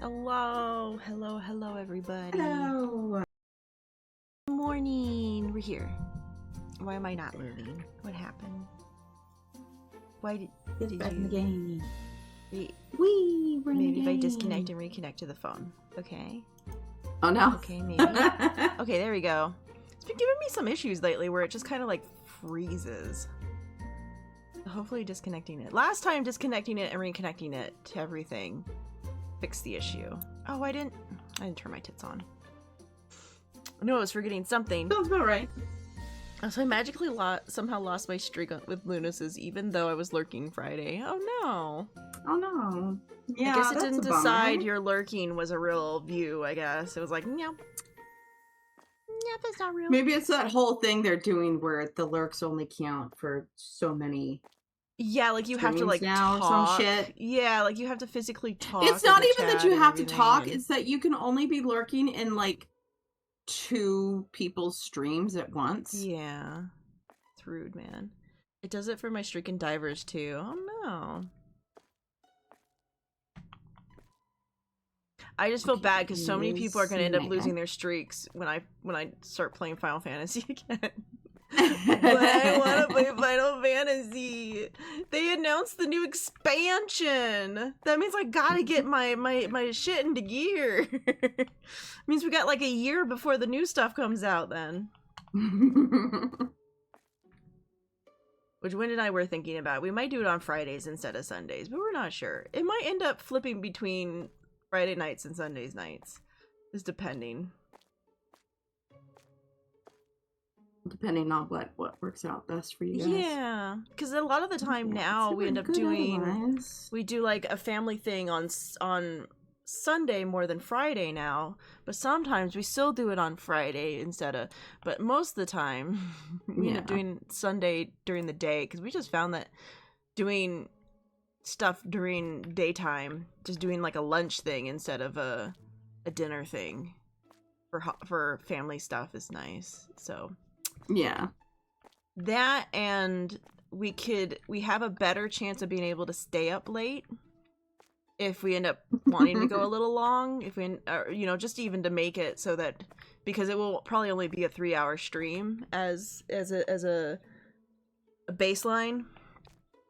Hello, hello, everybody. Hello. Good morning. We're here. Why am I not moving? What happened? Why did Get back in the you? game. We're in Maybe the if game. I disconnect and reconnect to the phone. Okay. Oh no. Okay, maybe. Okay, there we go. It's been giving me some issues lately where it just kind of like freezes. Hopefully disconnecting it. Last time disconnecting it and reconnecting it to everything fixed the issue. Oh, I didn't turn my tits on. I knew I was forgetting something. Sounds about right. So I magically somehow lost my streak with Luna's even though I was lurking Friday. Oh no. Oh no. Yeah, I guess it that's didn't a bummer. decide your lurking was a real view, I guess. It was like, no. Yep, it's not real. Maybe it's that whole thing they're doing where the lurks only count for so many. Yeah, like you have to like now talk. or some shit. Yeah, like you have to physically talk. It's not even that you have to talk, and... it's that you can only be lurking in like 2 people's streams at once. Yeah. It's rude, man. It does it for my streak and divers too. Oh no. I just feel bad because so many people are going to end up losing their streaks when I start playing Final Fantasy again. But I want to play Final Fantasy. They announced the new expansion. That means I gotta get my shit into gear. Means we got like a year before the new stuff comes out then. Which Wynn and I were thinking about. We might do it on Fridays instead of Sundays, but we're not sure. It might end up flipping between Friday nights and Sundays nights. Just depending. Depending on what works out best for you guys. Yeah, because a lot of the time now we end up doing otherwise. We do like a family thing on Sunday more than Friday now, but sometimes we still do it on Friday instead of. But most of the time we end up doing Sunday during the day because we just found that doing stuff during daytime, just doing like a lunch thing instead of a dinner thing for family stuff is nice. So. Yeah. That and we have a better chance of being able to stay up late if we end up wanting to go a little long, if we just even to make it so that because it will probably only be a 3-hour stream as a baseline.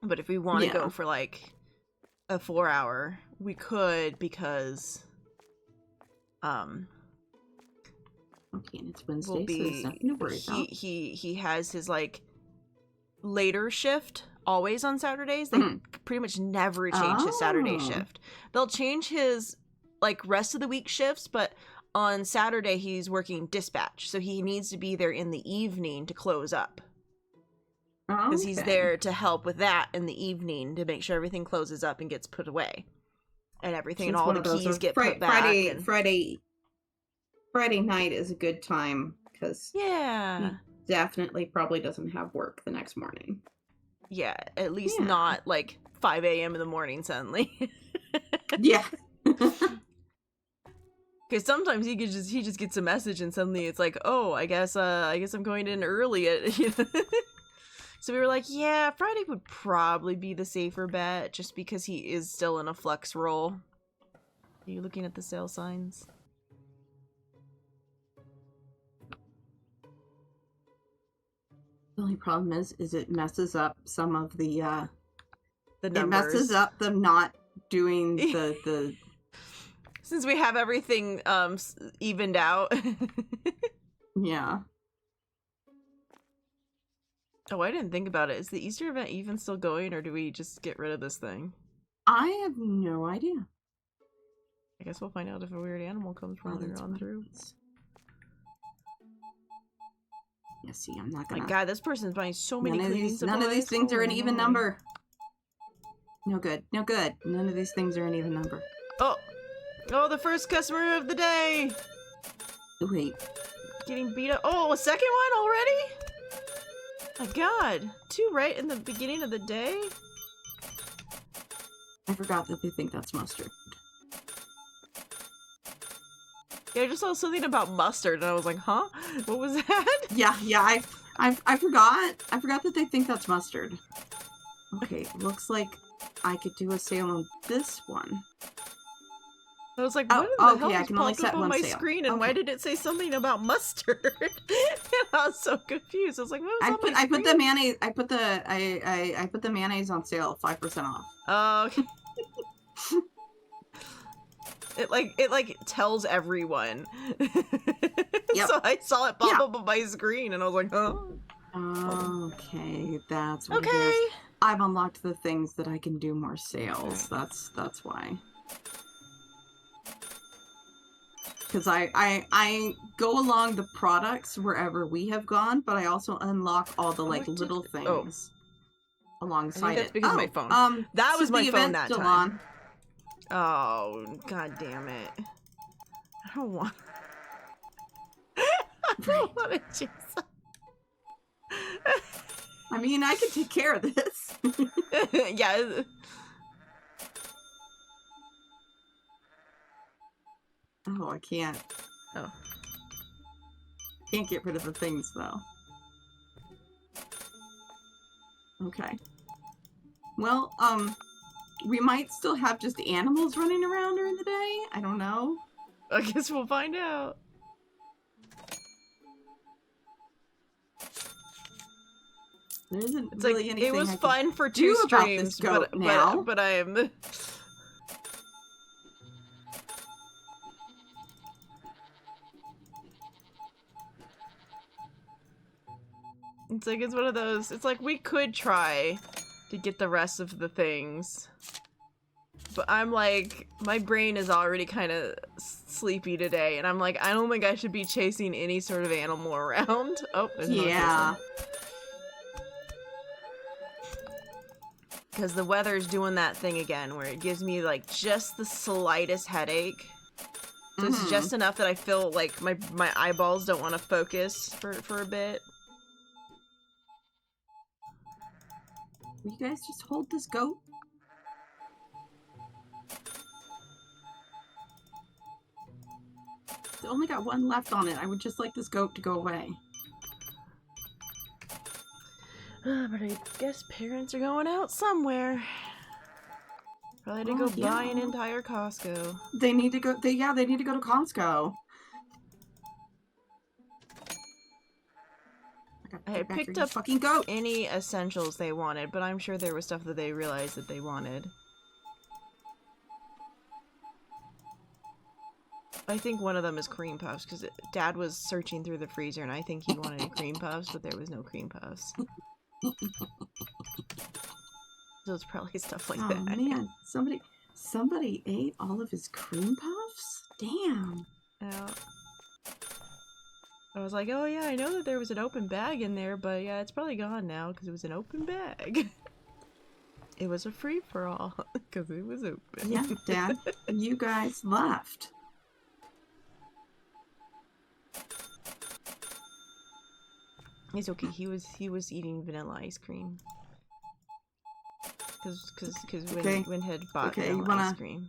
But if we want to go for like a 4-hour, we could because okay, and it's Wednesday, so there's nothing to worry about. He has his like later shift always on Saturdays. They pretty much never change his Saturday shift. They'll change his like rest of the week shifts, but on Saturday he's working dispatch, so he needs to be there in the evening to close up. Because he's there to help with that in the evening to make sure everything closes up and gets put away, and everything and all the keys get put back. Friday night is a good time because he definitely probably doesn't have work the next morning. Yeah, at least not like 5 a.m. in the morning suddenly. Yeah. Because sometimes he just gets a message and suddenly it's like, oh, I guess I'm going in early at. So we were like, yeah, Friday would probably be the safer bet just because he is still in a flex role. Are you looking at the sale signs? The only problem is it messes up some of the numbers. It messes up them not doing the since we have everything evened out. Yeah. Oh, I didn't think about it. Is the Easter event even still going, or do we just get rid of this thing? I have no idea. I guess we'll find out if a weird animal comes running on through. Yeah, see, I'm not gonna... My god, this person's buying so many cleaning supplies. None of these things are an even number. No good. No good. None of these things are an even number. Oh, the first customer of the day. Wait. Getting beat up. Oh, a second one already? My god. 2 right in the beginning of the day? I forgot that they think that's mustard. Yeah, I just saw something about mustard, and I was like, huh? What was that? Yeah, I forgot. I forgot that they think that's mustard. Okay, looks like I could do a sale on this one. I was like, what in the hell I just can only popped set up on one my sale. screen, and why did it say something about mustard? And I was so confused. I was like, what was on my I screen? put the mayonnaise. I put the mayonnaise on sale, 5% off. Oh, okay. It like tells everyone. Yep. So I saw it pop up on my screen, and I was like, oh. Okay, that's what it Okay. is. I've unlocked the things that I can do more sales. Right. That's why. Because I go along the products wherever we have gone, but I also unlock all the like little things alongside I think that's it. because of my phone. That was my phone that time. Oh, god damn it. I don't want I don't want to chase. I mean, I can take care of this. Yeah. Oh, I can't. Oh. Can't get rid of the things, though. Okay. Well, we might still have just animals running around during the day. I don't know. I guess we'll find out. There isn't It's really like, anything it was I can fun for do 2 about streams, this goat now. but I am... It's like, it's one of those, it's like, we could try to get the rest of the things. But I'm like, my brain is already kind of sleepy today, and I'm like, I don't think I should be chasing any sort of animal around. Oh, there's Yeah. because the weather's doing that thing again, where it gives me, like, just the slightest headache. So it's just enough that I feel like my eyeballs don't want to focus for a bit. Will you guys just hold this goat? It's only got one left on it. I would just like this goat to go away. But I guess parents are going out somewhere. Probably to go buy an entire Costco. They need to go. They need to go to Costco. I picked up fucking goat. any essentials they wanted, but I'm sure there was stuff that they realized that they wanted. I think one of them is cream puffs, because Dad was searching through the freezer, and I think he wanted cream puffs, but there was no cream puffs. So it's probably stuff like that. Oh man, somebody ate all of his cream puffs? Damn. Yeah. I was like, oh yeah, I know that there was an open bag in there, but yeah, it's probably gone now because it was an open bag. It was a free-for-all because it was open. Yeah, Dad, you guys left. It's okay. He was eating vanilla ice cream. Because Win had bought vanilla ice cream.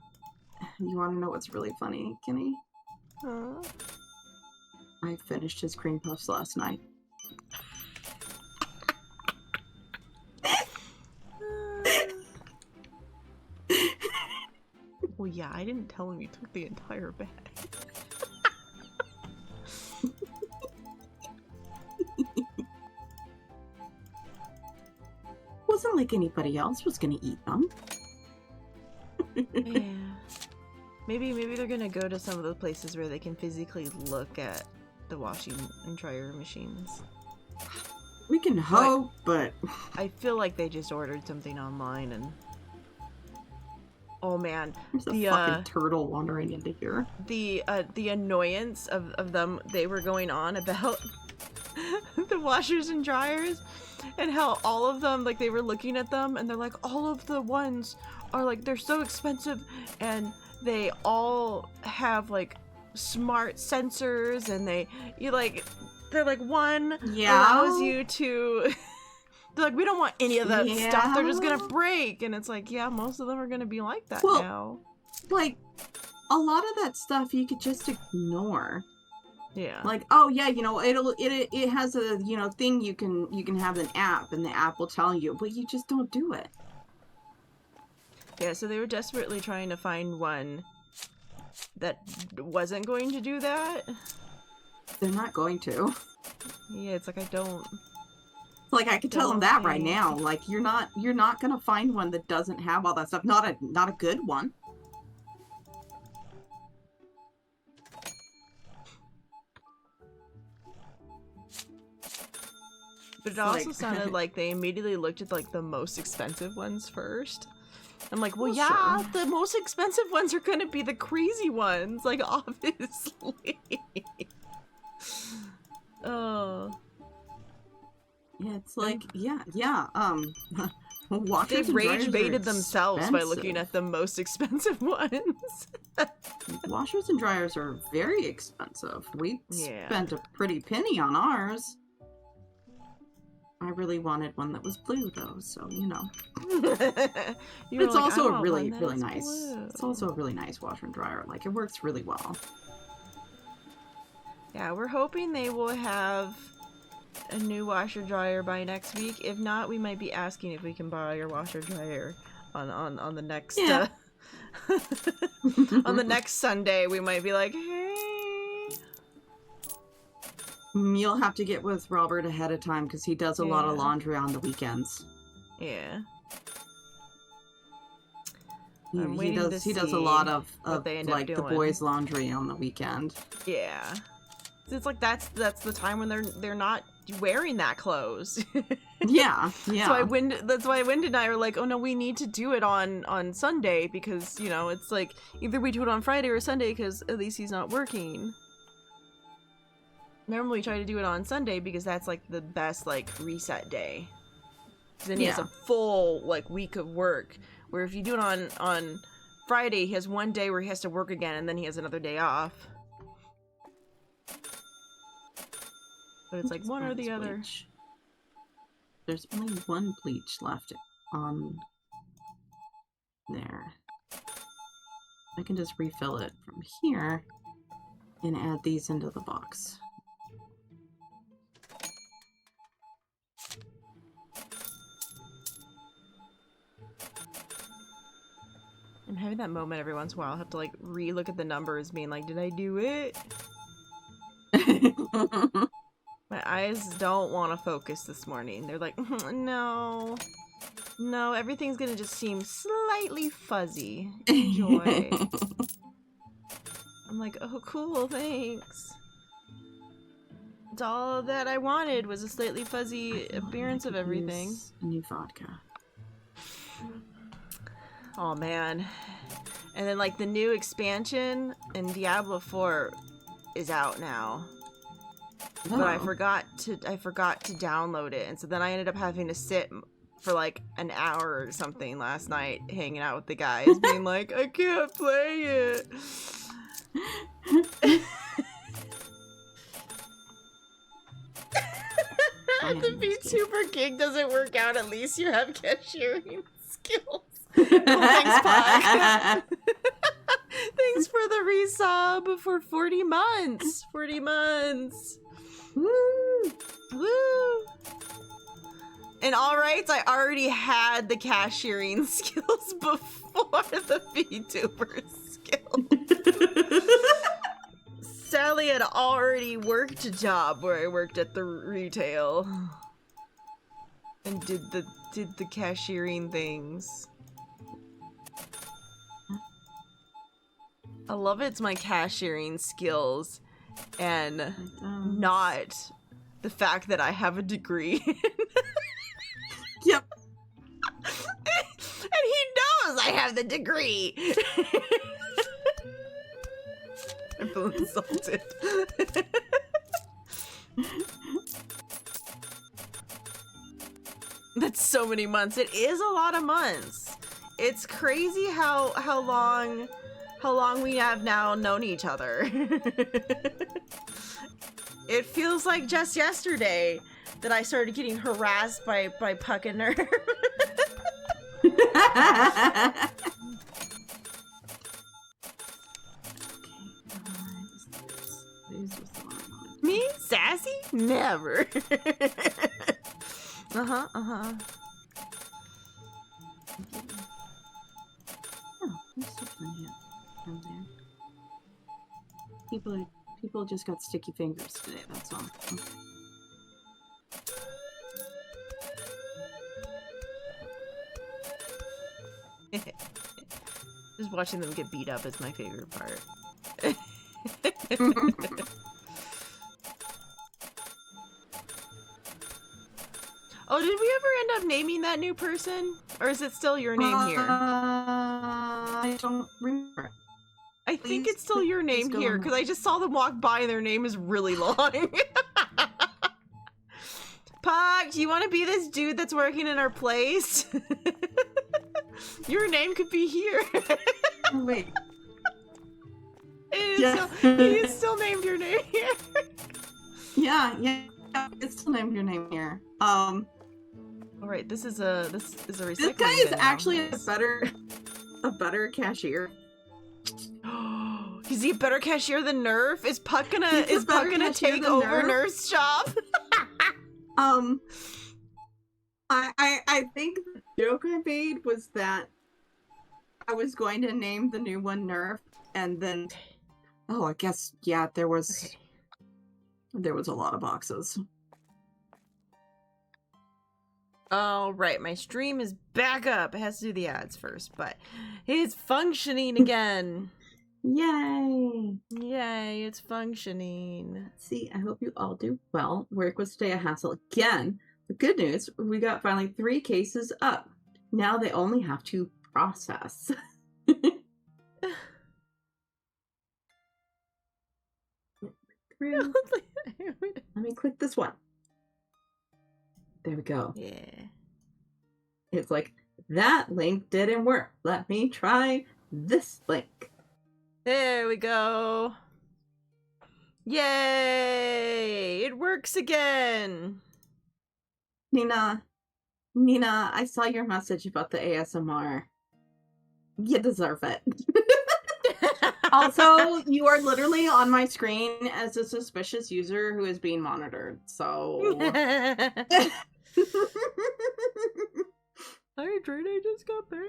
You wanna know what's really funny, Kenny? Huh? I finished his cream puffs last night. Well, yeah, I didn't tell him you took the entire bag. Wasn't like anybody else was gonna eat them. Yeah. Maybe they're gonna go to some of the places where they can physically look at the washing and dryer machines. We can hope, but I feel like they just ordered something online and... Oh man, there's a fucking turtle wandering into here. The annoyance of them, they were going on about the washers and dryers, and how all of them, like, they were looking at them and they're like, all of the ones are like, they're so expensive, and they all have like smart sensors, and they're like, one allows you to they're like, we don't want any of that stuff, they're just gonna break. And it's like, yeah, most of them are gonna be like that now. Like, a lot of that stuff you could just ignore. Yeah. Like, oh yeah, you know, it has a, you know, thing you can have an app, and the app will tell you, but you just don't do it. Yeah, so they were desperately trying to find one that wasn't going to do that. They're not going to. Yeah, it's like I don't. Like I could tell them that right now. Like you're not gonna find one that doesn't have all that stuff. Not a good one. But it also sounded like they immediately looked at like the most expensive ones first. I'm like, well, yeah, sure. The most expensive ones are gonna be the crazy ones, like obviously. Oh. Yeah, it's like, yeah. They've rage baited themselves by looking at the most expensive ones. Washers and dryers are very expensive. We spent a pretty penny on ours. I really wanted one that was blue, though, so, you know. It's like, also a really nice. Blue. It's also a really nice washer and dryer. Like, it works really well. Yeah, we're hoping they will have a new washer dryer by next week. If not, we might be asking if we can borrow your washer dryer on the next on the next Sunday. We might be like, hey. You'll have to get with Robert ahead of time because he does a lot of laundry on the weekends. Yeah. He does a lot of like the boys' laundry on the weekend. Yeah. It's like that's the time when they're not wearing that clothes. Yeah. That's why Wendy and I are like, oh no, we need to do it on Sunday because, you know, it's like either we do it on Friday or Sunday because at least he's not working. Normally we try to do it on Sunday because that's like the best like reset day. Then he has a full like week of work. Where if you do it on Friday, he has one day where he has to work again and then he has another day off. But it's like one or the other. There's only one bleach left on there. I can just refill it from here and add these into the box. I'm having that moment every once in a while. I have to like re-look at the numbers being like, did I do it? My eyes don't want to focus this morning. They're like, no, everything's gonna just seem slightly fuzzy. Enjoy. I'm like, oh, cool, thanks. It's all that I wanted was a slightly fuzzy appearance of everything. A new vodka. Oh man. And then like the new expansion in Diablo 4 is out now. Oh. But I forgot to download it, and so then I ended up having to sit for like an hour or something last night hanging out with the guys being like, I can't play it. The VTuber gig doesn't work out, at least you have cashiering skills. Thanks, Puck. Thanks for the resub for 40 months. 40 months. Woo! Woo! And alright, I already had the cashiering skills before the VTuber skills. Sally had already worked a job where I worked at the retail and did the cashiering things. I love it's my cashiering skills and not the fact that I have a degree. Yep. And he knows I have the degree. I feel insulted. That's so many months. It is a lot of months. It's crazy how long we have now known each other. It feels like just yesterday that I started getting harassed by Puck and Nerve. Me? Sassy? Never. Uh-huh. Oh, there's still plenty of room there. People just got sticky fingers today, that's all. Just watching them get beat up is my favorite part. Oh, did we ever end up naming that new person? Or is it still your name here? I don't remember. I think it's still your name here, because I just saw them walk by and their name is really long. Puck, do you want to be this dude that's working in our place? Your name could be here. Oh, wait. He is still named your name here. Yeah, it's still named your name here. All right, this is a recycling. This guy is actually a better cashier. Is he a better cashier than Nerf? Is Puck gonna take over Nerf's shop? I think the joke I made was that I was going to name the new one Nerf, and then I guess there was a lot of boxes. All right, my stream is back up. It has to do the ads first, but it's functioning again. Yay! Yay, it's functioning. See, I hope you all do well. Work was today a hassle again. The good news, we got finally 3 cases up. Now they only have to process. Let me click this one. There we go. Yeah. It's like, that link didn't work. Let me try this link. There we go. Yay! It works again. Nina, I saw your message about the ASMR. You deserve it. Also, you are literally on my screen as a suspicious user who is being monitored, so... Hydrate, I just got back.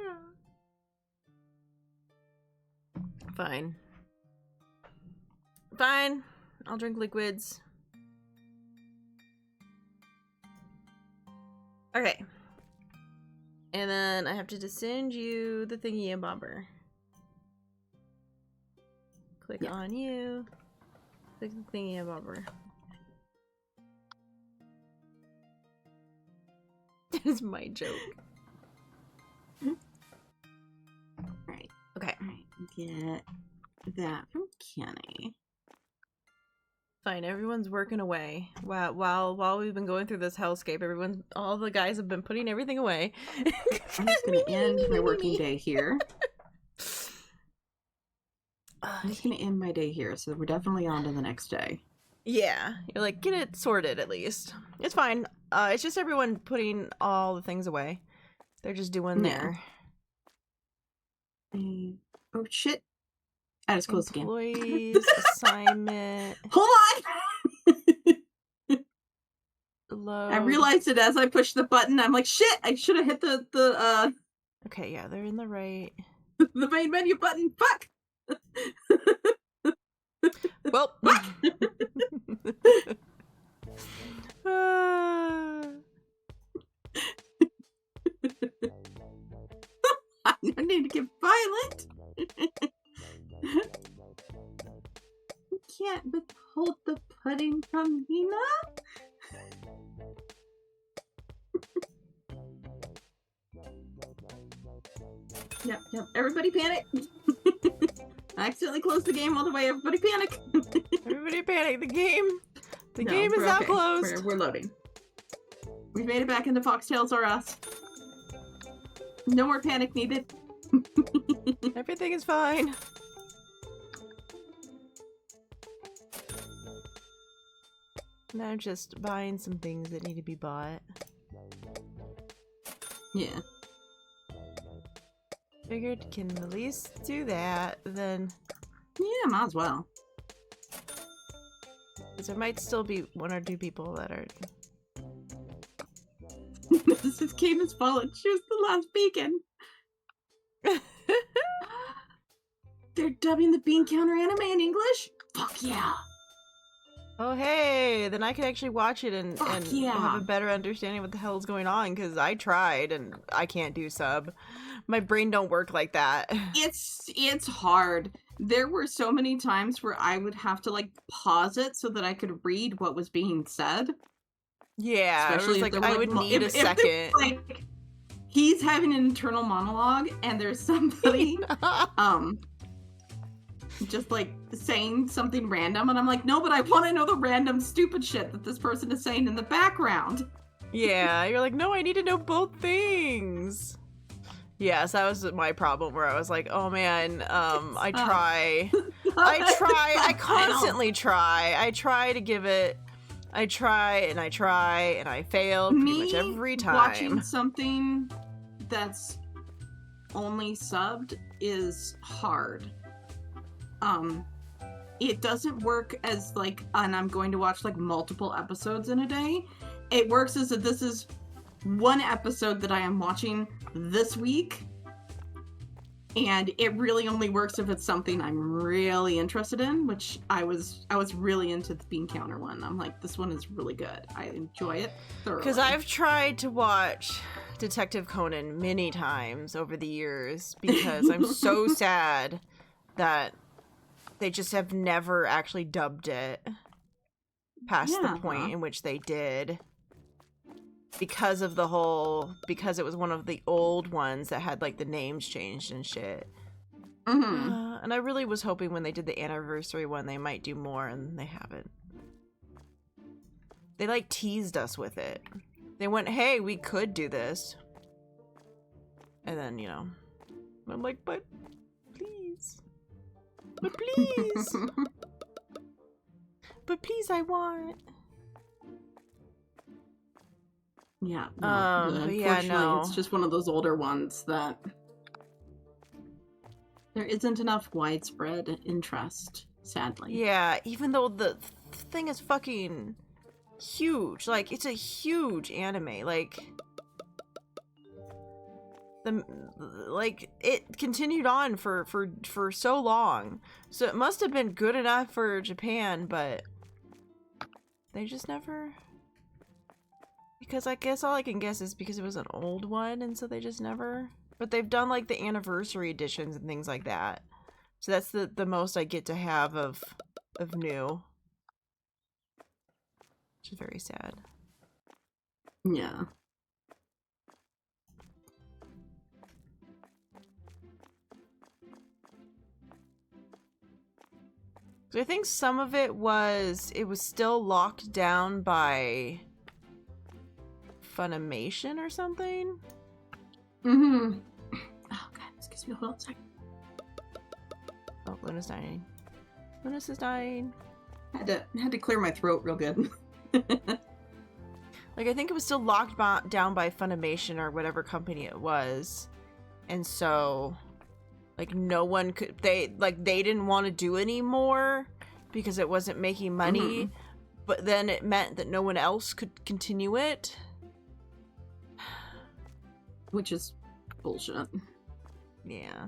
Fine. Fine. I'll drink liquids. Okay. And then I have to just send you the thingy and bobber. Click on you. Click the thingy and bobber. That is my joke. Right. Okay. Alright, get that from Kenny. Fine, everyone's working away. While we've been going through this hellscape, all the guys have been putting everything away. I'm just gonna end my working day here. I'm just gonna end my day here, so we're definitely on to the next day. Yeah, you're like, get it sorted at least. It's fine. It's just everyone putting all the things away. They're just doing their... Oh shit. I just closed again. Employees, assignment... Hold on! Load. I realized it as I pushed the button. I'm like, shit! I should have hit the Okay, yeah, they're in the right... the main menu button. Fuck! Well, fuck! I need to get violent. You can't withhold the pudding from Nina. Yep. Everybody panic. I accidentally closed the game all the way. Everybody panic. Everybody panic. The game is now closed. We're loading. We've made it back into Foxtails R Us. No more panic needed. Everything is fine. Now just buying some things that need to be bought. Yeah. Figured can at least do that, then... Yeah, might as well. Because there might still be 1 or 2 people that are... This game has fallen. Choose the last beacon. They're dubbing the bean counter anime in English? Fuck yeah. Oh, hey, then I can actually watch it and yeah. have a better understanding of what the hell is going on, because I tried and I can't do sub. My brain don't work like that. It's hard. There were so many times where I would have to, like, pause it so that I could read what was being said. Yeah, Especially it was if like, there were, I like, would need a second. Like, he's having an internal monologue and there's somebody, just, like, saying something random, and I'm like, no, but I want to know the random stupid shit that this person is saying in the background. Yeah, you're like, no, I need to know both things. Yes, that was my problem, where I was like, oh man, I constantly try. I try to give it, I try, and I fail pretty much every time. Watching something that's only subbed is hard. It doesn't work as, like, and I'm going to watch, like, multiple episodes in a day. It works as if this is one episode that I am watching this week, and it really only works if it's something I'm really interested in, which I was really into the Bean Counter one. I'm like, this one is really good. I enjoy it thoroughly. Because I've tried to watch Detective Conan many times over the years, because I'm so sad that they just have never actually dubbed it past the point in which they did. Because of the whole, because it was one of the old ones that had, like, the names changed and shit. Mm-hmm. And I really was hoping when they did the anniversary one, they might do more, and they haven't. They, like, teased us with it. They went, hey, we could do this. And then, you know, I'm like, but please. But please. But please, I want. Yeah. No, unfortunately, it's just one of those older ones that there isn't enough widespread interest, sadly. Yeah, even though the thing is fucking huge. Like, it's a huge anime. Like, it continued on for so long. So it must have been good enough for Japan, but they just never... Because I guess all I can guess is because it was an old one, and so they just never... But they've done, like, the anniversary editions and things like that. So that's the most I get to have of new. Which is very sad. Yeah. So I think some of it was still locked down by Funimation or something. Mm-hmm. Oh god, excuse me, hold on a second. Oh, Luna's dying. Luna's is dying. Had to clear my throat real good. Like, I think it was still locked down by Funimation or whatever company it was, and so, like, no one could. They didn't want to do anymore because it wasn't making money. Mm-hmm. But then it meant that no one else could continue it. Which is bullshit. Yeah.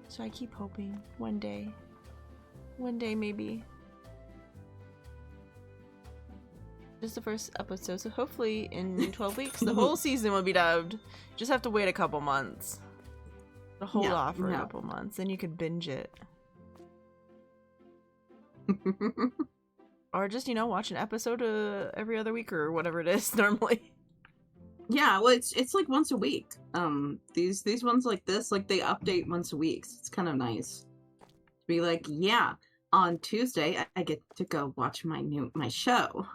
So I keep hoping one day maybe. Just the first episode, so hopefully in 12 weeks the whole season will be dubbed. Just have to wait a couple months. To hold off for a couple months, then you could binge it. Or just, watch an episode every other week or whatever it is normally. Yeah, well, it's like once a week. These ones like this, like, they update once a week. So it's kind of nice to be like, yeah, on Tuesday I get to go watch my show.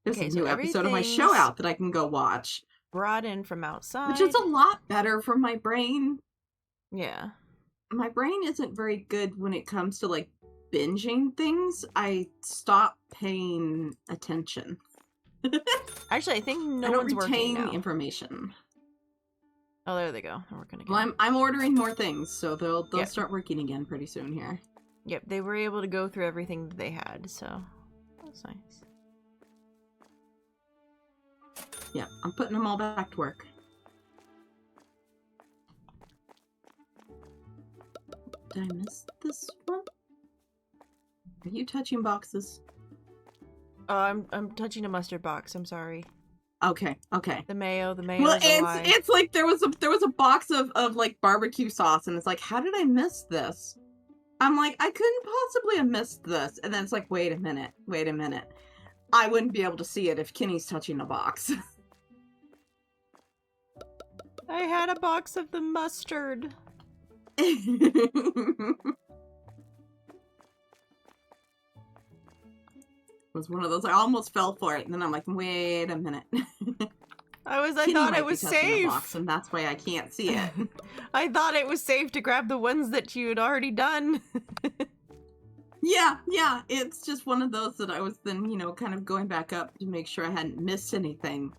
There's a new episode of my show out that I can go watch. Brought in from outside, which is a lot better for my brain. Yeah, my brain isn't very good when it comes to, like, binging things. I stop paying attention. Actually, I think I don't one's working now. Information. Oh, there they go. They're working again. Well, I'm ordering more things, so they'll start working again pretty soon here. Yep, they were able to go through everything that they had, so that's nice. Yeah, I'm putting them all back to work. Did I miss this one? Are you touching boxes? I'm touching a mustard box. I'm sorry. Okay. The mayo. Well, it's like there was a box of like barbecue sauce, and it's like, how did I miss this? I'm like, I couldn't possibly have missed this, and then it's like, wait a minute. I wouldn't be able to see it if Kenny's touching a box. I had a box of the mustard. Was one of those. I almost fell for it, and then I'm like, wait a minute. I thought it was safe. Box, and that's why I can't see it. I thought it was safe to grab the ones that you had already done. Yeah. It's just one of those that I was then, kind of going back up to make sure I hadn't missed anything.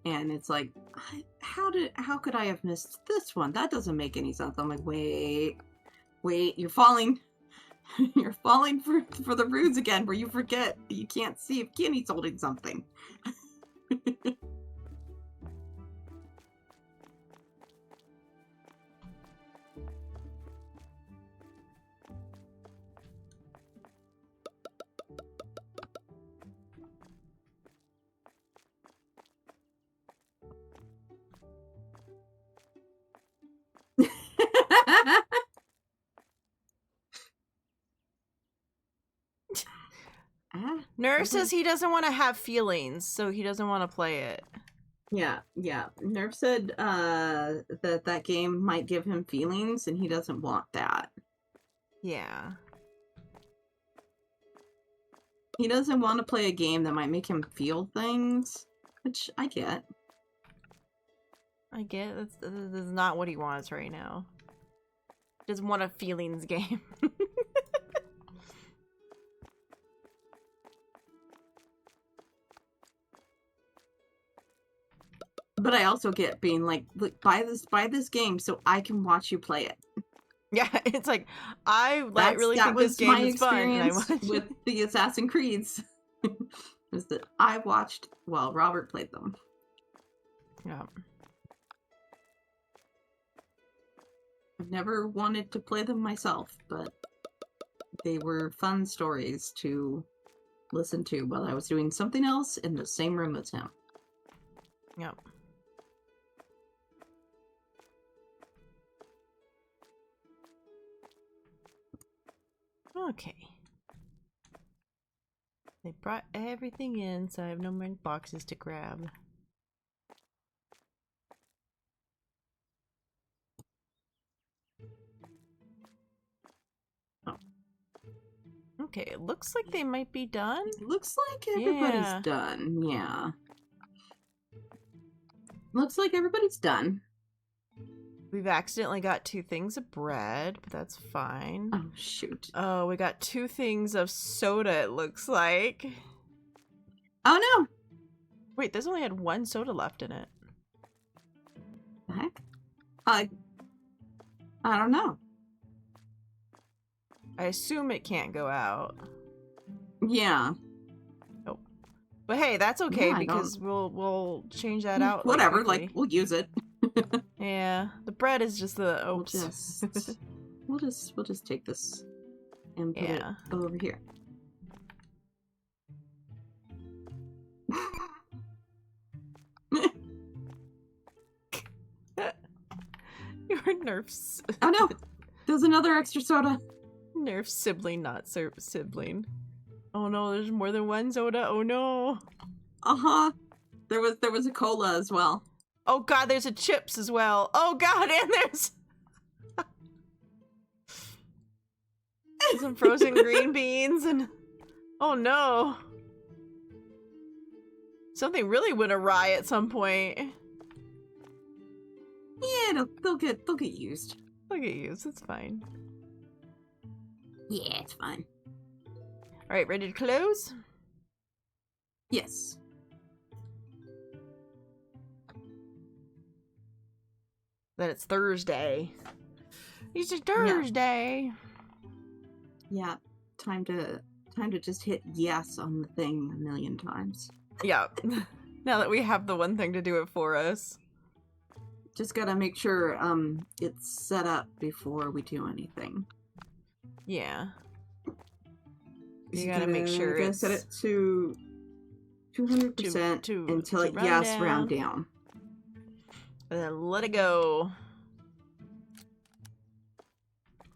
And it's like, how could I have missed this one? That doesn't make any sense. I'm like, wait, you're falling. You're falling for the ruse again, where you forget you can't see if Kenny's holding something. Nerf says he doesn't want to have feelings, so he doesn't want to play it. Yeah. Nerf said that game might give him feelings, and he doesn't want that. Yeah. He doesn't want to play a game that might make him feel things, which I get. This is not what he wants right now. He doesn't want a feelings game. But I also get being like, look, buy this game so I can watch you play it. Yeah, it's like, I really think this game is fun. And I watch with the Assassin's Creeds was that I watched while Robert played them. Yeah. I've never wanted to play them myself, but they were fun stories to listen to while I was doing something else in the same room as him. Yep. Okay. They brought everything in, so I have no more boxes to grab. Oh. Okay, it looks like they might be done. It looks like everybody's done, yeah. Looks like everybody's done. We've accidentally got 2 things of bread, but that's fine. Oh, shoot. Oh, we got 2 things of soda, it looks like. Oh, no! Wait, there's only had 1 soda left in it. The heck? I don't know. I assume it can't go out. Yeah. Nope. But hey, that's okay, Yeah, because we'll change that out. Whatever, like, we'll use it. Yeah, the bread is just the oops. We'll just take this and put it over here. Your Nerf's. Oh no! There's another extra soda. Nerf sibling, not sibling. Oh no, there's more than 1 soda. Oh no. There was a cola as well. Oh god, there's a chips as well. Oh god, and there's some frozen green beans and oh no. Something really went awry at some point. Yeah, they'll get used. They'll get used, it's fine. Yeah, it's fine. Alright, ready to close? Yes. That it's Thursday. It's a Thursday. Yeah. Time to just hit yes on the thing a million times. Yeah. Now that we have the one thing to do it for us. Just gotta make sure it's set up before we do anything. Yeah. You gotta make sure you gotta set it to 200% until it round down. And then let it go.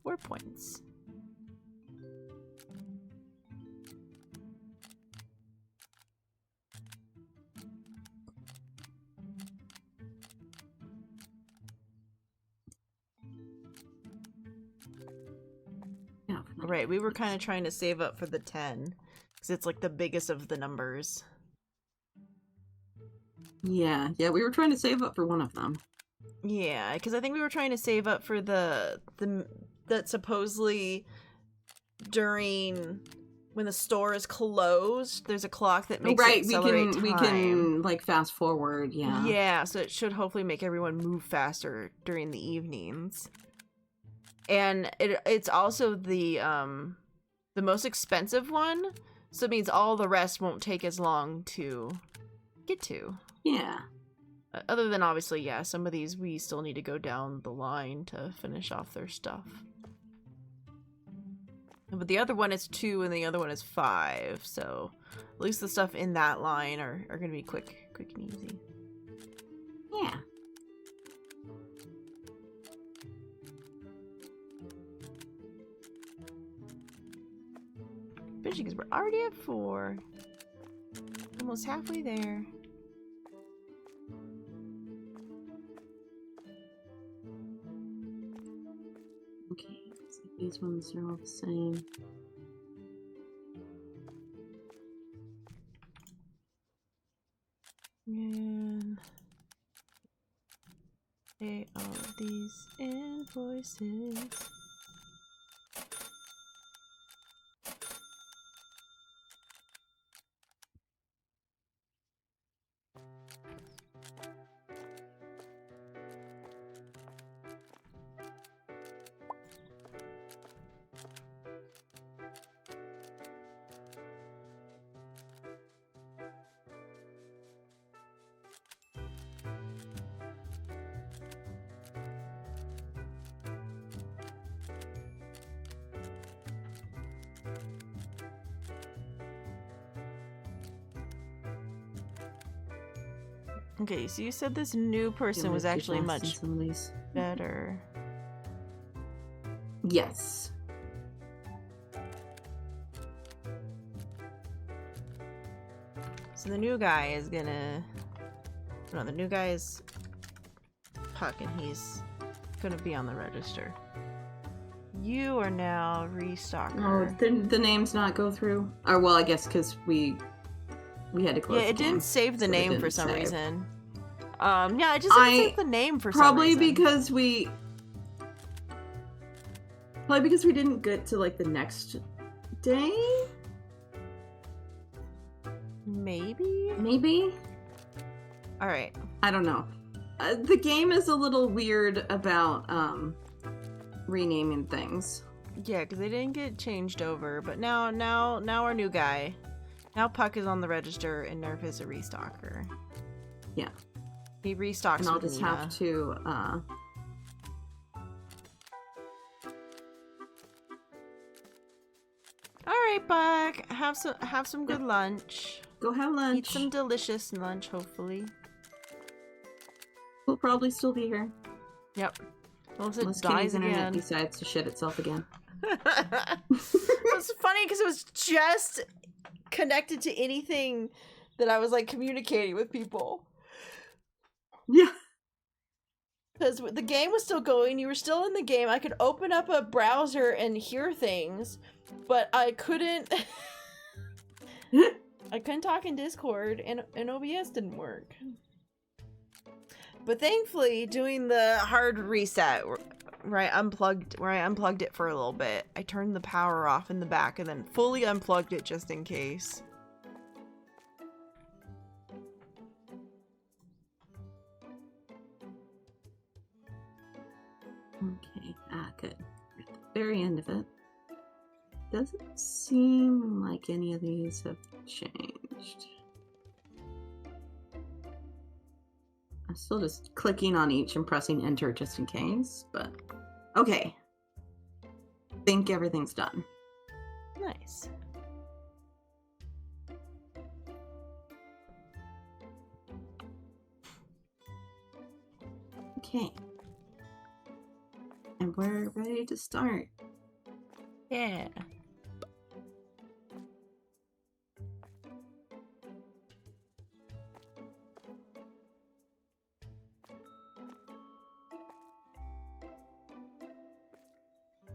4 points. Right, we were kind of trying to save up for the 10 because it's like the biggest of the numbers. Yeah, we were trying to save up for one of them. Yeah, because I think we were trying to save up for the that supposedly during when the store is closed, there's a clock that makes it accelerate time. We can like fast forward. Yeah, so it should hopefully make everyone move faster during the evenings. And it's also the most expensive one, so it means all the rest won't take as long to get to. Yeah. Other than obviously, yeah, some of these we still need to go down the line to finish off their stuff. But the other one is 2 and the other one is 5, so at least the stuff in that line are gonna be quick and easy. Yeah. Especially because we're already at 4. Almost halfway there. Okay, so these ones are all the same. And pay all of these invoices. Okay, so you said this new person was actually much better. Yes. So the new guy is gonna... No, the new guy is Puck, and he's gonna be on the register. You are now Restocker. Oh, didn't the names not go through? Or, well, I guess because we had to close. Yeah, it didn't save the name for some reason. Yeah, it just didn't save the name for some Probably reason. because we didn't get to like the next day. Maybe. All right. I don't know. The game is a little weird about renaming things. Yeah, because they didn't get changed over, but now our new guy. Now Puck is on the register and Nerf is a restocker. Yeah. He restocks. And I'll just have to Alright, Puck. Have some good lunch. Go have lunch. Eat some delicious lunch, hopefully. We'll probably still be here. Yep. Unless Kitty's dies internet again. decides to shit itself again. It's funny because it was just connected to anything that I was like communicating with people. Yeah. Because the game was still going, you were still in the game. I could open up a browser and hear things, but I couldn't. I couldn't talk in Discord, and OBS didn't work. But thankfully, doing the hard reset, where I unplugged it for a little bit, I turned the power off in the back and then fully unplugged it just in case. Okay, good. At the very end of it. Doesn't seem like any of these have changed. I'm still just clicking on each and pressing enter just in case, but okay. I think everything's done. Nice. Okay. And we're ready to start. Yeah.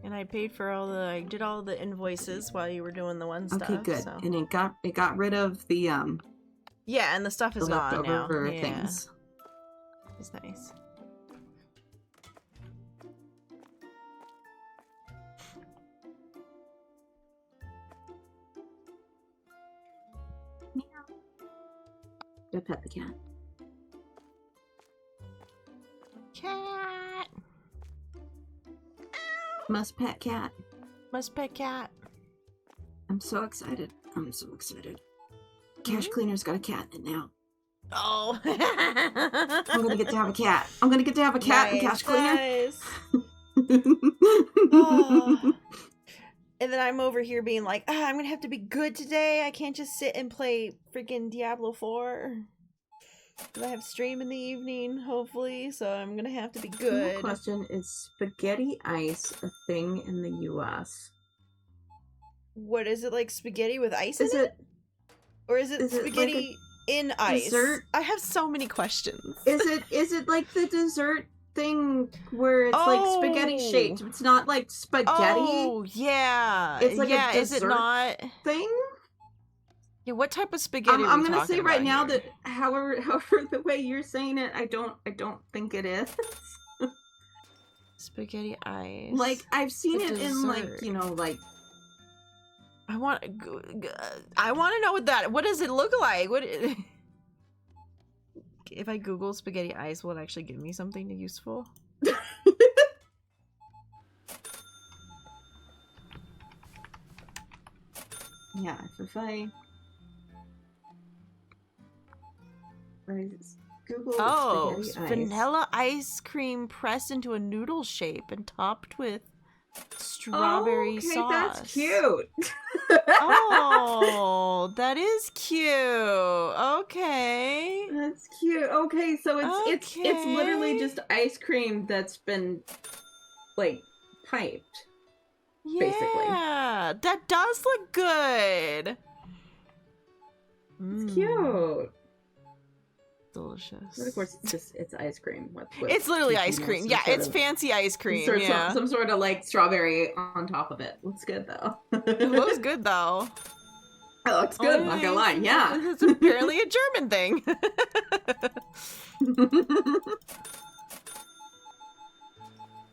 And I paid for I did all the invoices while you were doing the one stuff. Okay, good. So. And it got rid of the Yeah, and the stuff is gone now. Yeah. Things. It's nice. Go pet the cat. Cat. Must pet cat. Must pet cat. I'm so excited. Cash cleaner's got a cat in it now. Oh. I'm gonna get to have a cat. I'm gonna get to have a cat and cash cleaner. Nice. Oh. And then I'm over here being like, I'm gonna have to be good today. I can't just sit and play freaking Diablo 4. I have stream in the evening, hopefully, so I'm gonna have to be good. My question, is spaghetti ice a thing in the US? What is it, like spaghetti with ice in it? Or is it spaghetti like in ice? Dessert? I have so many questions. Is it like the dessert thing where it's like spaghetti shaped? It's not like spaghetti. Oh, yeah. It's like a dessert is it not thing? Yeah, what type of spaghetti are we I'm gonna say right now here? that however the way you're saying it, I don't think it is. Spaghetti ice. Like I've seen it in like, you know, like I want to know what does it look like? If I Google spaghetti ice, will it actually give me something useful? Yeah, if I Google it's spaghetti vanilla ice cream pressed into a noodle shape and topped with strawberry sauce. That's cute. Oh, that is cute. Okay. That's cute. Okay, so it's literally just ice cream that's been like piped. Yeah, basically. That does look good. It's cute. Delicious. But of course, it's ice cream. With it's literally ice cream. Yeah, it's fancy ice cream. Some sort of like strawberry on top of it. Looks good though. It looks good though. It looks good. I'm not gonna lie. Yeah, it's apparently a German thing.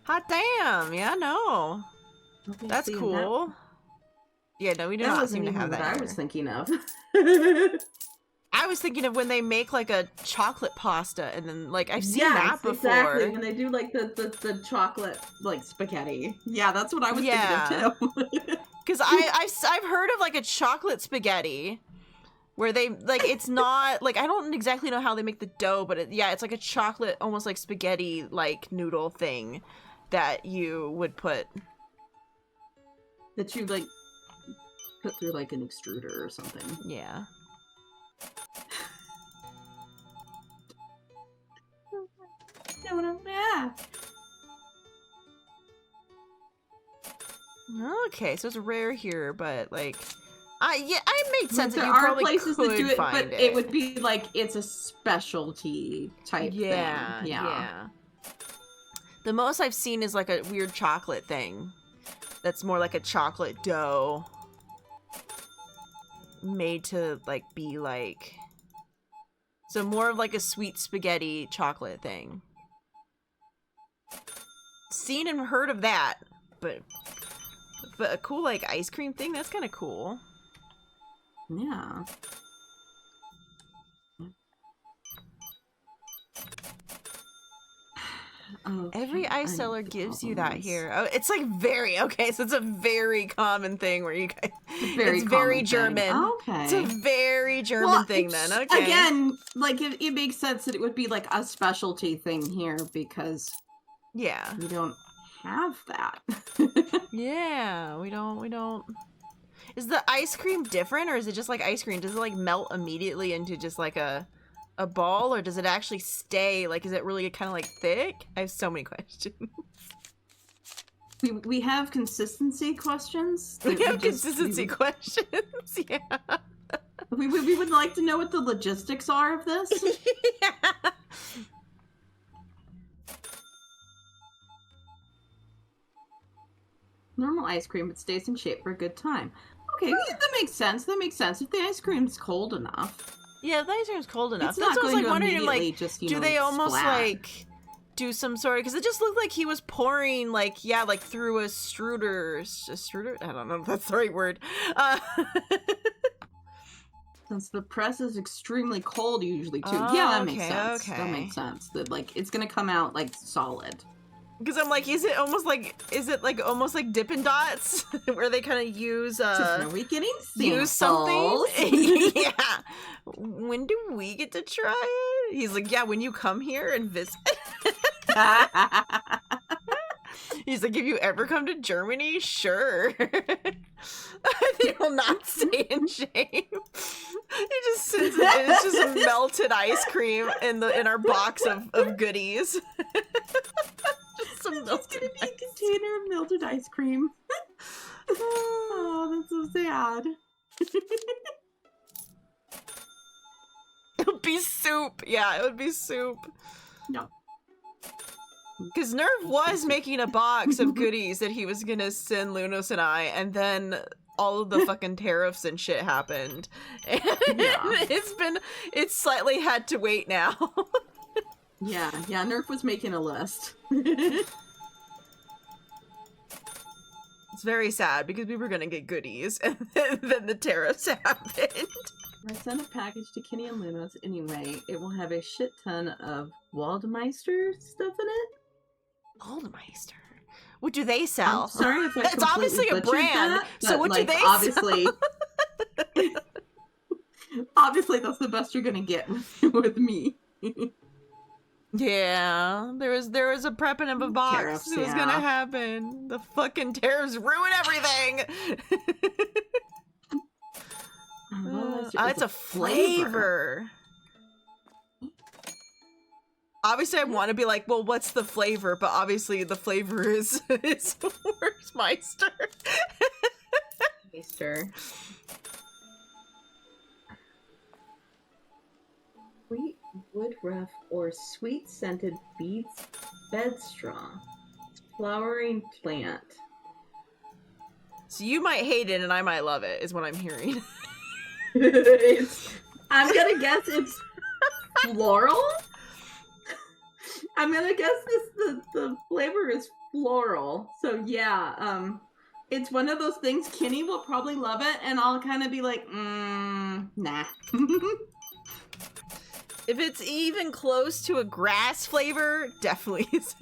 Hot damn! Yeah, no. Okay, that's cool. That... Yeah, no, we do not seem to have that. What I was thinking of. I was thinking of when they make like a chocolate pasta, and then like I've seen that before. Exactly. When they do like the chocolate like spaghetti. Yeah, that's what I was thinking of too. Because I've heard of like a chocolate spaghetti, where they like it's not like I don't exactly know how they make the dough, but it's like a chocolate almost like spaghetti like noodle thing that you would put. That you like put through like an extruder or something. Yeah. Okay, so it's rare here, but like, it made sense that you probably places could that do it, find but it would be like it's a specialty type thing. Yeah. The most I've seen is like a weird chocolate thing. That's more like a chocolate dough made to like be like, so more of like a sweet spaghetti chocolate thing. Seen and heard of that, but a cool like ice cream thing, that's kind of cool. Yeah. Every ice seller gives you that here. Oh, it's like very okay. So it's a very common thing where you guys. It's very German. Thing. Okay. It's a very German thing then. Okay. Again, like it makes sense that it would be like a specialty thing here because. Yeah. We don't have that. Yeah, we don't. Is the ice cream different, or is it just like ice cream? Does it like melt immediately into just like a a ball, or does it actually stay? Like, is it really kind of like thick? I have so many questions. We have consistency questions. We have consistency questions. Yeah. We would like to know what the logistics are of this. Yeah. Normal ice cream, it stays in shape for a good time. Okay, that makes sense. That makes sense. If the ice cream's cold enough. Yeah, if the ice cream's cold enough. It's not That's what I was going like to wondering. Like, immediately just, do they almost splat. like do some sort of? Because it just looked like he was pouring, like, yeah, like through a strudel. I don't know if that's the right word. Since the press is extremely cold usually too. Oh, Yeah, that makes sense. okay. That makes sense. That like it's gonna come out like solid. Because I'm like, is it like almost like Dippin' Dots where they kind of use Are we getting use samples? something? Yeah. When do we get to try it? He's like, yeah, when you come here and visit. He's like, if you ever come to Germany, sure. They will not stay in shame. He just sends it. It's just melted ice cream in our box of goodies. Just some It's melted gonna be a ice. container of melted ice cream. Oh, that's so sad. It would be soup. Yeah, it would be soup. No. Because Nerv was making a box of goodies that he was gonna send Lunos and I, and then all of the fucking tariffs and shit happened. And Yeah. it's slightly had to wait now. Yeah, Nerf was making a list. It's very sad because we were gonna get goodies, and then the tariffs happened. I sent a package to Kenny and Lunos anyway. It will have a shit ton of Waldmeister stuff in it. Waldmeister. What do they sell? I'm sorry if I It's obviously a completely butchered brand. that, So but, what like, do they obviously, sell? obviously that's the best you're gonna get with me. Yeah, there was a prepping of a box. Tariffs, It was yeah. gonna happen. The fucking tariffs ruin everything. It's a flavor. Obviously, I want to be like, well, what's the flavor? But obviously, the flavor is Meister. Meister. Sweet wood rough or sweet scented beads bed straw. Flowering plant. So you might hate it, and I might love it. Is what I'm hearing. I'm gonna guess it's floral. I'm gonna guess the flavor is floral. So yeah, it's one of those things. Kenny will probably love it, and I'll kind of be like, nah. If it's even close to a grass flavor, definitely is.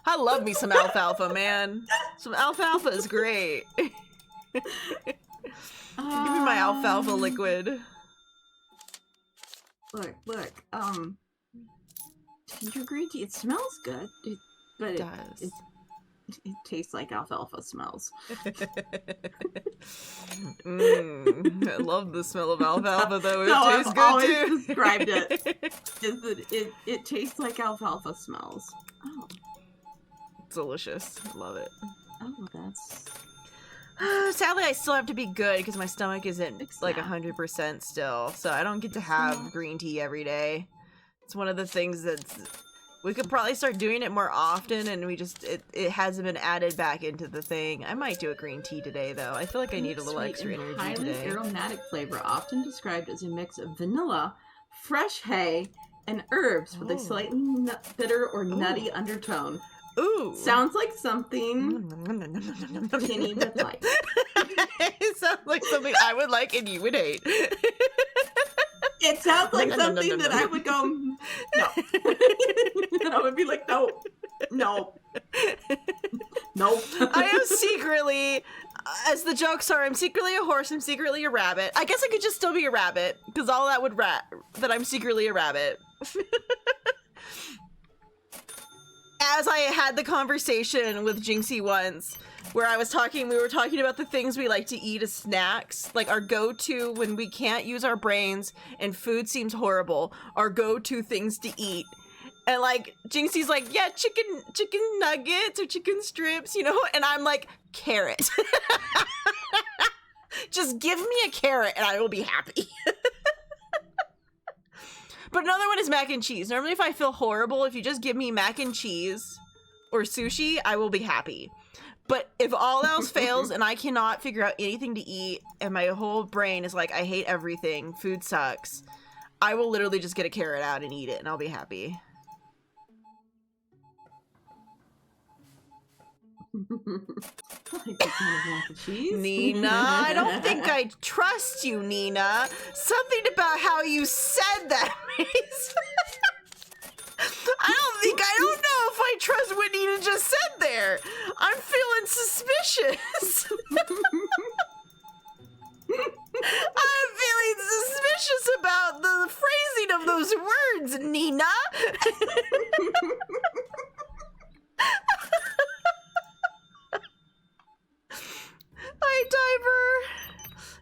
I love me some alfalfa, man. Some alfalfa is great. Give me my alfalfa liquid. Look, your green tea, it smells good, but It does. it tastes like alfalfa smells. I love the smell of alfalfa, though. It No, tastes I've good, always too. described it. Is that it tastes like alfalfa smells. Oh, Delicious. Love it. that's... Sadly, I still have to be good because my stomach isn't like Exactly. 100% still, so I don't get to have green tea every day. It's one of the things that's we could probably start doing it more often, and we just it hasn't been added back into the thing. I might do a green tea today, though. I feel like I need a little Sweet extra and energy highly today. aromatic flavor, often described as a mix of vanilla, fresh hay, and herbs with a slightly bitter or nutty undertone. Ooh, Sounds like something Kenny would like. It sounds like something I would like and you would hate. It sounds like something that I would go, no. I would be like, no. I am secretly, as the jokes are, I'm secretly a horse, I'm secretly a rabbit. I guess I could just still be a rabbit, because all that would that I'm secretly a rabbit. As I had the conversation with Jinxie once, where we were talking about the things we like to eat as snacks, like our go-to when we can't use our brains and food seems horrible, our go-to things to eat. And like Jinxie's like, yeah, chicken nuggets or chicken strips, you know, and I'm like, carrot. Just give me a carrot and I will be happy. But another one is mac and cheese. Normally if I feel horrible, if you just give me mac and cheese or sushi, I will be happy. But if all else fails and I cannot figure out anything to eat and my whole brain is like, I hate everything, food sucks, I will literally just get a carrot out and eat it and I'll be happy. Nina, I don't think I trust you, Nina. Something about how you said that makes... I don't know if I trust what Nina just said there. I'm feeling suspicious. I'm feeling suspicious about the phrasing of those words, Nina. Hi, Diver.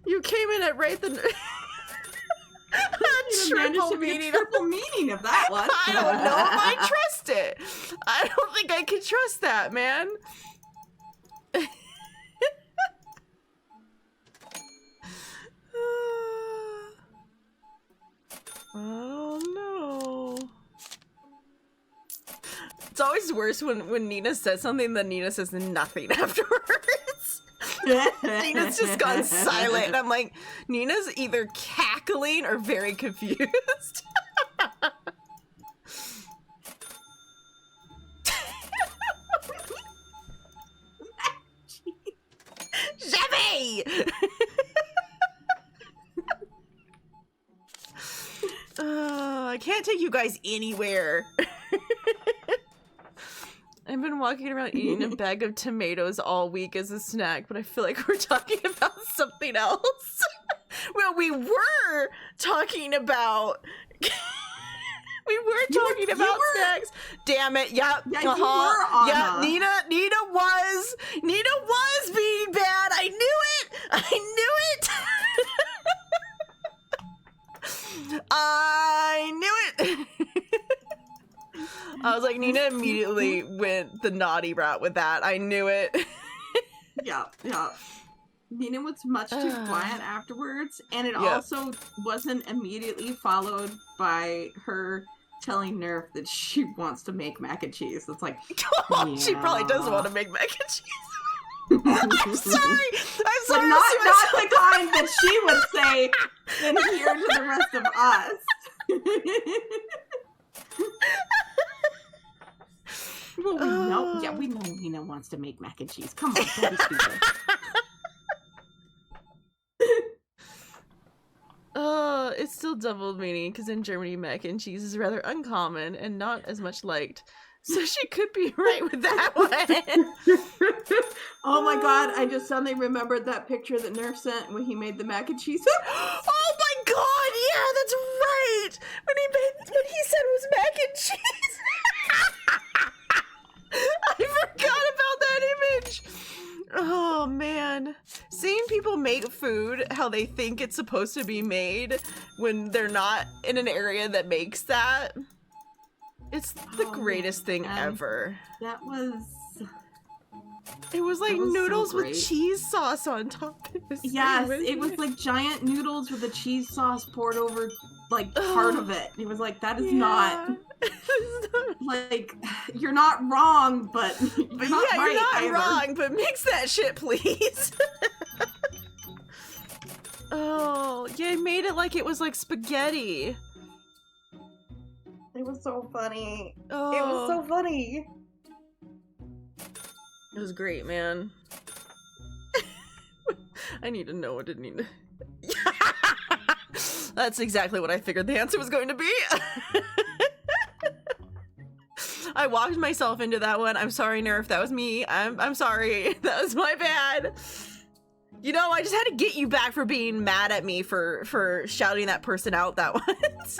You came in at right the... triple meaning of that one. I don't know if I trust it. I don't think I can trust that, man. Oh no. It's always worse when Nina says something, then Nina says nothing afterwards. Nina's just gone silent, and I'm like, Nina's either cackling or very confused. Chevy! I can't take you guys anywhere. I've been walking around eating a bag of tomatoes all week as a snack, but I feel like we're talking about something else. Well, we were talking about... snacks. Damn it. Yep. Yeah, you were on Yep. Nina was being bad. I knew it. I knew it. I was like, Nina immediately went the naughty route with that. I knew it. Yeah. Nina was much too quiet afterwards, and it also wasn't immediately followed by her telling Nerf that she wants to make mac and cheese. It's like, she probably does want to make mac and cheese. I'm sorry. But not the kind that she would say in here to the rest of us. Well, we know Nina wants to make mac and cheese. Come on, don't be stupid. It's still double meaning because in Germany mac and cheese is rather uncommon and not as much liked. So she could be right with that one. Oh my god, I just suddenly remembered that picture that Nerf sent when he made the mac and cheese. Oh my god, yeah, that's right. When he said it was mac and cheese. I forgot about that image. Oh man, seeing people make food how they think it's supposed to be made when they're not in an area that makes that, it's the greatest thing ever. It was like noodles with cheese sauce on top. Yes, it was like giant noodles with the cheese sauce poured over like part of it. It was like, that is not like, you're not wrong, but you're not right. You're not either. wrong, but mix that shit, please. Oh, yeah, I made it like it was like spaghetti. It was so funny. Oh. It was so funny. It was great, man. I need to know what it needed. That's exactly what I figured the answer was going to be. I walked myself into that one. I'm sorry, Nerf. That was me. I'm sorry. That was my bad. You know, I just had to get you back for being mad at me for shouting that person out that once.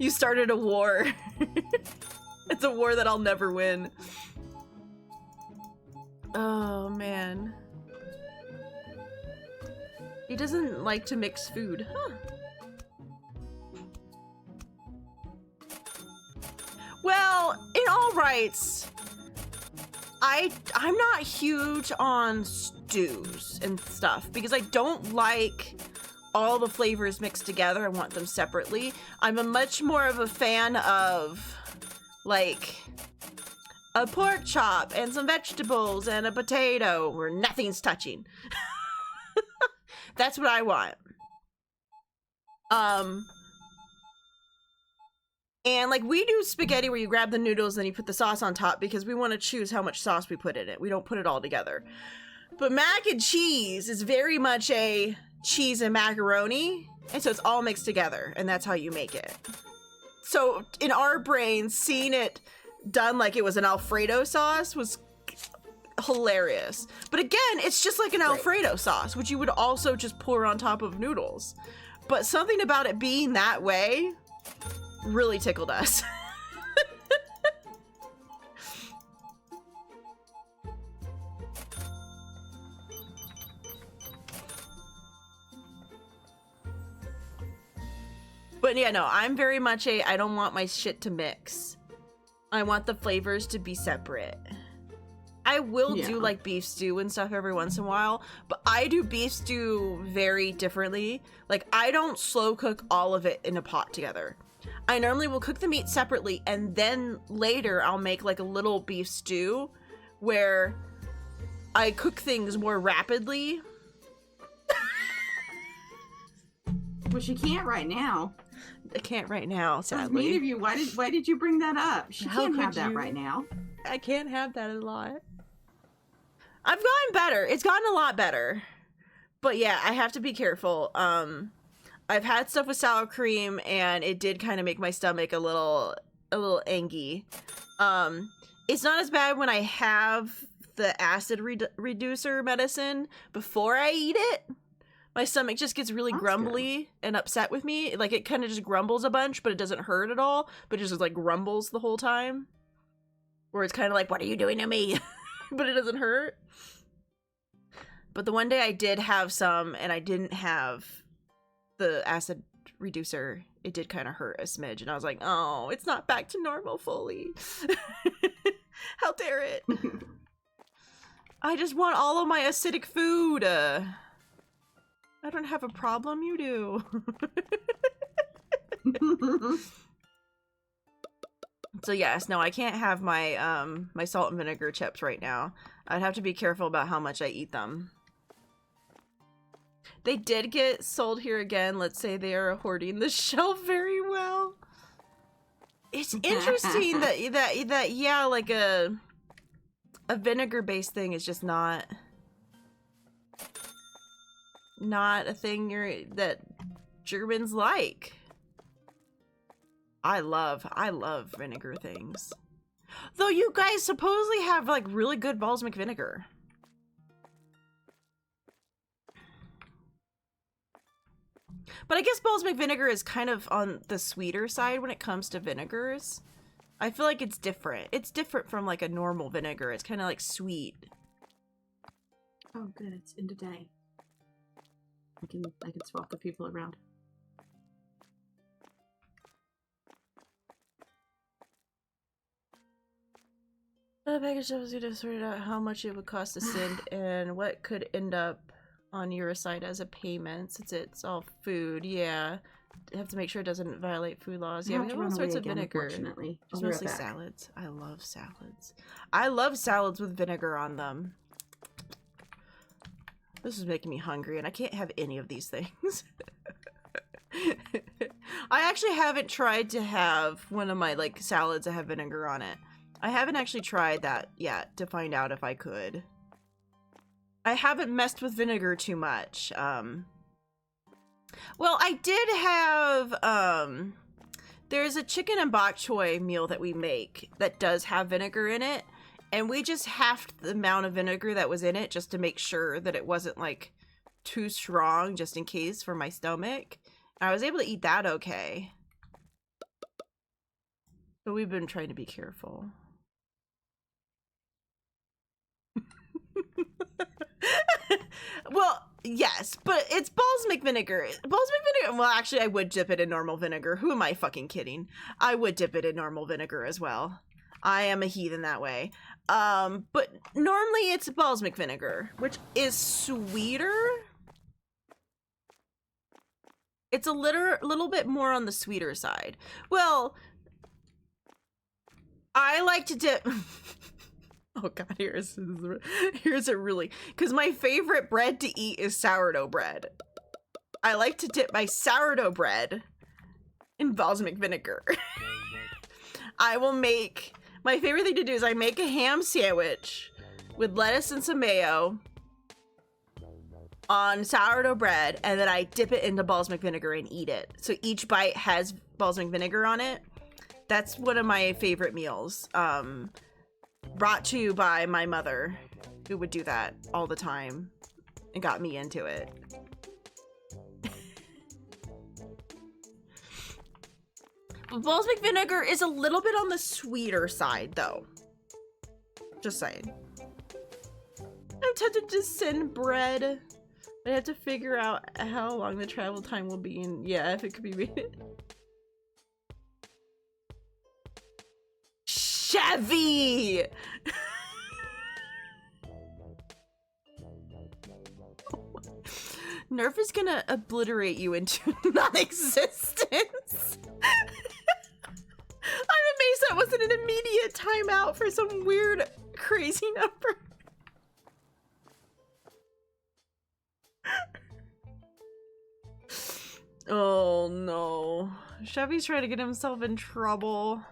You started a war. It's a war that I'll never win. Oh, man. He doesn't like to mix food. Huh. Well, in all rights, I'm not huge on stews and stuff because I don't like all the flavors mixed together. I want them separately. I'm a much more of a fan of like a pork chop and some vegetables and a potato where nothing's touching. That's what I want. And like we do spaghetti where you grab the noodles and you put the sauce on top because we want to choose how much sauce we put in it. We don't put it all together. But mac and cheese is very much a cheese and macaroni. And so it's all mixed together and that's how you make it. So in our brains, seeing it done like it was an Alfredo sauce was hilarious. But again, it's just like an Alfredo sauce, which you would also just pour on top of noodles. But something about it being that way really tickled us. But yeah, no, I'm very much I don't want my shit to mix. I want the flavors to be separate. I will do like beef stew and stuff every once in a while, but I do beef stew very differently. Like I don't slow cook all of it in a pot together. I normally will cook the meat separately and then later I'll make like a little beef stew where I cook things more rapidly. Which you can't right now. I can't right now, sadly. That's mean of you. Why did you bring that up? She can't have that right now. I can't have that a lot. I've gotten better. It's gotten a lot better. But yeah, I have to be careful. I've had stuff with sour cream and it did kind of make my stomach a little angy. It's not as bad when I have the acid reducer medicine before I eat it. My stomach just gets really grumbly and upset with me. Like it kind of just grumbles a bunch, but it doesn't hurt at all. But it just like grumbles the whole time. Where it's kind of like, what are you doing to me? But it doesn't hurt. But the one day I did have some and I didn't have the acid reducer, it did kind of hurt a smidge. And I was like, oh, it's not back to normal fully. How dare it? I just want all of my acidic food. I don't have a problem, you do. So yes, no, I can't have my my salt and vinegar chips right now. I'd have to be careful about how much I eat them. They did get sold here again. Let's say they are hoarding the shelf very well. It's interesting that yeah, like a vinegar-based thing is just not a thing that Germans like. I love vinegar things. Though you guys supposedly have like really good balsamic vinegar. But I guess balsamic vinegar is kind of on the sweeter side when it comes to vinegars. I feel like it's different. It's different from like a normal vinegar. It's kind of like sweet. Oh good, it's in today. I can swap the people around. The package was going to sort out how much it would cost to send and what could end up on your side as a payment since it's all food. Yeah, you have to make sure it doesn't violate food laws. Yeah, we have all sorts of vinegar. Unfortunately, it's mostly salads. I love salads. I love salads with vinegar on them. This is making me hungry, and I can't have any of these things. I actually haven't tried to have one of my like salads that have vinegar on it. I haven't actually tried that yet to find out if I could. I haven't messed with vinegar too much. Well, I did have, there's a chicken and bok choy meal that we make that does have vinegar in it. And we just halved the amount of vinegar that was in it just to make sure that it wasn't, like, too strong just in case for my stomach. And I was able to eat that okay. But we've been trying to be careful. Well, yes, but it's balsamic vinegar. Balsamic vinegar. Well, actually, I would dip it in normal vinegar. Who am I fucking kidding? I would dip it in normal vinegar as well. I am a heathen that way. But normally it's balsamic vinegar, which is sweeter. It's a little bit more on the sweeter side. Well, I like to dip. Oh god, here's it really, because my favorite bread to eat is sourdough bread. I like to dip my sourdough bread in balsamic vinegar. I will make, my favorite thing to do is I make a ham sandwich with lettuce and some mayo on sourdough bread, and then I dip it into balsamic vinegar and eat it. So each bite has balsamic vinegar on it. That's one of my favorite meals. Brought to you by my mother, who would do that all the time and got me into it. But balsamic vinegar is a little bit on the sweeter side, though. Just saying. I'm tempted to send bread. I have to figure out how long the travel time will be, and yeah, if it could be made. Chevy! Nerf is gonna obliterate you into non-existence. I'm amazed that wasn't an immediate timeout for some weird, crazy number. Oh no. Chevy's trying to get himself in trouble.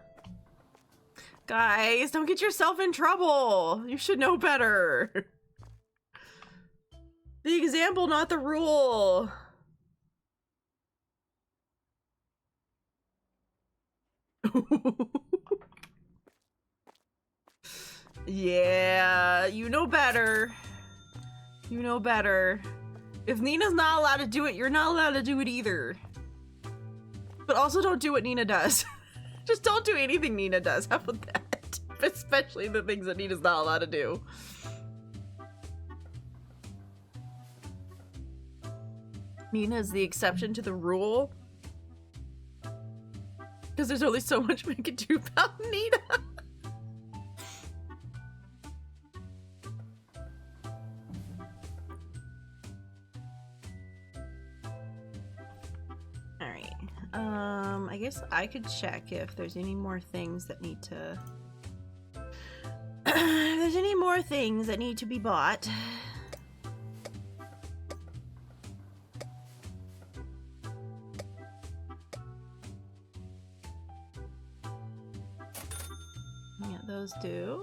Guys, don't get yourself in trouble. You should know better. The example, not the rule. Yeah, you know better. You know better. If Nina's not allowed to do it, you're not allowed to do it either. But also don't do what Nina does. Just don't do anything Nina does. How about that? Especially the things that Nina's not allowed to do. Nina's the exception to the rule. Because there's only so much we can do about Nina. Alright. I guess I could check if there's any more things that need to... if there's any more things that need to be bought. Yeah, those do.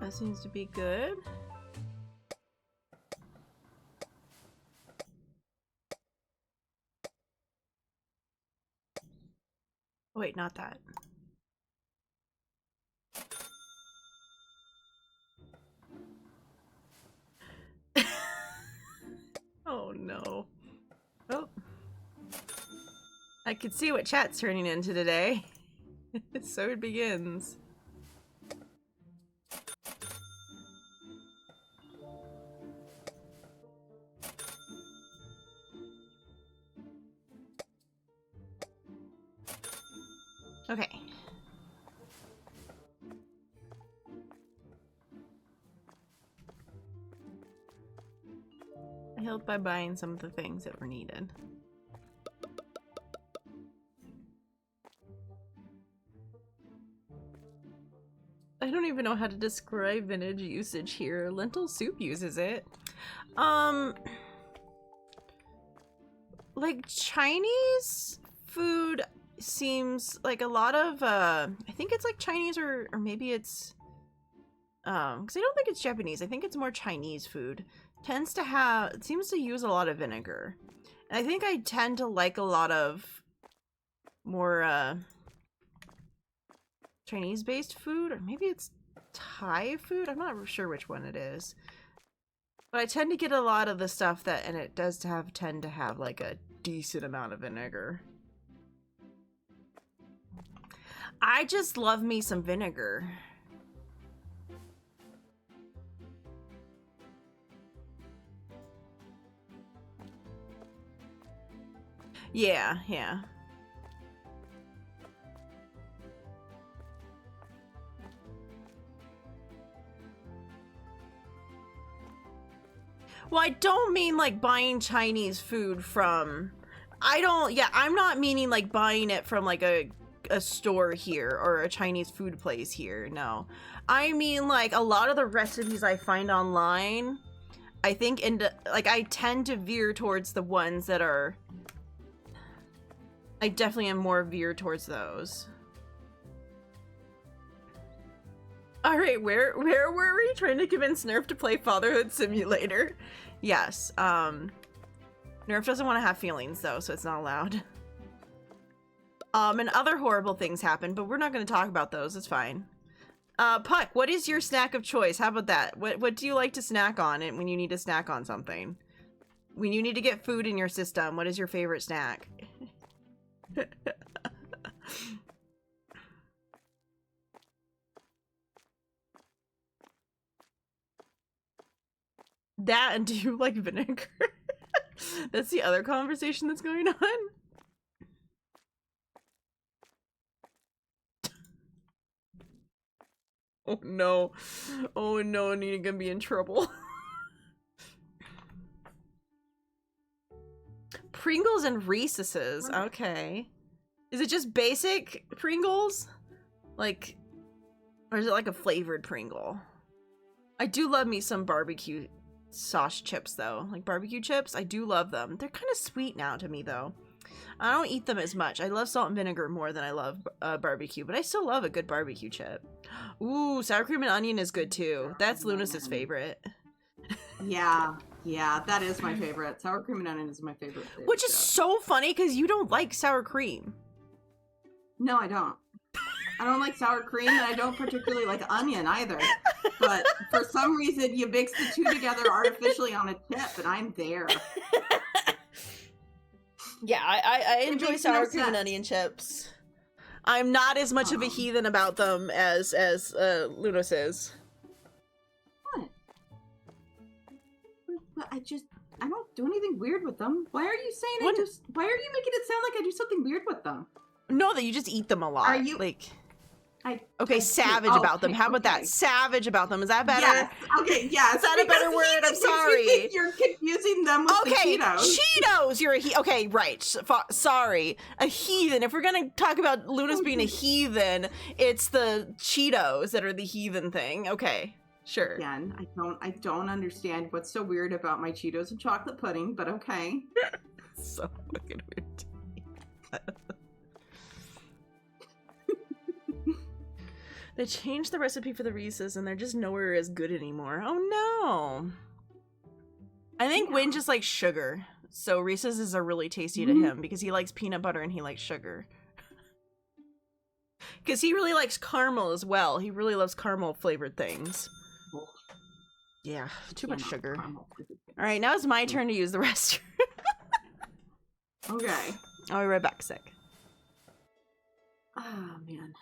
That seems to be good. Wait, not that. Oh no. Oh. I could see what chat's turning into today. So it begins. Okay. I helped by buying some of the things that were needed. I don't even know how to describe vintage usage here. Lentil soup uses it. Like Chinese food seems like a lot of I think it's like Chinese or maybe it's because I don't think it's Japanese. I think it's more Chinese food. Tends to have, it seems to use a lot of vinegar. And I think I tend to like a lot of more Chinese based food, or maybe it's Thai food. I'm not sure which one it is. But I tend to get a lot of the stuff that, and it does tend to have like a decent amount of vinegar. I just love me some vinegar. Yeah, yeah. Well, I don't mean like buying Chinese food from... I'm not meaning like buying it from like a store here or a Chinese food place here, no. I mean like a lot of the recipes I find online, I think I tend to veer towards the ones that are... I definitely am more veered towards those. Alright, where were we? Trying to convince Nerf to play Fatherhood Simulator. Yes, Nerf doesn't want to have feelings though, so it's not allowed. And other horrible things happen, but we're not going to talk about those, it's fine. Puck, what is your snack of choice? How about that? What do you like to snack on when you need to snack on something? When you need to get food in your system, what is your favorite snack? That, and do you like vinegar? That's the other conversation that's going on. Oh no. Oh no, Anita gonna be in trouble. Pringles and Reese's. Okay. Is it just basic Pringles? Like, or is it like a flavored Pringle? I do love me some barbecue sauce chips though. Like barbecue chips, I do love them. They're kind of sweet now to me though. I don't eat them as much. I love salt and vinegar more than I love barbecue, but I still love a good barbecue chip. Ooh, sour cream and onion is good too. That's Lunas's favorite. Yeah, that is my favorite. Sour cream and onion is my favorite. Which is so funny because you don't like sour cream. No, I don't. I don't like sour cream, and I don't particularly like onion either. But for some reason, you mix the two together artificially on a chip, and I'm there. Yeah, I enjoy sour cream and onion chips. I'm not as much of a heathen about them as Lunas is. What? But I don't do anything weird with them. Why are you saying why are you making it sound like I do something weird with them? No, that you just eat them a lot. Are you like? Okay, savage about them. How about that? Savage about them. Is that better? Yes. Okay, yes. Is that a better word? I'm sorry. You're confusing them with the Cheetos. Cheetos. You're a okay, right. Sorry. A heathen. If we're going to talk about Lunas being a heathen, it's the Cheetos that are the heathen thing. Okay. Sure. Again, I don't understand what's so weird about my Cheetos and chocolate pudding, but okay. So fucking weird. They changed the recipe for the Reese's and they're just nowhere as good anymore. Oh no. I think Wynn just likes sugar. So Reese's are really tasty to him because he likes peanut butter and he likes sugar. Because he really likes caramel as well. He really loves caramel flavored things. Yeah, too much sugar. Alright, now it's my turn to use the restroom. Okay. I'll be right back, sick. Oh, man.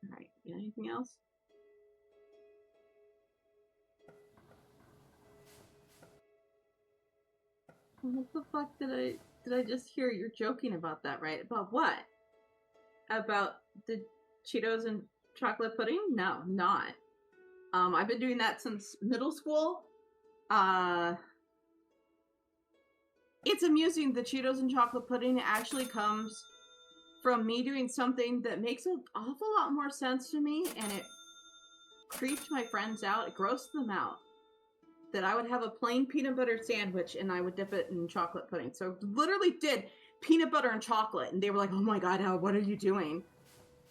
Alright, anything else? What the fuck did I just hear? You're joking about that, right? About what? About the Cheetos and chocolate pudding? No, not. I've been doing that since middle school. It's amusing. The Cheetos and chocolate pudding actually comes from me doing something that makes an awful lot more sense to me, and it creeped my friends out. It grossed them out. That I would have a plain peanut butter sandwich and I would dip it in chocolate pudding. So literally did peanut butter and chocolate, and they were like, "Oh my god, Al, what are you doing?"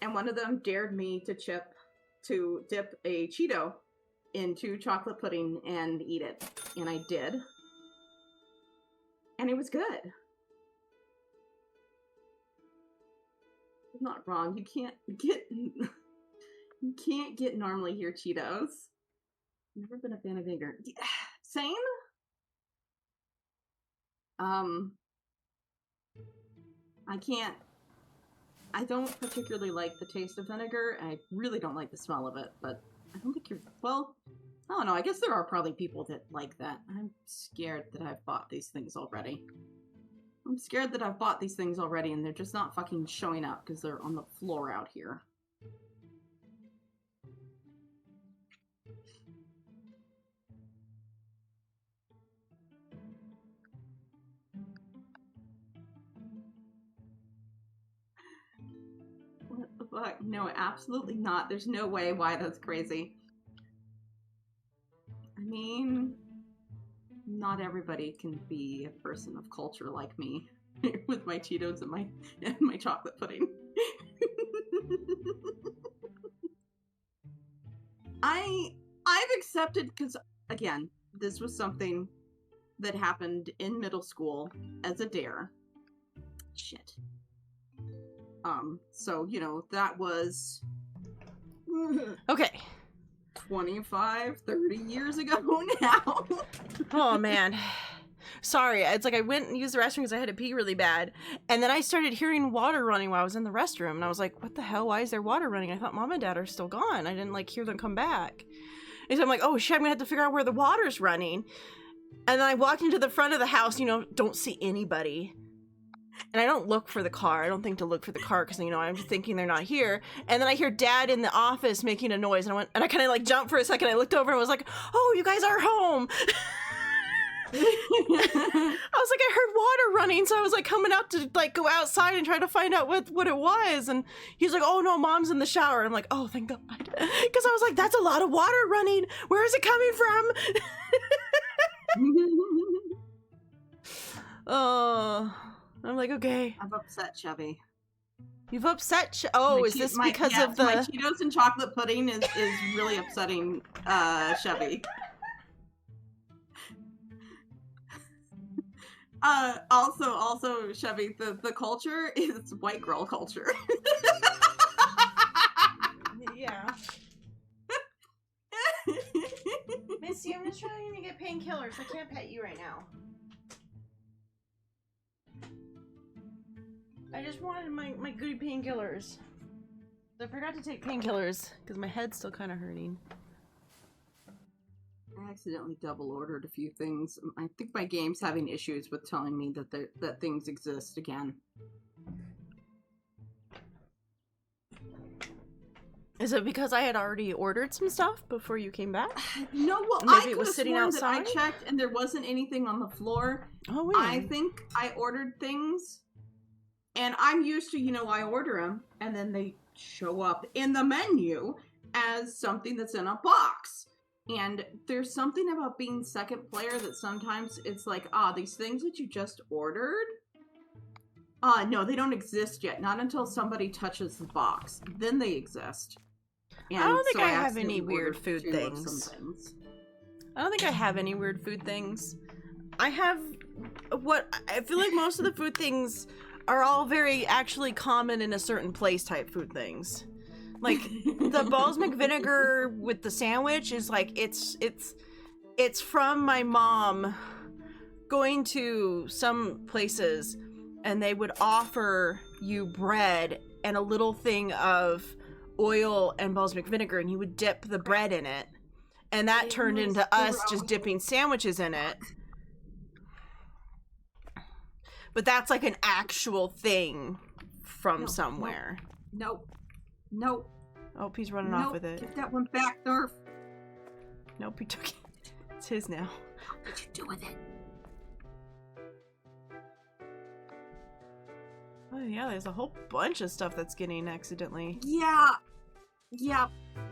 And one of them dared me to dip a Cheeto into chocolate pudding and eat it. And I did. And it was good. It's not wrong. You can't get normally here Cheetos. Never been a fan of vinegar. Same? I don't particularly like the taste of vinegar, and I really don't like the smell of it, but I don't think I don't know. I guess there are probably people that like that. I'm scared that I've bought these things already. I'm scared that I've bought these things already and they're just not fucking showing up because they're on the floor out here. What the fuck? No, absolutely not. There's no way why that's crazy. I mean, not everybody can be a person of culture like me with my Cheetos and my chocolate pudding. I've accepted, because again, this was something that happened in middle school as a dare. Shit. So, you know, that was Okay. 25, 30 years ago now. Oh, man. Sorry, it's like I went and used the restroom because I had to pee really bad. And then I started hearing water running while I was in the restroom. And I was like, what the hell? Why is there water running? I thought mom and dad are still gone. I didn't, like, hear them come back. And so I'm like, oh, shit, I'm going to have to figure out where the water's running. And then I walked into the front of the house, you know, don't see anybody. And I don't look for the car. I don't think to look for the car because, you know, I'm thinking they're not here. And then I hear dad in the office making a noise. And I kind of like jumped for a second. I looked over and was like, oh, you guys are home. I was like, I heard water running. So I was like coming out to like go outside and try to find out what it was. And he's like, oh no, mom's in the shower. I'm like, oh, thank God. Because I was like, that's a lot of water running. Where is it coming from? Oh. I'm like, okay. I've upset Chevy. You've upset Oh, is this because of the... My Cheetos and chocolate pudding is really upsetting Chevy. Also, Chevy, the culture is white girl culture. Yeah. Missy, I'm just trying to get painkillers. I can't pet you right now. I just wanted my goody painkillers. I forgot to take painkillers because my head's still kind of hurting. I accidentally double ordered a few things. I think my game's having issues with telling me that things exist again. Is it because I had already ordered some stuff before you came back? No, well, maybe it was sitting outside. I checked and there wasn't anything on the floor. Oh, weird. I think I ordered things. And I'm used to, you know, I order them, and then they show up in the menu as something that's in a box. And there's something about being second player that sometimes it's like, these things that you just ordered? No, they don't exist yet. Not until somebody touches the box. Then they exist. And I don't think so I have any weird food things. I don't think I have any weird food things. I have I feel like most of the food things are all very actually common in a certain place type food things. Like the balsamic vinegar with the sandwich is like it's from my mom going to some places and they would offer you bread and a little thing of oil and balsamic vinegar and you would dip the bread in it. And that turned into us just dipping sandwiches in it. But that's like an actual thing from somewhere. Nope. Oh, he's running off with it. Give that one back, Nerf. Nope, he took it. It's his now. What did you do with it? Oh yeah, there's a whole bunch of stuff that's getting accidentally. Yeah.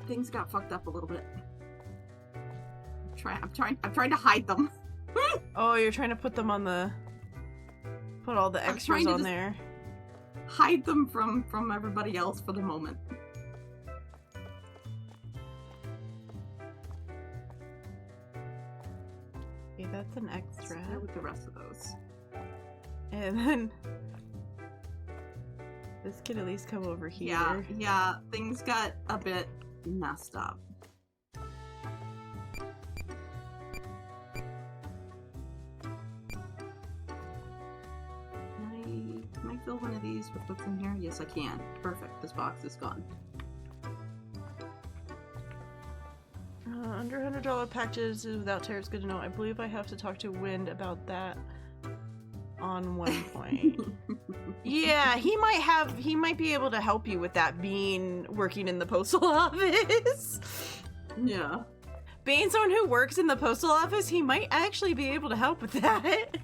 Things got fucked up a little bit. I'm trying to hide them. Oh, you're trying to put them on the... Put all the extras on there. Hide them from everybody else for the moment. Okay, that's an extra. Start with the rest of those. And then this can at least come over here. Yeah, things got a bit messed up. Can I fill one of these with what's in here? Yes, I can. Perfect. This box is gone. Under $100 packages without tariffs, good to know. I believe I have to talk to Wind about that on one point. Yeah, he might be able to help you with that, being working in the postal office. Yeah. Being someone who works in the postal office, he might actually be able to help with that.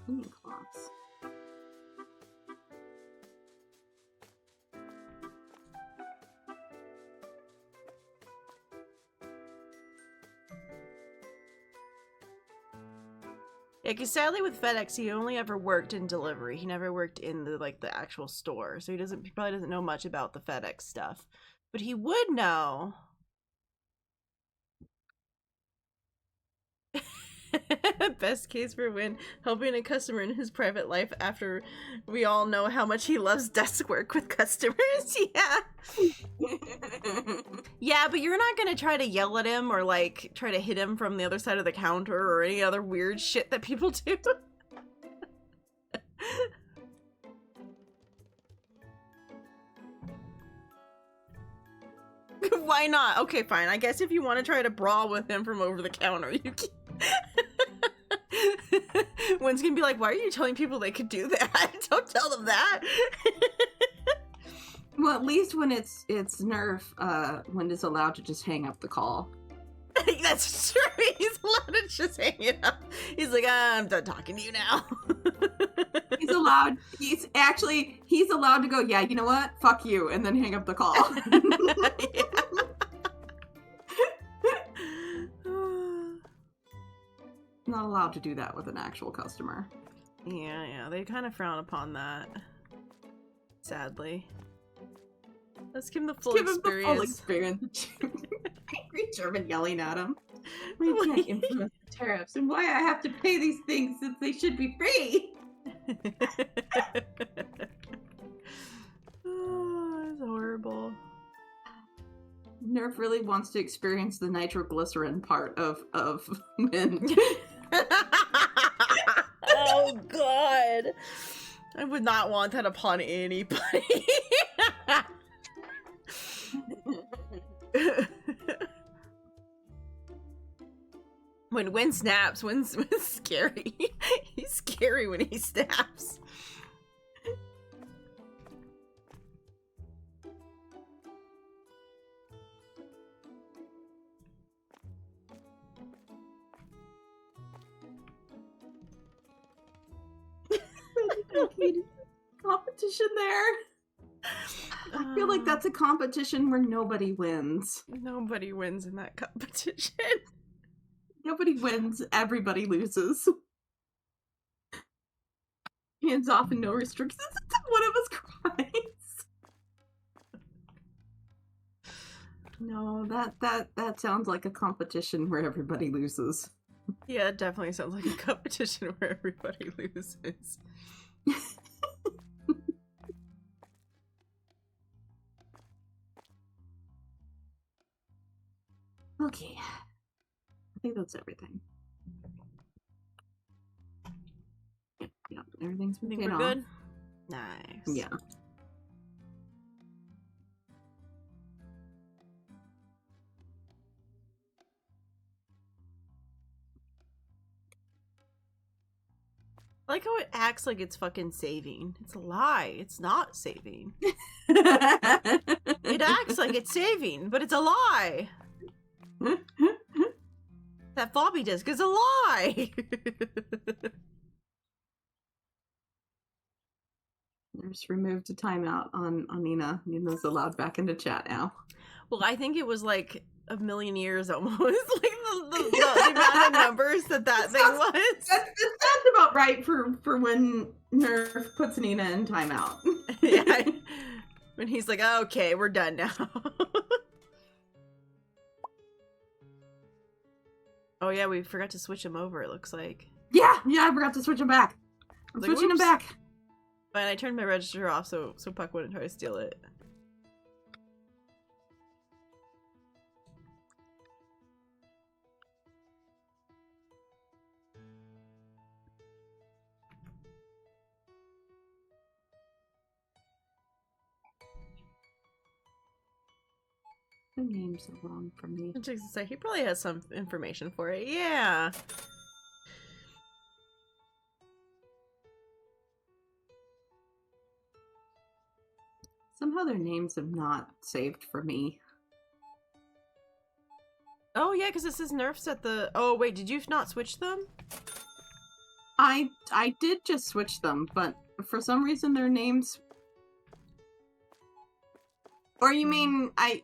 Cleaning cloths. Yeah, because sadly with FedEx, he only ever worked in delivery. He never worked in the actual store, so he probably doesn't know much about the FedEx stuff. But he would know. Best case for Win, helping a customer in his private life after we all know how much he loves desk work with customers. Yeah. Yeah, but you're not gonna try to yell at him or like try to hit him from the other side of the counter or any other weird shit that people do. Why not? Okay, fine. I guess if you want to try to brawl with him from over the counter, you can. One's gonna be like, why are you telling people they could do that? Don't tell them that. Well, at least when it's Nerf, when it's allowed to just hang up the call. That's true. He's allowed to just hang it up. He's like, I'm done talking to you now. He's allowed to go, yeah, you know what? Fuck you, and then hang up the call. Not allowed to do that with an actual customer. Yeah, they kind of frown upon that. Sadly. Let's give him the full experience. Angry German yelling at him. We can't influence the tariffs, and why I have to pay these things since they should be free. Oh, that's horrible. Nerf really wants to experience the nitroglycerin part of Wind. Oh god. I would not want that upon anybody. When Win snaps, Win's scary. He's scary when he snaps. Competition there. I feel like that's a competition where nobody wins. Nobody wins in that competition. Nobody wins, everybody loses. Hands off and no restrictions until one of us cries. No, that sounds like a competition where everybody loses. Yeah, it definitely sounds like a competition where everybody loses. Okay. I think that's everything. Yeah, everything's been Think paid we're off. good? Nice. Yeah. I like how it acts like it's fucking saving. It's a lie. It's not saving. It acts like it's saving, but it's a lie. That floppy disk is a lie. Just removed a timeout on Nina. Nina's allowed back into chat now. Well, I think it was like a million years almost. Like the amount of numbers that thing was. That sounds about right for when Nerf puts Nina in timeout. Yeah. When he's like, okay, we're done now. Oh yeah, we forgot to switch him over, it looks like. Yeah, I forgot to switch him back. I'm like, switching him back. Fine, I turned my register off so Puck wouldn't try to steal it. The names are wrong for me. I was just say, he probably has some information for it. Yeah. Somehow their names have not saved for me. Oh, yeah, because it says nerfs at the... Oh, wait, did you not switch them? I did just switch them, but for some reason their names... Or you mean I...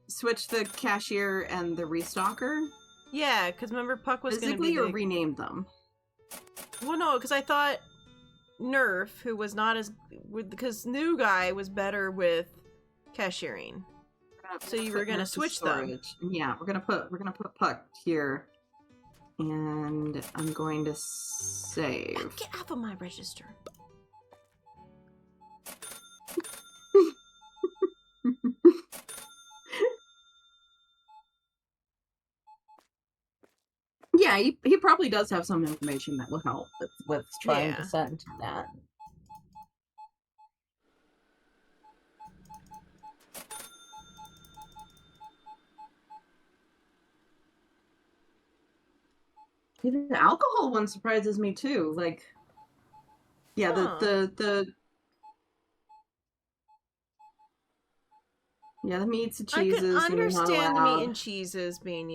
switched the cashier and the restocker? Yeah, because remember Puck was going to be... Physically or renamed them? Well, no, because I thought Nerf, who was not as... Because New Guy was better with cashiering. So you were gonna switch them. Yeah, we're gonna put Puck here, and I'm going to save. Get off of my register. Yeah, he probably does have some information that will help with trying to send that. Even the alcohol one surprises me too. Like, yeah, the meats and cheeses. I can understand the meat and cheeses being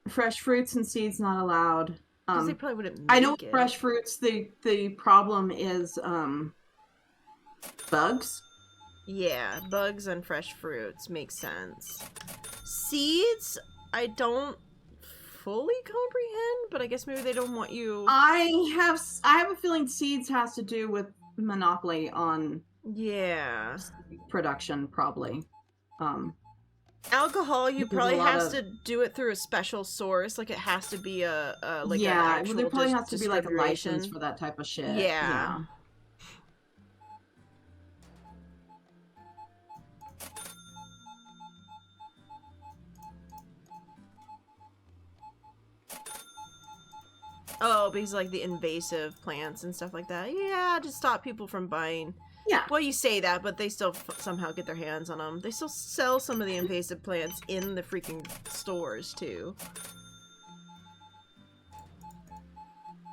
fresh fruits and seeds not allowed. Because they probably wouldn't. I know fresh fruits. The problem is bugs. Yeah, bugs and fresh fruits makes sense. Seeds, I don't fully comprehend, but I guess maybe they don't want you. I have a feeling seeds has to do with monopoly on production, probably. Alcohol, you probably has to do it through a special source, like it has to be an actual there probably has to be like a license for that type of shit. Yeah. Oh, because like the invasive plants and stuff like that. Yeah, to stop people from buying. Yeah. Well, you say that, but they still somehow get their hands on them. They still sell some of the invasive plants in the freaking stores, too.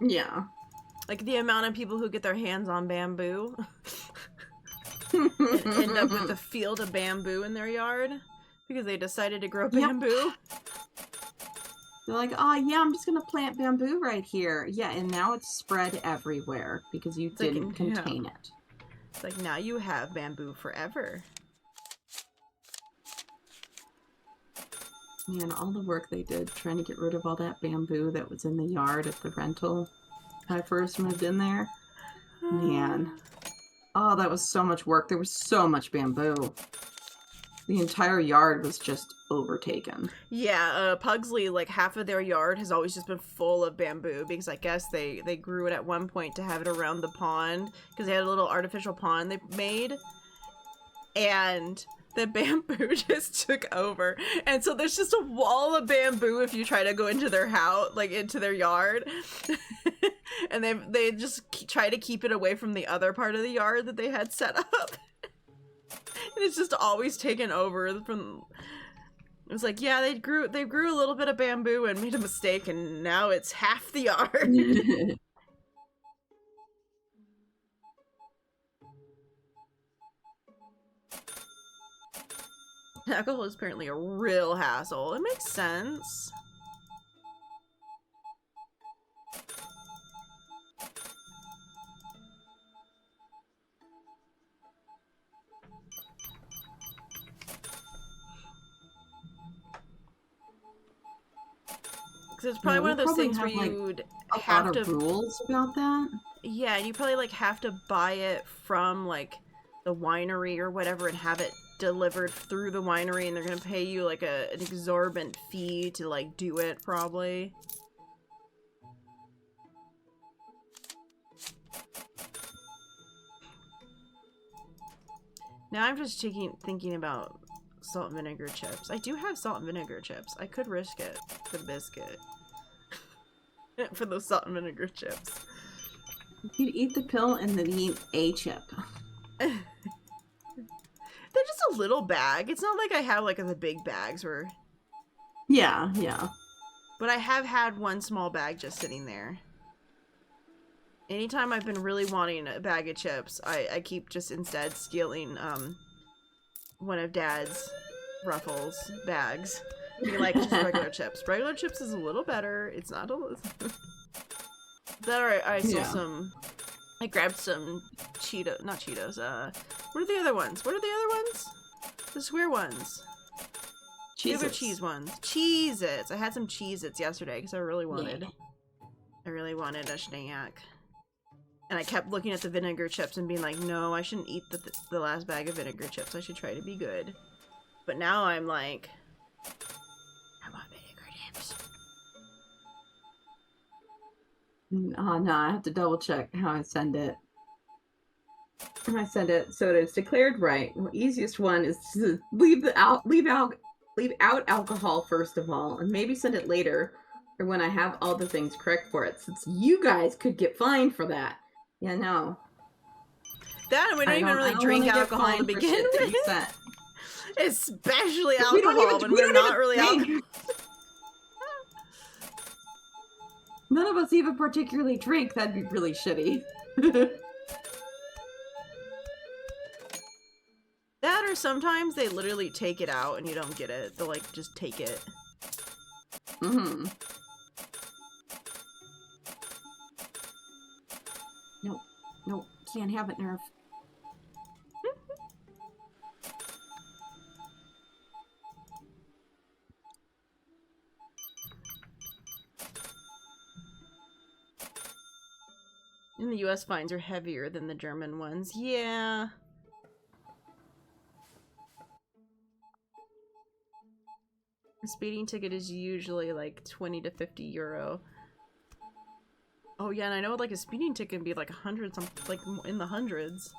Yeah. Like the amount of people who get their hands on bamboo and end up with a field of bamboo in their yard because they decided to grow bamboo. Yep. They're like, oh yeah, I'm just gonna plant bamboo right here. Yeah, and now it's spread everywhere because you didn't contain it. It's like, now you have bamboo forever. Man, all the work they did trying to get rid of all that bamboo that was in the yard at the rental when I first moved in there. Man. Oh, that was so much work. There was so much bamboo. The entire yard was just overtaken. Yeah, Pugsley, like half of their yard has always just been full of bamboo because I guess they grew it at one point to have it around the pond because they had a little artificial pond they made, and the bamboo just took over, and so there's just a wall of bamboo if you try to go into their house, like into their yard. And they just try to keep it away from the other part of the yard that they had set up. And it's just always taken over from. It was like, yeah, they grew a little bit of bamboo and made a mistake, and now it's half the yard. Alcohol is apparently a real hassle. It makes sense. It's probably one of those things where you'd have to rules about that. Yeah, you probably like have to buy it from like the winery or whatever and have it delivered through the winery, and they're gonna pay you like an exorbitant fee to like do it, probably. Now I'm just thinking about salt and vinegar chips. I do have salt and vinegar chips. I could risk it for the biscuit. For those salt and vinegar chips. You'd eat the pill and then eat a chip. They're just a little bag. It's not like I have like the big bags where. Yeah. But I have had one small bag just sitting there. Anytime I've been really wanting a bag of chips, I keep just instead stealing one of Dad's Ruffles bags. Be like, just regular chips. Regular chips is a little better. It's not a. That I stole some. I grabbed some not Cheetos. What are the other ones? The square ones. The other cheese ones. Cheez-Its. I had some Cheez-Its yesterday because I really wanted a snack. And I kept looking at the vinegar chips and being like, no, I shouldn't eat the last bag of vinegar chips. I should try to be good. But now I'm like, I want vinegar chips. No, I have to double check how I send it. And I send it so that it's declared right. The easiest one is to leave out alcohol first of all, and maybe send it later, or when I have all the things correct for it, since you guys could get fined for that. Yeah, no. That we don't even really drink alcohol to begin with. Especially alcohol when we're not really alcohol. None of us even particularly drink. That'd be really shitty. That or sometimes they literally take it out and you don't get it. They'll like just take it. Mm-hmm. Nope. Can't have it, Nerf. And the US fines are heavier than the German ones. Yeah. A speeding ticket is usually like 20 to 50 euro. Oh yeah, and I know like a speeding ticket can be like 100 something, like in the hundreds.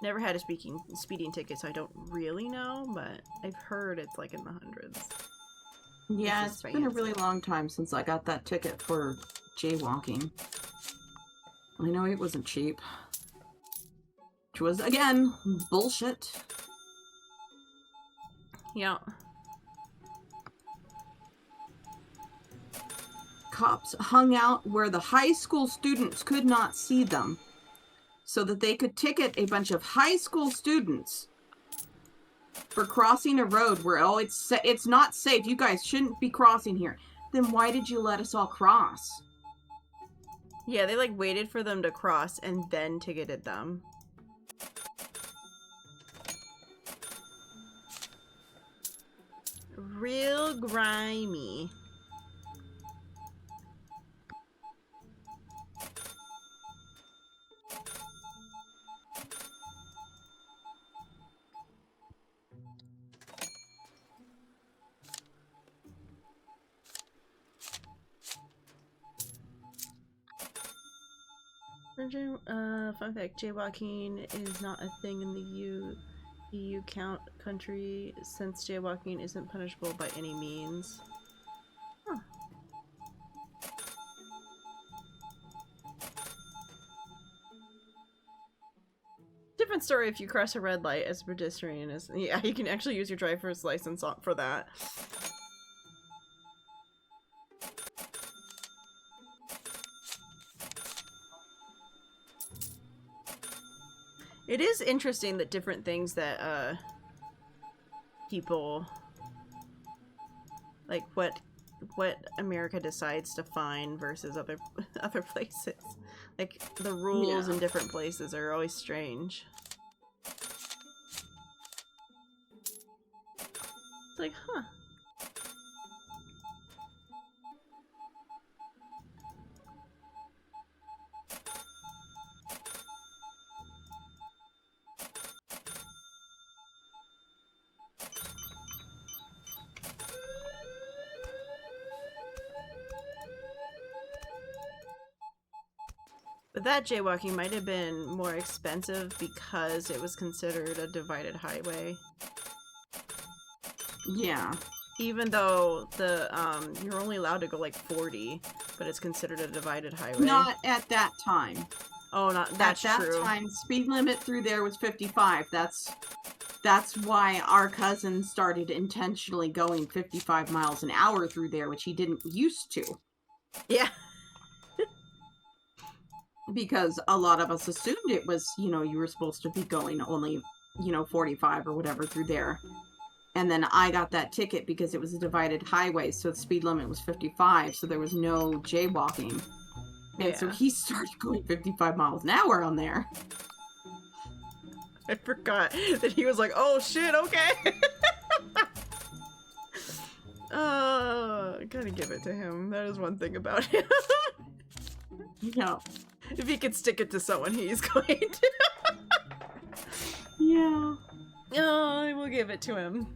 Never had a speeding ticket, so I don't really know, but I've heard it's like in the hundreds. Yeah, it's been a really long time since I got that ticket for jaywalking. I know it wasn't cheap. Which was, again, bullshit. Yeah. Cops hung out where the high school students could not see them, so that they could ticket a bunch of high school students for crossing a road where, oh, it's not safe. You guys shouldn't be crossing here. Then why did you let us all cross? Yeah, they like waited for them to cross and then ticketed them. Real grimy. Fun fact, jaywalking is not a thing in the EU country since jaywalking isn't punishable by any means. Huh. Different story if you cross a red light as a pedestrian. Yeah, you can actually use your driver's license for that. It is interesting that different things that people like what America decides to fine versus other places. Like the rules in different places are always strange. It's like, huh. But that jaywalking might have been more expensive because it was considered a divided highway. Yeah. Even though the you're only allowed to go like 40, but it's considered a divided highway. Not at that time. Oh, not that's At that true. time, speed limit through there was 55. That's why our cousin started intentionally going 55 miles an hour through there, which he didn't used to. Yeah. Because a lot of us assumed it was, you were supposed to be going only, 45 or whatever through there. And then I got that ticket because it was a divided highway, so the speed limit was 55, so there was no jaywalking. And so he started going 55 miles an hour on there. I forgot that he was like, oh shit, okay. Gotta give it to him. That is one thing about him. Yeah. If he could stick it to someone, he's going to. Yeah. Oh, I will give it to him.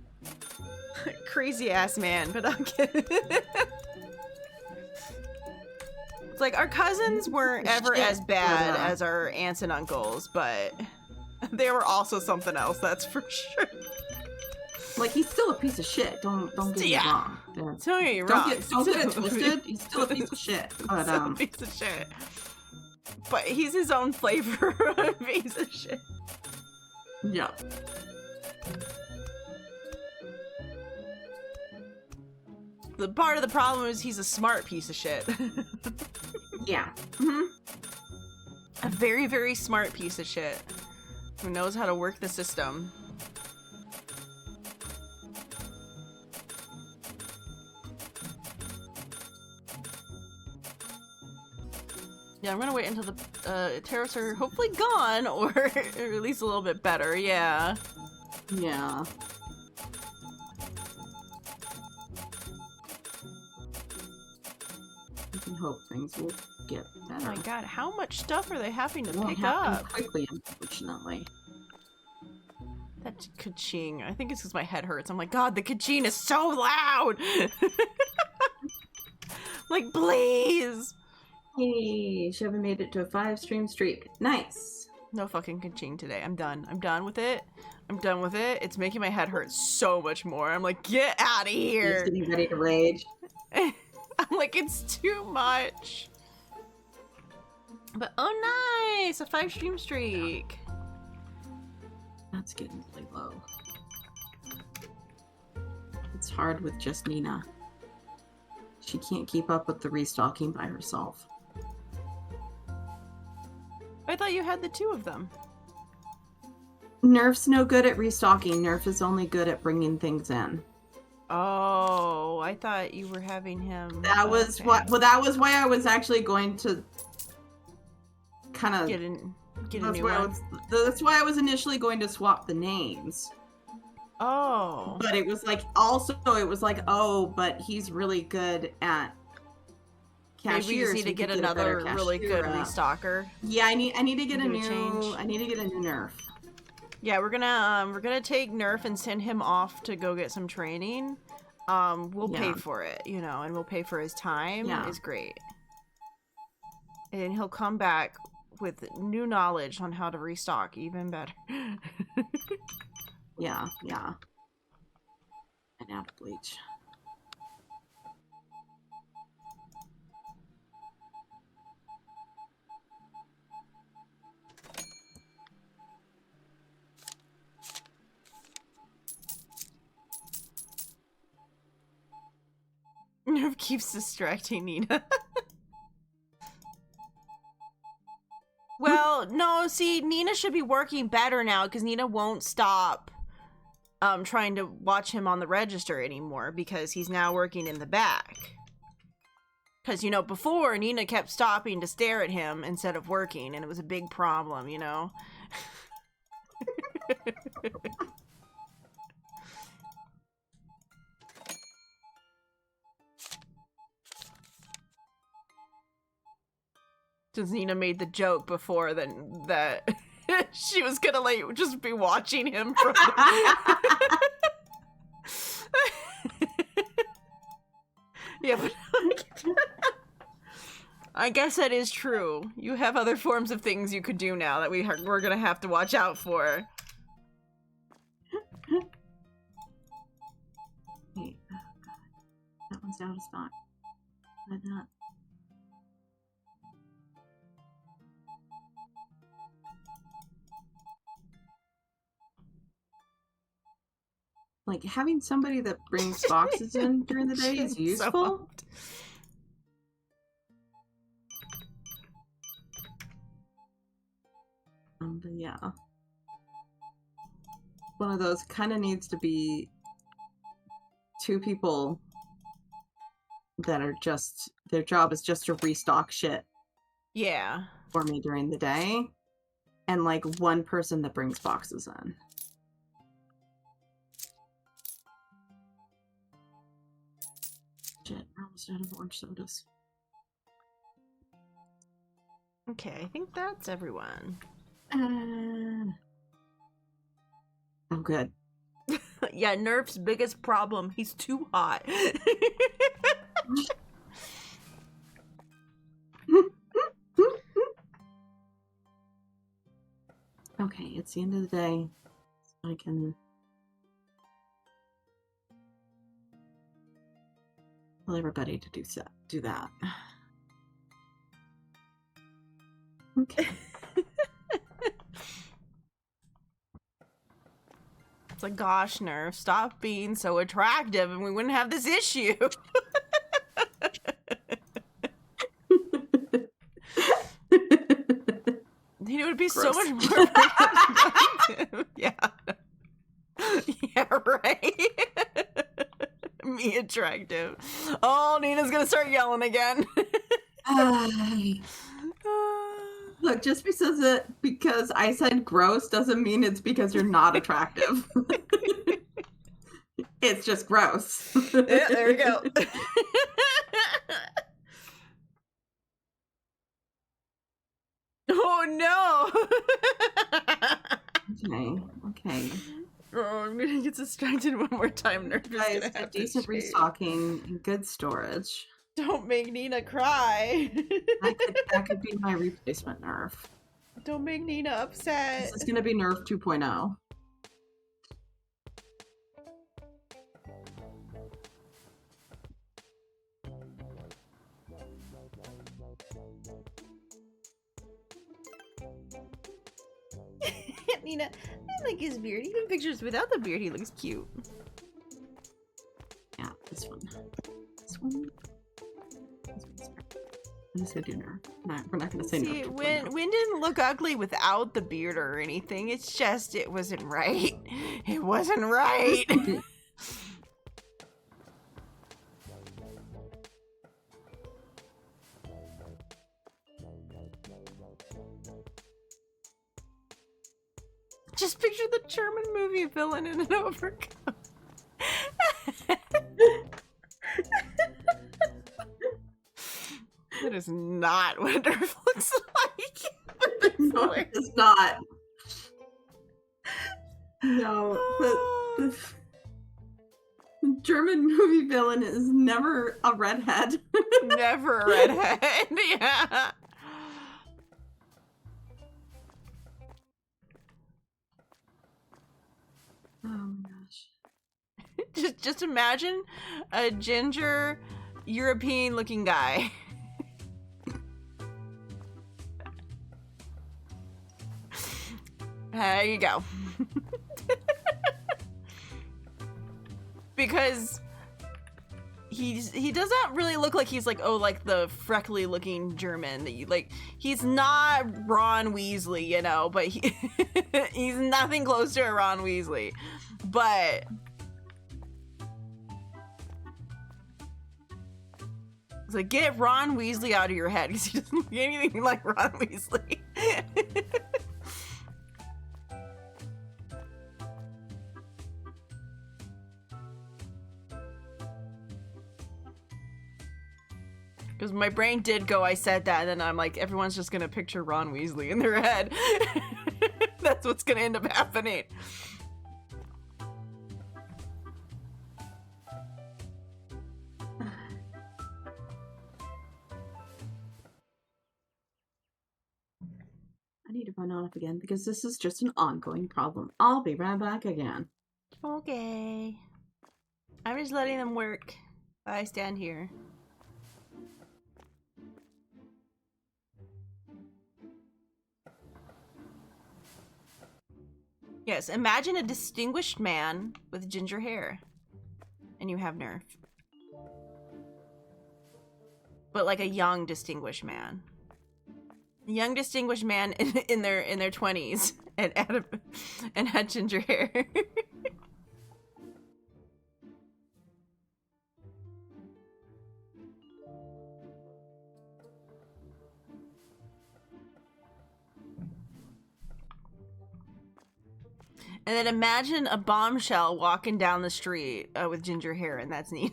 Crazy ass man, but I'm kidding. It's like our cousins weren't ever as bad as our aunts and uncles, but they were also something else, that's for sure. Like, he's still a piece of shit. Don't get me wrong. Don't get me wrong. Don't get it twisted. He's still a piece of shit. But, still a piece of shit. But he's his own flavor of a piece of shit. Yeah. The part of the problem is he's a smart piece of shit. Yeah. Mm-hmm. A very, very smart piece of shit. Who knows how to work the system. Yeah, I'm gonna wait until the terrorists are hopefully gone, or at least a little bit better, yeah. Yeah. I can hope things will get better. Oh my god, how much stuff are they having to It pick happen up? quickly, unfortunately. That ka-ching. I think it's because my head hurts. I'm like, God, the ka-ching is so loud! Like, please! Hey, Chevy made it to a 5-stream streak. Nice. No fucking ka-ching today. I'm done. I'm done with it. I'm done with it. It's making my head hurt so much more. I'm like, get out of here! He's getting ready to rage. I'm like, it's too much. But oh nice! A 5-stream streak. That's getting really low. It's hard with just Nina. She can't keep up with the restocking by herself. I thought you had the two of them. Nerf's no good at restocking. Nerf is only good at bringing things in. Oh, I thought you were having him. That was what. Well, that was why I was actually going to kind of get a new one. That's why I was initially going to swap the names. Oh. But it was like, also, it was like, oh, but he's really good at cashiers. Maybe we just need to get another really good restocker. Yeah, I need to get a new Nerf. Yeah, we're gonna take Nerf and send him off to go get some training. We'll pay for it, and we'll pay for his time. Yeah. Is great. And he'll come back with new knowledge on how to restock even better. Yeah. And out of bleach. Nerf keeps distracting Nina. Well, no, see, Nina should be working better now because Nina won't stop trying to watch him on the register anymore because he's now working in the back. Because, before Nina kept stopping to stare at him instead of working, and it was a big problem, Since Nina made the joke before then that she was gonna just be watching him from Yeah, but I guess that is true. You have other forms of things you could do now that we're gonna have to watch out for. Wait, oh god. That one's out of stock. Why not? Like, having somebody that brings boxes in during the day is useful. But yeah. One of those kind of needs to be 2 people that are just, their job is just to restock shit. Yeah. For me during the day. And like 1 person that brings boxes in. Shit, we're almost out of orange sodas. Okay, I think that's everyone. Oh, good. Yeah, Nerf's biggest problem, he's too hot. Okay, it's the end of the day. So I can tell everybody to do that. Okay. It's like, gosh, Nerf, stop being so attractive and we wouldn't have this issue. You know, it would be so much more productive. Yeah. Yeah, right? Me attractive. Oh, Nina's gonna start yelling again. Look, just because I said gross doesn't mean it's because you're not attractive. It's just gross. Yeah, there we go. Oh no. Okay. Oh, I'm gonna get distracted one more time. Nerf is Guys, gonna have decent restocking and good storage. Don't make Nina cry. That could be my replacement Nerf. Don't make Nina upset. This is gonna be Nerf 2.0. Nina, I like his beard. Even pictures without the beard, he looks cute. Yeah, this one. This one. I'm just gonna do Nerf. We're not gonna say Nerf. Wynn didn't look ugly without the beard or anything. It's just, it wasn't right. It wasn't right. Just picture the German movie villain in an overcoat. That is not what Nerf looks like. No, it's not. No, the German movie villain is never a redhead. Never a redhead. Yeah. Oh my gosh. Just imagine a ginger European looking guy. There you go. Because he does not really look like he's like, oh, like the freckly looking German that you like. He's not Ron Weasley, you know, but he's nothing close to a Ron Weasley. But it's like, get Ron Weasley out of your head because he doesn't look anything like Ron Weasley. Because my brain did go, I said that, and then I'm like, everyone's just gonna picture Ron Weasley in their head. That's what's gonna end up happening. I need to run off again because this is just an ongoing problem. I'll be right back again. Okay. I'm just letting them work. I stand here. Yes, imagine a distinguished man with ginger hair. And you have Nerf. But like a young distinguished man. A young distinguished man in their 20s and had ginger hair. And then imagine a bombshell walking down the street with ginger hair, and that's Nina.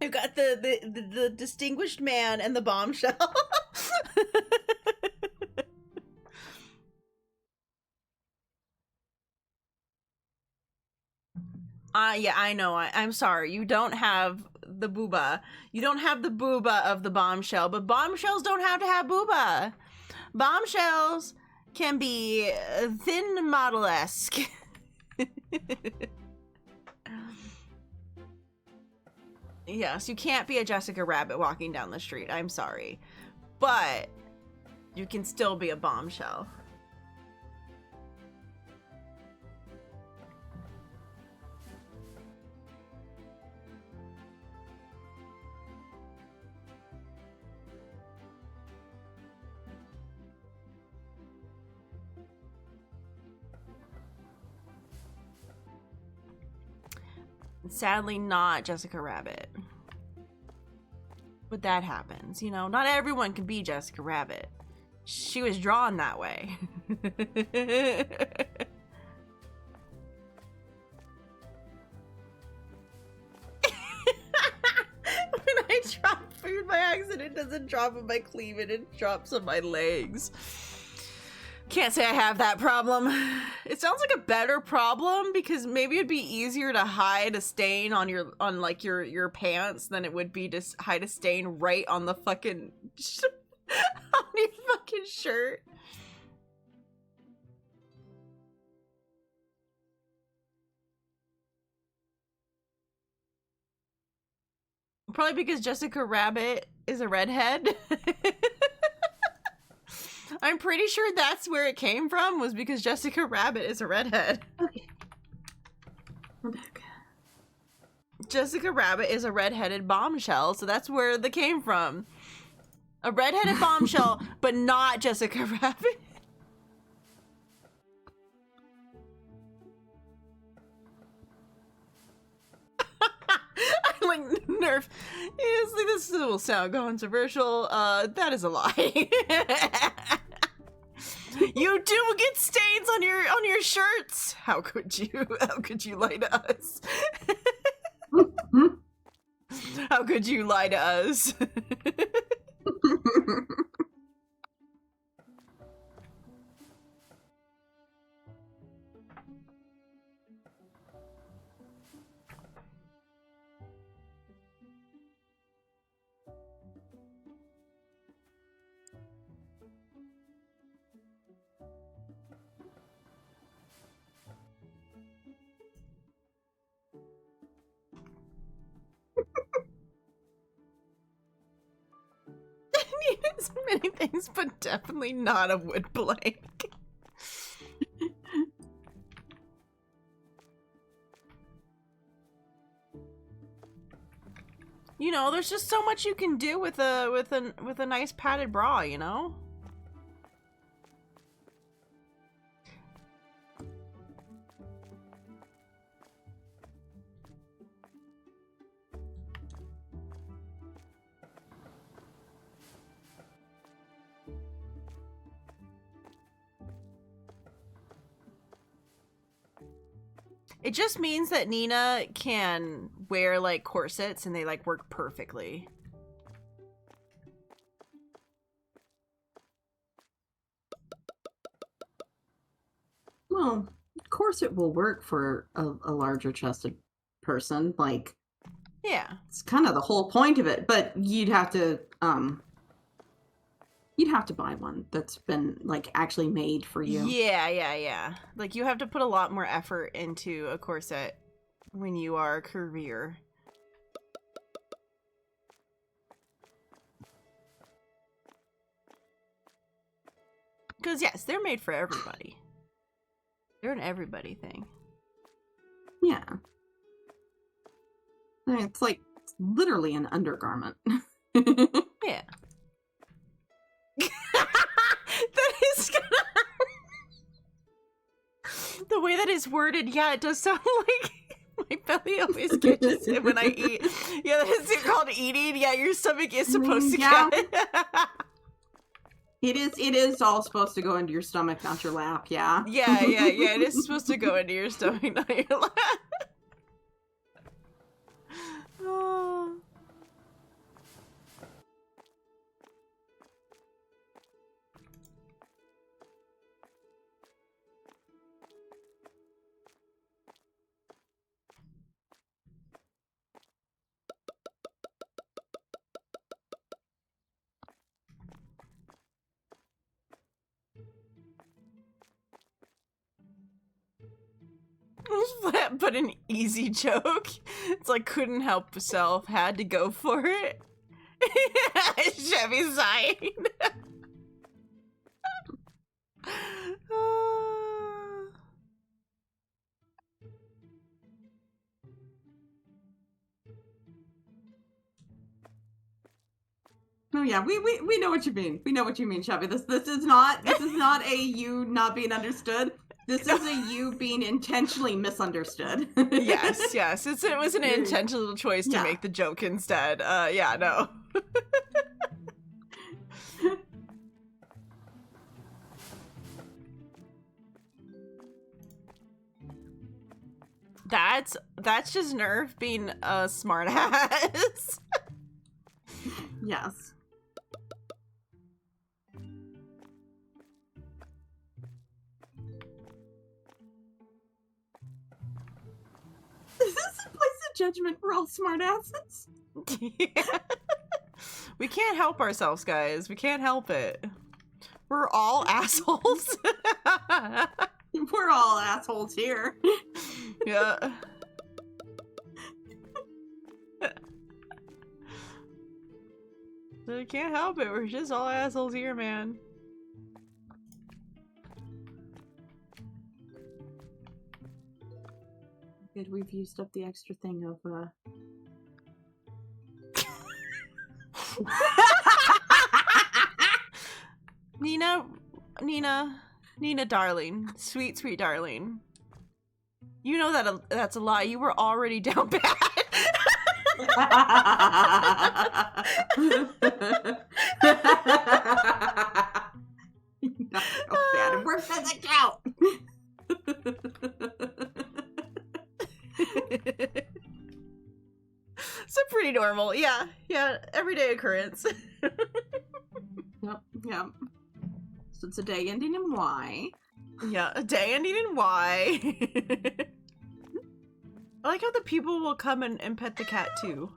You got the distinguished man and the bombshell. Yeah, I know. I'm sorry. You don't have the booba. You don't have the booba of the bombshell, but bombshells don't have to have booba. Bombshells can be thin model-esque. Yes, you can't be a Jessica Rabbit walking down the street. I'm sorry. But you can still be a bombshell. Sadly, not Jessica Rabbit. But that happens, you know? Not everyone can be Jessica Rabbit. She was drawn that way. When I drop food by accident, it doesn't drop on my cleavage, it drops on my legs. Can't say I have that problem. It sounds like a better problem because maybe it'd be easier to hide a stain on your pants than it would be to hide a stain right on the fucking on your fucking shirt. Probably because Jessica Rabbit is a redhead. I'm pretty sure that's where it came from, was because Jessica Rabbit is a redhead. Okay. We're back. Jessica Rabbit is a redheaded bombshell, so that's where they came from. A redheaded bombshell, but not Jessica Rabbit. I'm like, Nerf. Honestly, this will sound controversial. That is a lie. You do get stains on your shirts. How could you? How could you lie to us? How could you lie to us? Needs many things, but definitely not a wood plank. You know, there's just so much you can do with a nice padded bra, you know? It just means that Nina can wear, like, corsets and they, like, work perfectly. Well, corset will work for a larger chested person. Like, yeah, it's kind of the whole point of it. But you'd have to buy one that's been, like, actually made for you. Yeah. Like, you have to put a lot more effort into a corset when you are a career. Because, yes, they're made for everybody. They're an everybody thing. Yeah. I mean, it's like literally an undergarment. Yeah. That is the way that is worded, yeah, it does sound like my belly always catches it when I eat. Yeah, that's called eating. Yeah, your stomach is supposed to Yeah. get it. It is all supposed to go into your stomach, not your lap, yeah? Yeah, it is supposed to go into your stomach, not your lap. Oh. But an easy joke. It's like couldn't help himself, had to go for it. Chevy sighing. Oh yeah, we know what you mean. We know what you mean, Chevy. This is not a you not being understood. This is a you being intentionally misunderstood. Yes. It was an intentional choice to make the joke instead. Yeah, no. That's just Nerf being a smart ass. Yes. Is this a place of judgment for all smartasses? Yeah. We can't help ourselves, guys. We can't help it. We're all assholes. We're all assholes here. Yeah. We can't help it. We're just all assholes here, man. Good, we've used up the extra thing of, Nina, darling. Sweet, sweet darling. You know that that's a lie. You were already down bad. Not so bad. Where does it count? So pretty normal. Yeah, everyday occurrence. Yep. So it's a day ending in Y. Yeah, a day ending in Y. I like how the people will come and pet the cat too.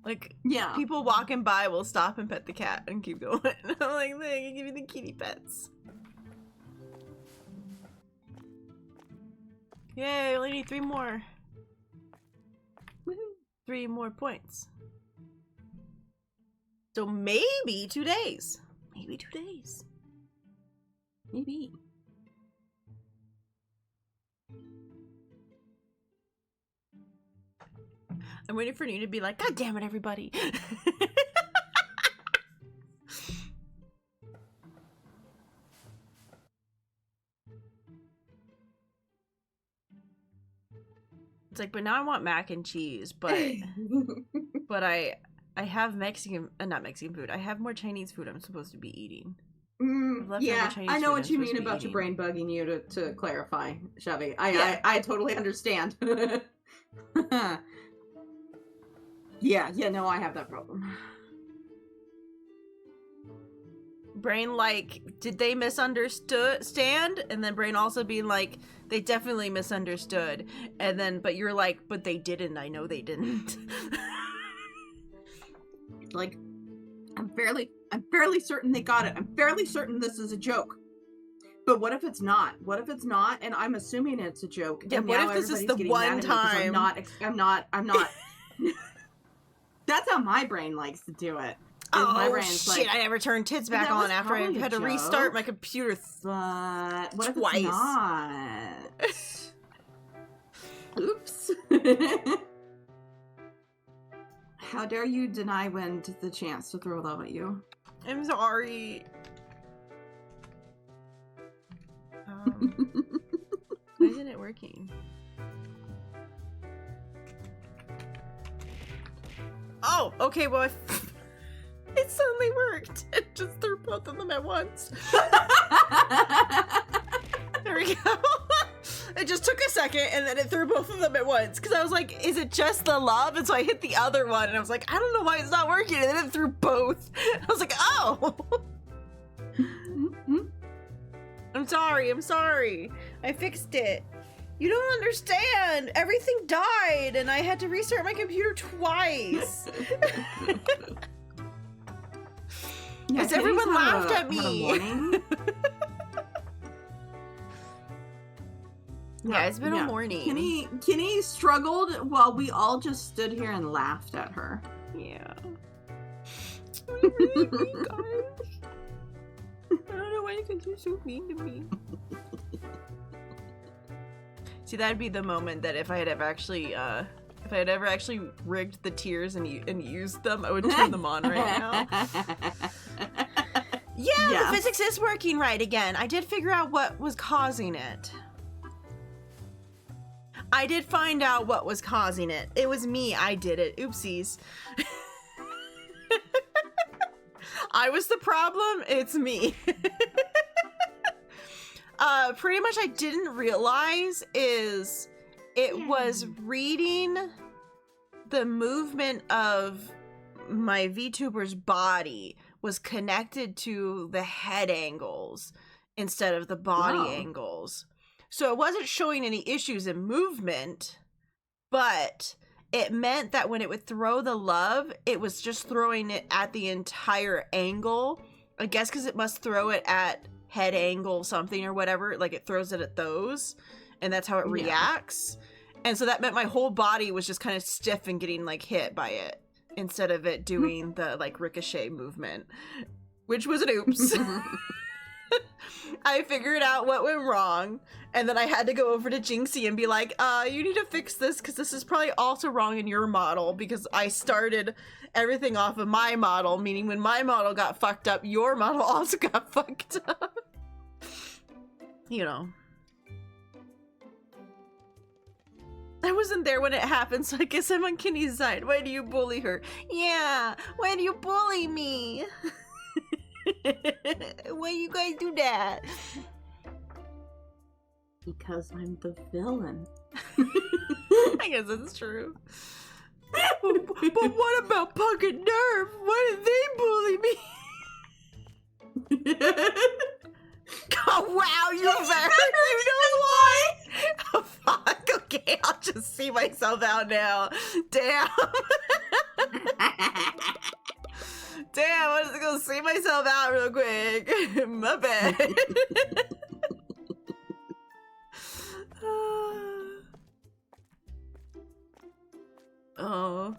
Like, yeah, people walking by will stop and pet the cat and keep going. I'm like, look, I give you the kitty pets. Yay, we only need 3 more. Woohoo. 3 more points. So maybe 2 days. Maybe 2 days. Maybe. I'm waiting for you to be like, God damn it, everybody. It's like, but now I want mac and cheese, but I have Mexican, not Mexican food. I have more Chinese food I'm supposed to be eating. Yeah, I know what you mean about your brain bugging you to clarify, Chevy. I totally understand. Yeah, no, I have that problem. Brain like, did they misunderstand? And then brain also being like, they definitely misunderstood. And then, but you're like, but they didn't. I know they didn't. Like, I'm fairly certain they got it. I'm fairly certain this is a joke. But what if it's not? What if it's not? And I'm assuming it's a joke. Yeah, and what now if this is the everybody's getting one mad at me 'cause time? I'm not. That's how my brain likes to do it. My Oh brain's shit! like, I never turned tits back that was on after I probably a had to restart joke. my computer But what if twice. it's not? Oops. How dare you deny Wind the chance to throw love at you? I'm sorry. Why isn't it working? Oh, okay, well, it suddenly worked. It just threw both of them at once. There we go. It just took a second, and then it threw both of them at once. Because I was like, is it just the love? And so I hit the other one, and I was like, I don't know why it's not working. And then it threw both. I was like, oh. I'm sorry. I fixed it. You don't understand. Everything died, and I had to restart my computer twice. Because everyone laughed at me. Yeah, it's been a morning. Kenny struggled while we all just stood here and laughed at her. Yeah. I really mean, guys. I don't know why you guys are so mean to me. See, that'd be the moment that if I had ever actually rigged the tears and used them, I would turn them on right now. Yeah, the physics is working right again. I did figure out what was causing it. I did find out what was causing it. It was me. I did it. Oopsies. I was the problem. It's me. Pretty much I didn't realize is it was reading the movement of my VTuber's body was connected to the head angles instead of the body angles. So it wasn't showing any issues in movement, but it meant that when it would throw the love, it was just throwing it at the entire angle. I guess because it must throw it at head angle something or whatever. Like it throws it at those, and that's how it reacts. And so that meant my whole body was just kind of stiff and getting like hit by it instead of it doing the like ricochet movement, which was an oops. I figured out what went wrong, and then I had to go over to Jinxie and be like, you need to fix this because this is probably also wrong in your model because I started everything off of my model, meaning when my model got fucked up, your model also got fucked up. You know. I wasn't there when it happened, so I guess I'm on Kenny's side. Why do you bully her? Yeah, why do you bully me? Why you guys do that? Because I'm the villain. I guess that's true. But what about Puck and Nerf? Why did they bully me? Oh wow, you're very. You know why? Oh fuck. Okay, I'll just see myself out now. Damn. Damn, I'm just gonna see myself out real quick. My bad. Oh,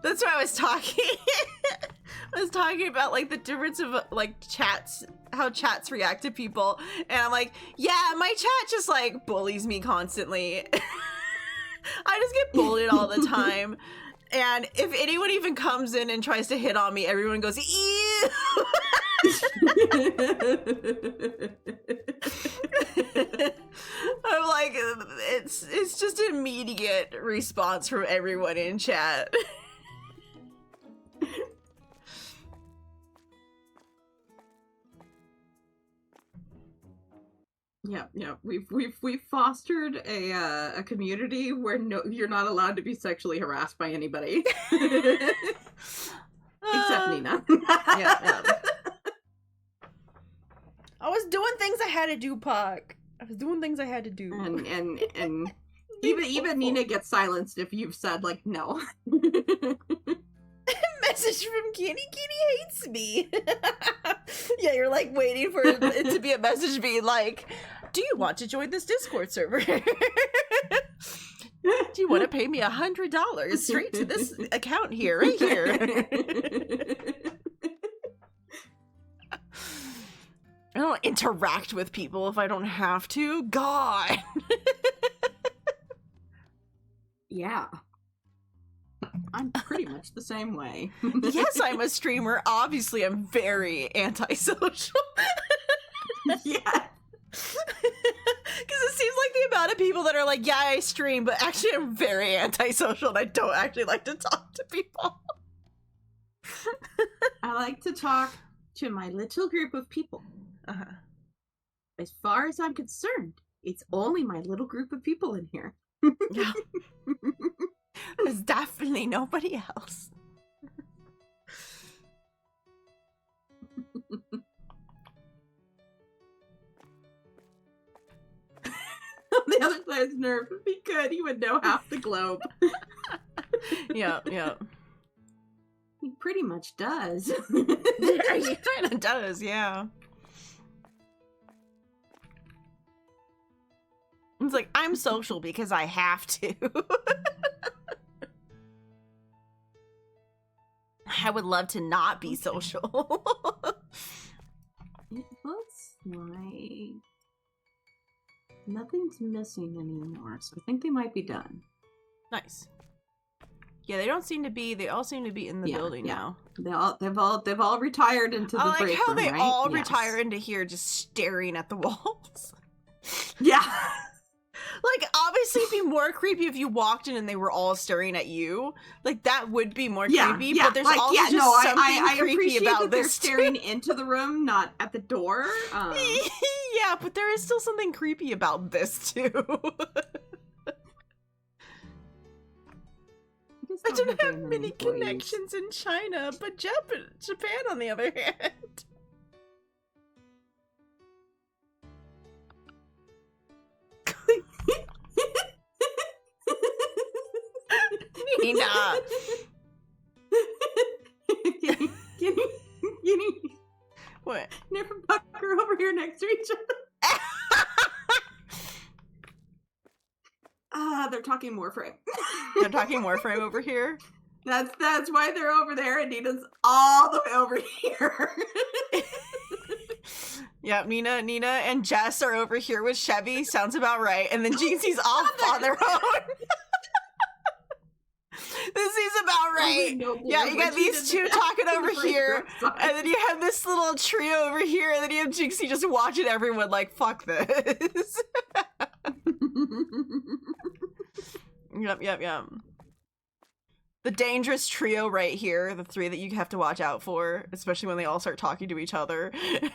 that's what I was talking. I was talking about like the difference of like chats, how chats react to people, and I'm like, yeah, my chat just like bullies me constantly. I just get bullied all the time. And if anyone even comes in and tries to hit on me, everyone goes, ew! I'm like, it's just an immediate response from everyone in chat. Yeah. We've fostered a community where you're not allowed to be sexually harassed by anybody, except Nina. Yeah. I was doing things I had to do, Puck. I was doing things I had to do. And even Nina gets silenced if you've said like no. Message from Kenny. Kenny hates me. Yeah, you're like waiting for it to be a message being like, do you want to join this Discord server? Do you want to pay me $100 straight to this account here, right here? I don't interact with people if I don't have to. God. Yeah. I'm pretty much the same way. Yes, I'm a streamer. Obviously, I'm very antisocial. Yeah. Because it seems like the amount of people that are like, yeah, I stream, but actually I'm very antisocial and I don't actually like to talk to people. I like to talk to my little group of people. Uh-huh. As far as I'm concerned, it's only my little group of people in here. Yeah. There's definitely nobody else. On the other side's nerve, if he could, he would know half the globe. Yeah. He pretty much does. Yeah, he kind of does, yeah. It's like, I'm social because I have to. I would love to not be social. It looks like nothing's missing anymore, so I think they might be done. Nice. Yeah, they all seem to be in the building now. They've all retired into the break room, I like how they right? all Yes. retire into here just staring at the walls. Yeah. Like, obviously it'd be more creepy if you walked in and they were all staring at you. Like, that would be more creepy, but there's also just something I creepy appreciate about that they're this staring into the room, not at the door. Yeah, but there is still something creepy about this, too. I don't have many connections in China, but Japan, on the other hand. Nina. Can you What? Nip and Pucker over here next to each other? They're talking Warframe. They're talking Warframe over here? That's why they're over there, and Nina's all the way over here. Yeah, Nina and Jess are over here with Chevy. Sounds about right. And then Jinxie's off on their own. This is about right. Yeah, you got these two talking over here, and then you have this little trio over here, and then you have Jinxie just watching everyone like, fuck this. Yep. The dangerous trio right here, the three that you have to watch out for, especially when they all start talking to each other. I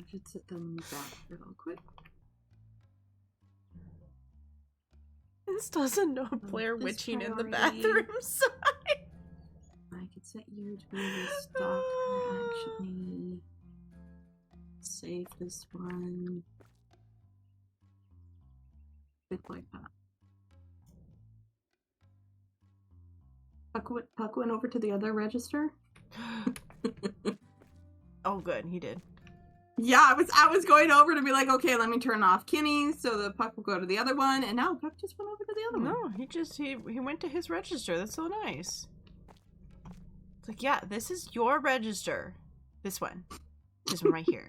should sit them back real quick. This doesn't know Blair witching in the bathroom side. I could set you to be the stalker, actually. Save this one. Bit like that. Puck went over to the other register. Oh, good, he did. Yeah, I was going over to be like, okay, let me turn off Kenny so the Puck will go to the other one, and now Puck just went over to the other one. No, he went to his register. That's so nice. It's like, yeah, this is your register. This one right here.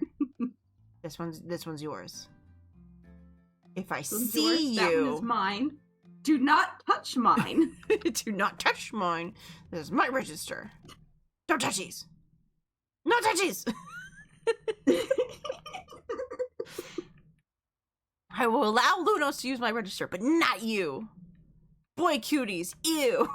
This one's yours. If I see you, that one is mine. Do not touch mine. Do not touch mine. This is my register. Don't touch these. No touchies. I will allow Lunos to use my register, but not you. Boy cuties, ew.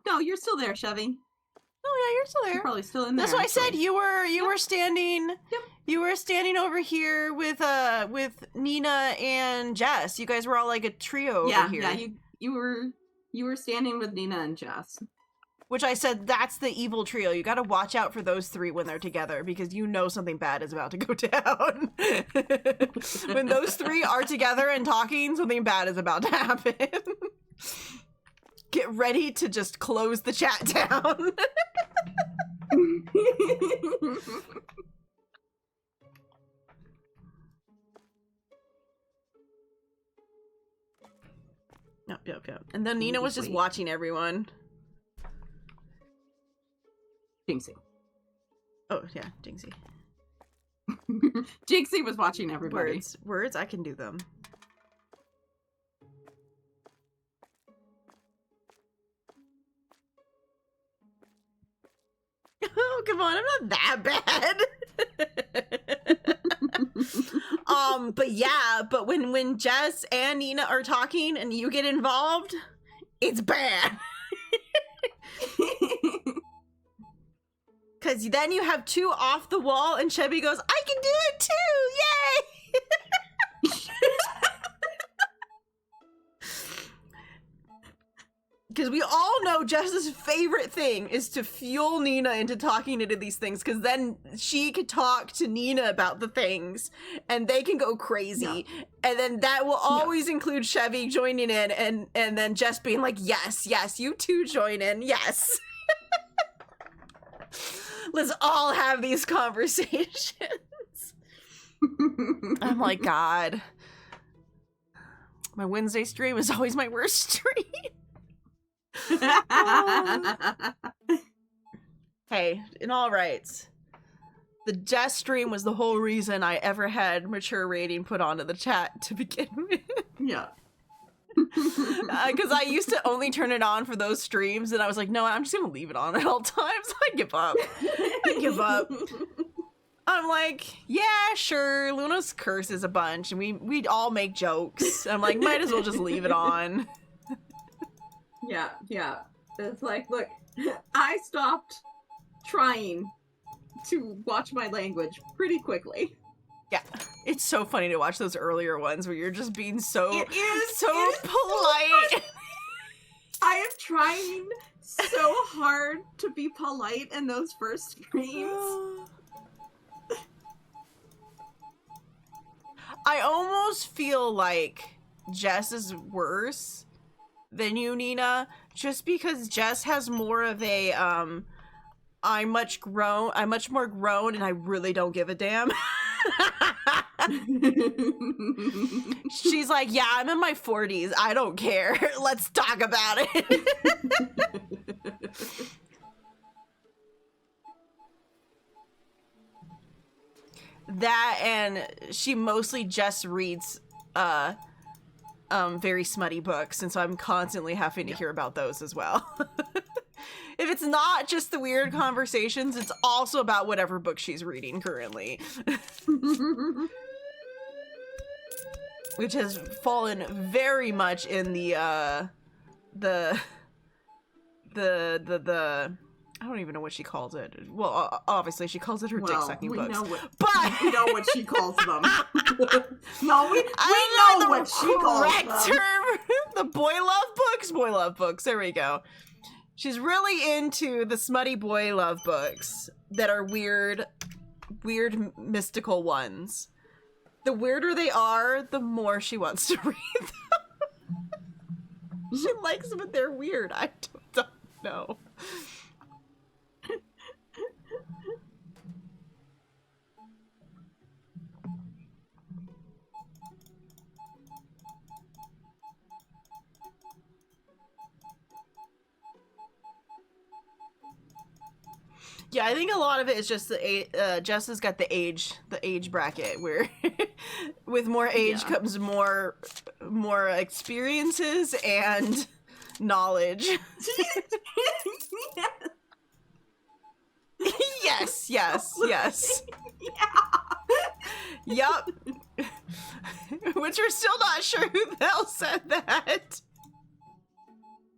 No, you're still there, Chevy. Oh yeah, you're still there. You're probably still in there. That's why I said you were Yep. standing. Yep. You were standing over here with Nina and Jess. You guys were all like a trio over here. Yeah, you were standing with Nina and Jess. Which I said, that's the evil trio. You got to watch out for those three when they're together because you know something bad is about to go down. When those three are together and talking, something bad is about to happen. Get ready to just close the chat down. Yep. And then Nina was just watching everyone. Jinxie. Oh, yeah, Jinxie. Jinxie was watching everybody. Words, I can do them. Oh, come on, I'm not that bad. But yeah, but when Jess and Nina are talking and you get involved, it's bad. Because then you have two off the wall and Chevy goes, I can do it too! Yay! Because we all know Jess's favorite thing is to fuel Nina into talking into these things, because then she could talk to Nina about the things and they can go crazy. Yeah. And then that will always include Chevy joining in and then Jess being like, yes, you two join in, yes. Let's all have these conversations. I'm like, God. My Wednesday stream is always my worst stream. Hey, in all rights, the Jess stream was the whole reason I ever had mature rating put onto the chat to begin with. Yeah. Because I used to only turn it on for those streams, and I was like, no, I'm just gonna leave it on at all times. I give up. I'm like, yeah, sure, Luna's curses a bunch, and we all make jokes. I'm like, might as well just leave it on. Yeah. It's like, look, I stopped trying to watch my language pretty quickly. Yeah, it's so funny to watch those earlier ones where you're just being so polite. I am trying so hard to be polite in those first streams. I almost feel like Jess is worse than you, Nina, just because Jess has more of a I'm much more grown and I really don't give a damn. She's like, yeah, I'm in my 40s. I don't care. Let's talk about it. That, and she mostly just reads very smutty books, and so I'm constantly having to hear about those as well. If it's not just the weird conversations, it's also about whatever book she's reading currently. Which has fallen very much in the I don't even know what she calls it. Well, obviously she calls it her dick-sucking books. But we know what she calls them. No, we know what she calls them. Correct term. The boy love books. There we go. She's really into the smutty boy love books that are weird mystical ones. The weirder they are, the more she wants to read them. She likes them, but they're weird. I don't know. Yeah, I think a lot of it is just the Jess has got the age bracket where with more age comes more experiences and knowledge. Yes. Yeah. Yup. Which we're still not sure who the hell said that.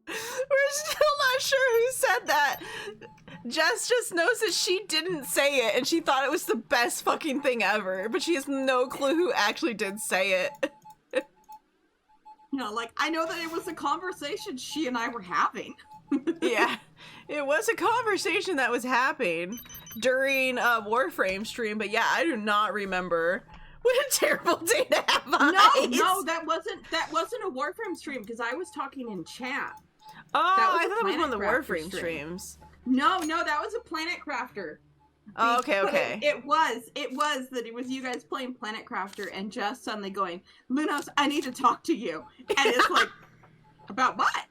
We're still not sure who said that. Jess just knows that she didn't say it, and she thought it was the best fucking thing ever, but she has no clue who actually did say it. You know, like, I know that it was a conversation she and I were having. Yeah. It was a conversation that was happening during a Warframe stream, but yeah, I do not remember. What a terrible day to have eyes. No, that wasn't a Warframe stream because I was talking in chat. Oh, I thought it was one of the Warframe streams. No, that was a Planet Crafter. Oh, okay. It was that it was you guys playing Planet Crafter and just suddenly going, Lunos, I need to talk to you. And it's like, about what?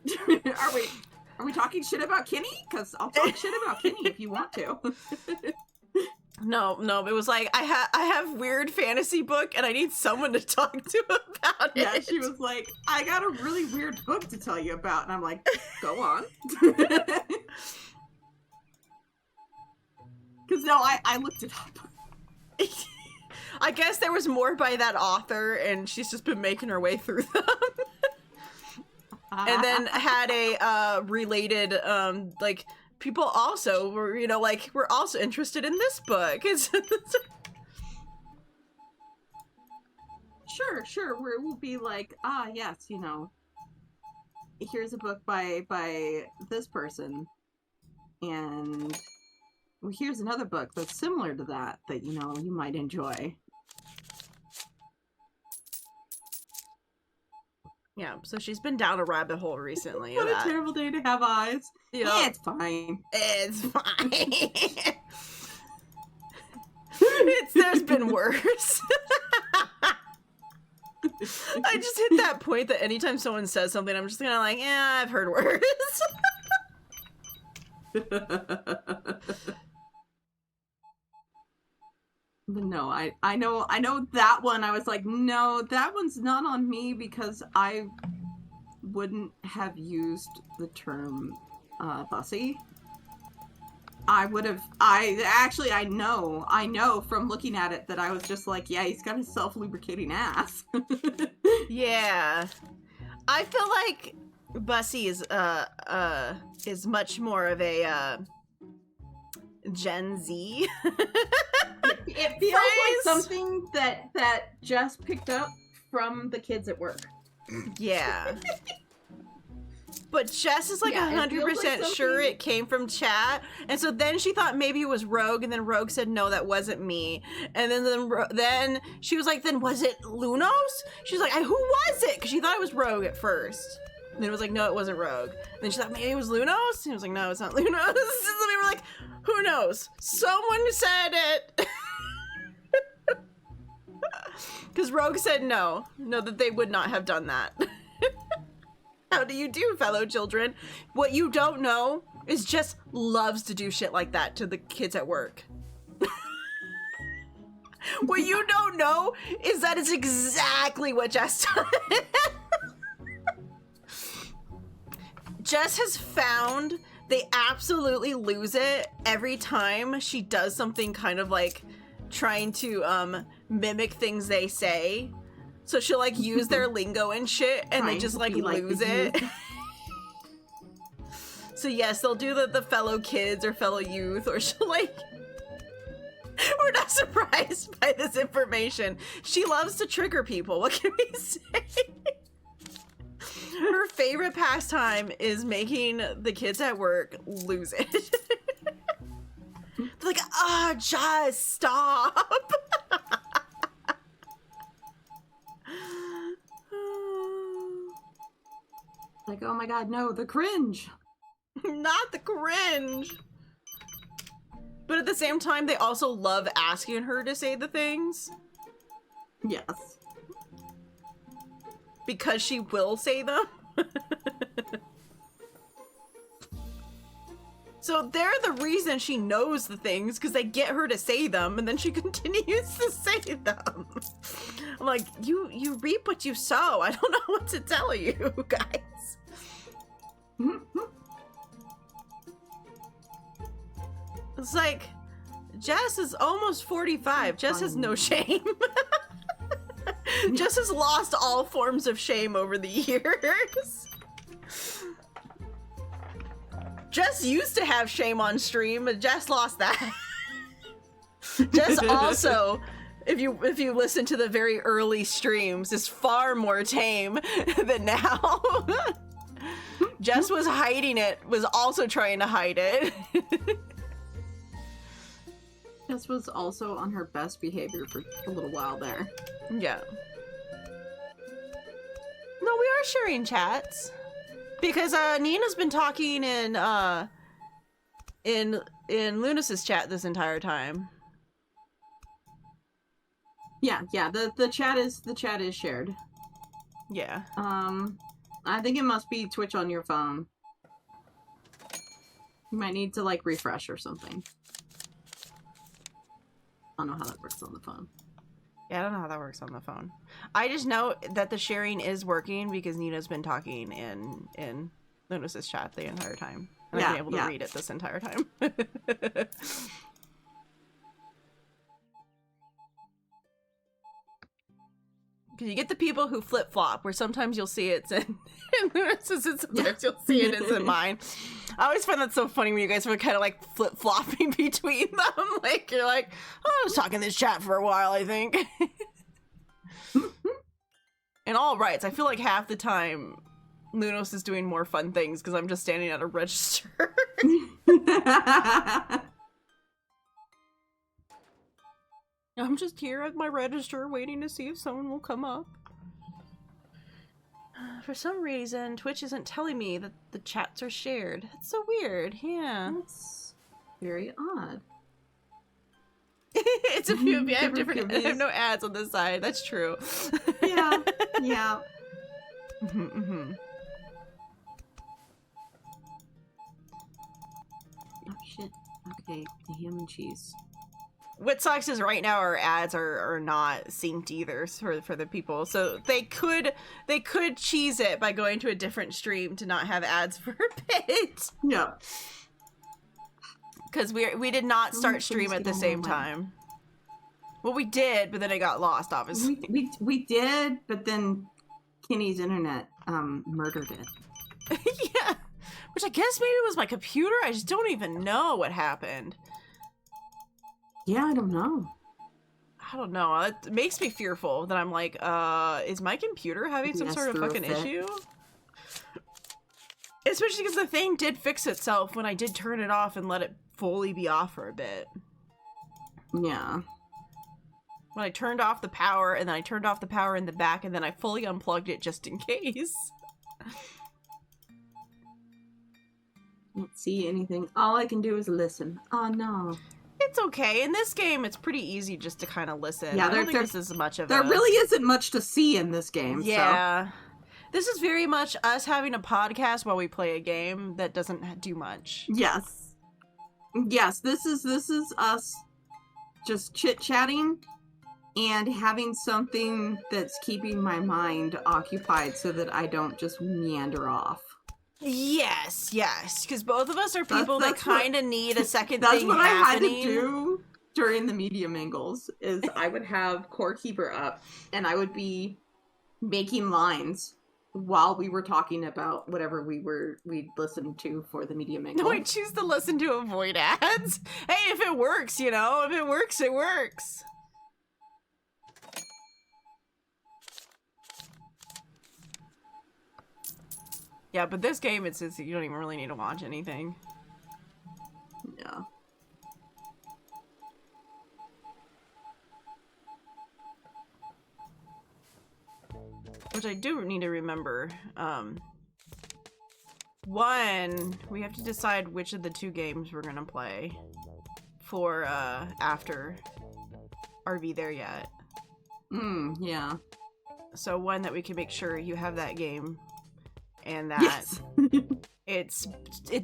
Are we talking shit about Kenny? Because I'll talk shit about Kenny if you want to. No, it was like, I have weird fantasy book and I need someone to talk to about it. Yeah, she was like, I got a really weird book to tell you about. And I'm like, go on. Because no, I looked it up. I guess there was more by that author and she's just been making her way through them. And then had a related, like, people also were, you know, like, we're also interested in this book. Sure, where it will be like, yes, you know, here's a book by this person, and well, here's another book that's similar to that, you know, you might enjoy. Yeah, so she's been down a rabbit hole recently. What a terrible day to have eyes. You know, it's fine. It's fine. There's been worse. I just hit that point that anytime someone says something, I'm just kind of like, yeah, I've heard worse. But no, I know that one. I was like, no, that one's not on me because I wouldn't have used the term bussy. I know from looking at it that I was just like, yeah, he's got a self-lubricating ass. Yeah. I feel like bussy is much more of a Gen Z. It feels like something that just picked up from the kids at work. Yeah. But Jess is like 100% sure it came from chat, and so then she thought maybe it was Rogue, and then Rogue said no, that wasn't me, and then she was like, then was it Lunos? She's like, who was it? Because she thought it was Rogue at first. And then it was like, no, it wasn't Rogue. And then she thought maybe it was Lunos, and it was like, no, it's not Lunos. And then we were like, who knows? Someone said it. Because Rogue said no, that they would not have done that. How do you do, fellow children? What you don't know is Jess loves to do shit like that to the kids at work. What you don't know is that it's exactly what Jess does. Jess has found they absolutely lose it every time she does something kind of like trying to mimic things they say. So she'll like use their lingo and shit and they just like lose it. So yes, they'll do the fellow kids or fellow youth, or she'll like, we're not surprised by this information. She loves to trigger people. What can we say? Her favorite pastime is making the kids at work lose it. They're like, just stop. Like, oh my god, no, the cringe. Not the cringe. But at the same time, they also love asking her to say the things. Yes. Because she will say them. So they're the reason she knows the things, because they get her to say them, and then she continues to say them. I'm like, you reap what you sow. I don't know what to tell you, guys. It's like, Jess is almost 45. Jess has no shame. Jess has lost all forms of shame over the years. Jess used to have shame on stream, but Jess lost that. Jess also, if you listen to the very early streams, is far more tame than now. Jess was hiding it, was also trying to hide it. Jess was also on her best behavior for a little while there. Yeah. No, we are sharing chats. Because Nina's been talking in Lunas's chat this entire time. Yeah, the chat is shared. Yeah. I think it must be Twitch on your phone. You might need to like refresh or something. I don't know how that works on the phone. Yeah, I don't know how that works on the phone. I just know that the sharing is working because Nina's been talking in Lunas's chat the entire time. And I've been able to read it this entire time. Because you get the people who flip-flop, where sometimes you'll see it's in Lunas's and sometimes you'll see it's in mine. I always find that so funny when you guys were kind of like flip-flopping between them. Like, you're like, oh, I was talking this chat for a while, I think. And all rights, I feel like half the time Lunos is doing more fun things because I'm just standing at a register. I'm just here at my register waiting to see if someone will come up. For some reason, Twitch isn't telling me that the chats are shared. That's so weird. Yeah. That's very odd. It's a few. I have different. I have no ads on this side. That's true. Yeah. Yeah. Oh shit. Okay, the ham and cheese. What sucks is right now our ads are not synced either for the people. So they could cheese it by going to a different stream to not have ads for a bit. Yeah. Because we did not start stream at the same time. Well, we did, but then it got lost, obviously. We did, but then Kenny's internet murdered it. Yeah. Which I guess maybe it was my computer. I just don't even know what happened. Yeah, I don't know. I don't know. It makes me fearful that I'm like, is my computer having some sort of fucking issue? Especially because the thing did fix itself when I did turn it off and let it fully be off for a bit. Yeah. When I turned off the power, and then I turned off the power in the back, and then I fully unplugged it just in case. Can't see anything. All I can do is listen. Oh no. It's okay. In this game, it's pretty easy just to kind of listen. Yeah, I don't think this is much of there really isn't much to see in this game. Yeah. So. This is very much us having a podcast while we play a game that doesn't do much. Yes. Yes, this is us just chit-chatting and having something that's keeping my mind occupied so that I don't just meander off. Yes, because both of us are people that kind of need a second thing happening. That's what I had to do during the media mingles, is I would have Core Keeper up, and I would be making lines while we were talking about whatever we'd listened to for the media mingle. No, I choose to listen to avoid ads. Hey, if it works, you know, if it works, it works. Yeah, but this game, it's just, you don't even really need to watch anything. Yeah. Which I do need to remember. One, we have to decide which of the two games we're gonna play for after Are We There Yet? Yeah. So one that we can make sure you have that game and that yes. it's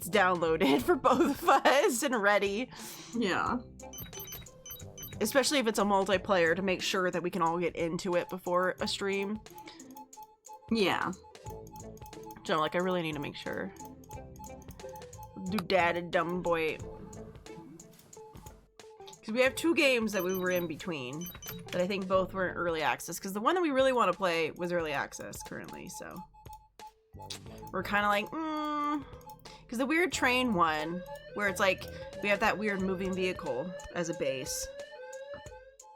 downloaded for both of us and ready. Yeah. Especially if it's a multiplayer, to make sure that we can all get into it before a stream. Yeah. So, like, I really need to make sure. Do dad and dumb boy. Because we have two games that we were in between that I think both were in early access. Because the one that we really want to play was early access currently, so. We're kind of like, Because the weird train one, where it's like, we have that weird moving vehicle as a base.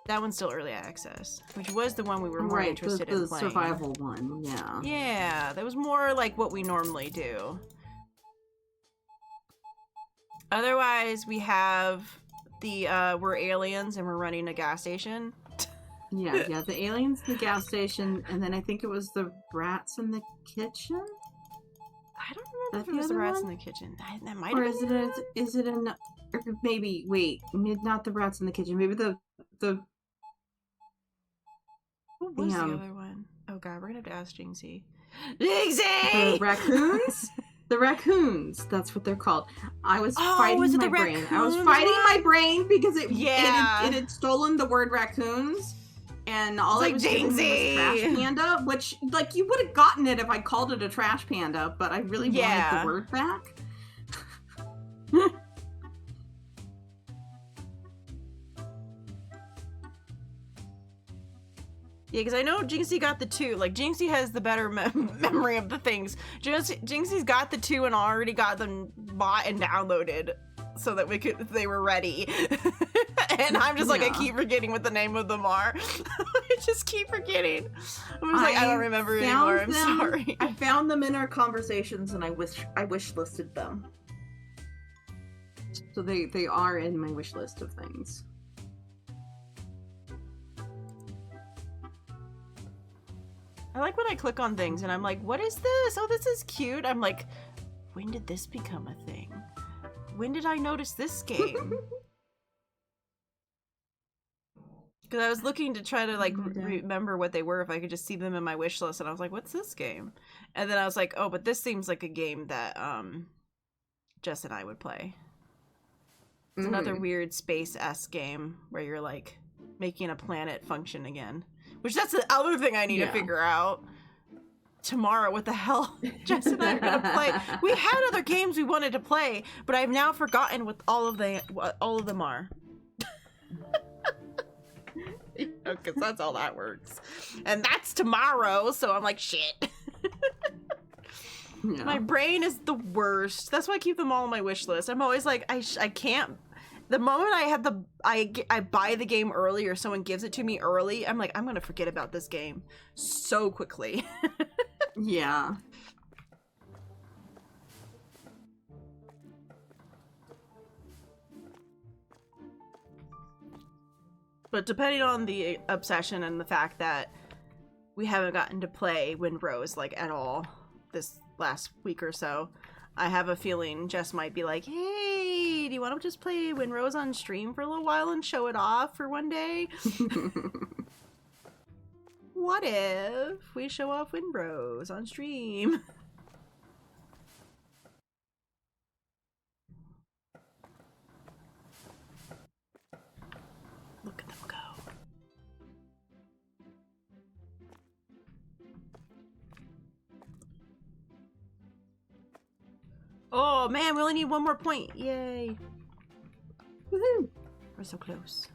That one's still early access, which was the one we were more interested in playing. The survival one, yeah. Yeah, that was more like what we normally do. Otherwise, we have the we're aliens and we're running a gas station. Yeah, the aliens in the gas station, and then I think it was the rats in the kitchen. I don't remember if it was the rats in the kitchen. That might or have been. Is it an? Or maybe wait, not the rats in the kitchen. Maybe the. What was the other one? Oh god, we're gonna have to ask Jinxie. Jinxie! The raccoons. The raccoons. That's what they're called. I was fighting my brain. I was fighting my brain because it had stolen the word raccoons. And all it was giving me was trash panda, which, like, you would have gotten it if I called it a trash panda, but I really wanted the word back. Yeah, because I know Jinxie got the 2. Like, Jinxie has the better memory of the things. Jinxie's got the 2 and already got them bought and downloaded so that they were ready. And I'm just like, I keep forgetting what the name of them are. I just keep forgetting. I'm just like, I don't remember anymore. I'm sorry. I found them in our conversations and I wish listed them. So they are in my wish list of things. I like when I click on things and I'm like, what is this? Oh, this is cute. I'm like, when did this become a thing? When did I notice this game? Because I was looking to try to, like, remember what they were if I could just see them in my wish list, and I was like, what's this game? And then I was like, oh, but this seems like a game that, Jess and I would play. It's another weird space-esque game where you're, like, making a planet function again. Which, that's the other thing I need to figure out. Tomorrow, what the hell Jess and I are gonna play. We had other games we wanted to play, but I've now forgotten what all of them are. Because that's all that works. And that's tomorrow, so I'm like, shit. Yeah. My brain is the worst. That's why I keep them all on my wish list. I'm always like, I can't. The moment I buy the game early or someone gives it to me early, I'm like, I'm gonna forget about this game so quickly. Yeah. But depending on the obsession and the fact that we haven't gotten to play Windrose, like, at all this last week or so, I have a feeling Jess might be like, hey, do you want to just play Windrose on stream for a little while and show it off for one day? What if we show off Windrose on stream? Look at them go. Oh man, we only need one more point. Yay. Woohoo! We're so close.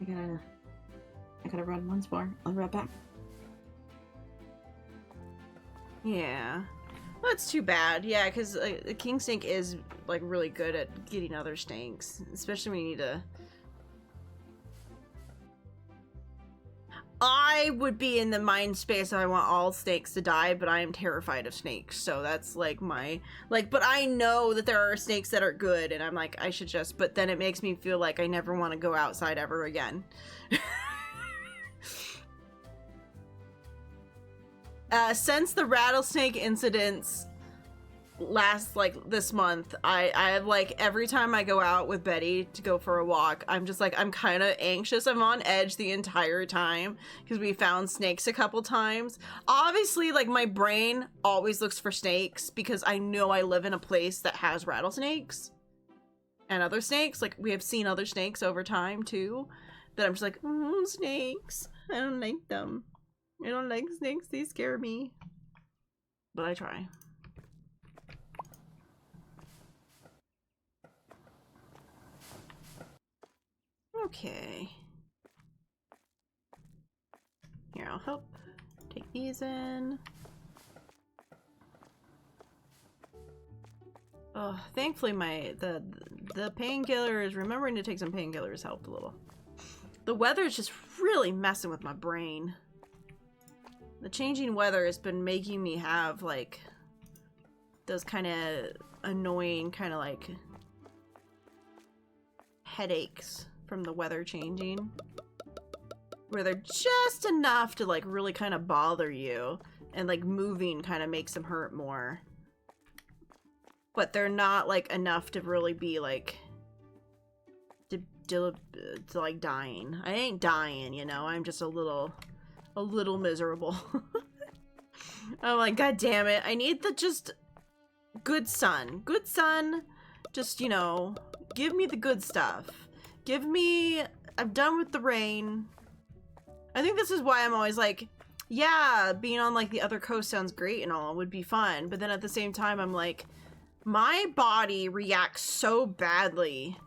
I gotta run once more. I'll be right back. Yeah. That's too bad. Yeah, because the king snake is, like, really good at getting other snakes. Especially when you need to... I would be in the mind space I want all snakes to die, but I am terrified of snakes. So that's, like, my... Like, but I know that there are snakes that are good, and I'm like, I should just... But then it makes me feel like I never want to go outside ever again. Since the rattlesnake incidents last, like, this month, I like, every time I go out with Betty to go for a walk, I'm just like, I'm kind of anxious. I'm on edge the entire time because we found snakes a couple times. Obviously, like, my brain always looks for snakes because I know I live in a place that has rattlesnakes and other snakes. Like, we have seen other snakes over time too, that I'm just like, snakes. I don't like them. I don't like snakes. They scare me. But I try. Okay. Here, I'll help take these in. Oh, thankfully the painkillers, remembering to take some painkillers helped a little. The weather's just really messing with my brain. The changing weather has been making me have, like, those kind of annoying, kind of, like, headaches from the weather changing. Where they're just enough to, like, really kind of bother you. And, like, moving kind of makes them hurt more. But they're not, like, enough to really be, like, like, dying. I ain't dying, you know? I'm just a little miserable. I'm like, God damn it. I need the just good sun. Good sun. Just, you know, give me the good stuff. Give me... I'm done with the rain. I think this is why I'm always like, yeah, being on, like, the other coast sounds great and all. It would be fun. But then at the same time, I'm like, my body reacts so badly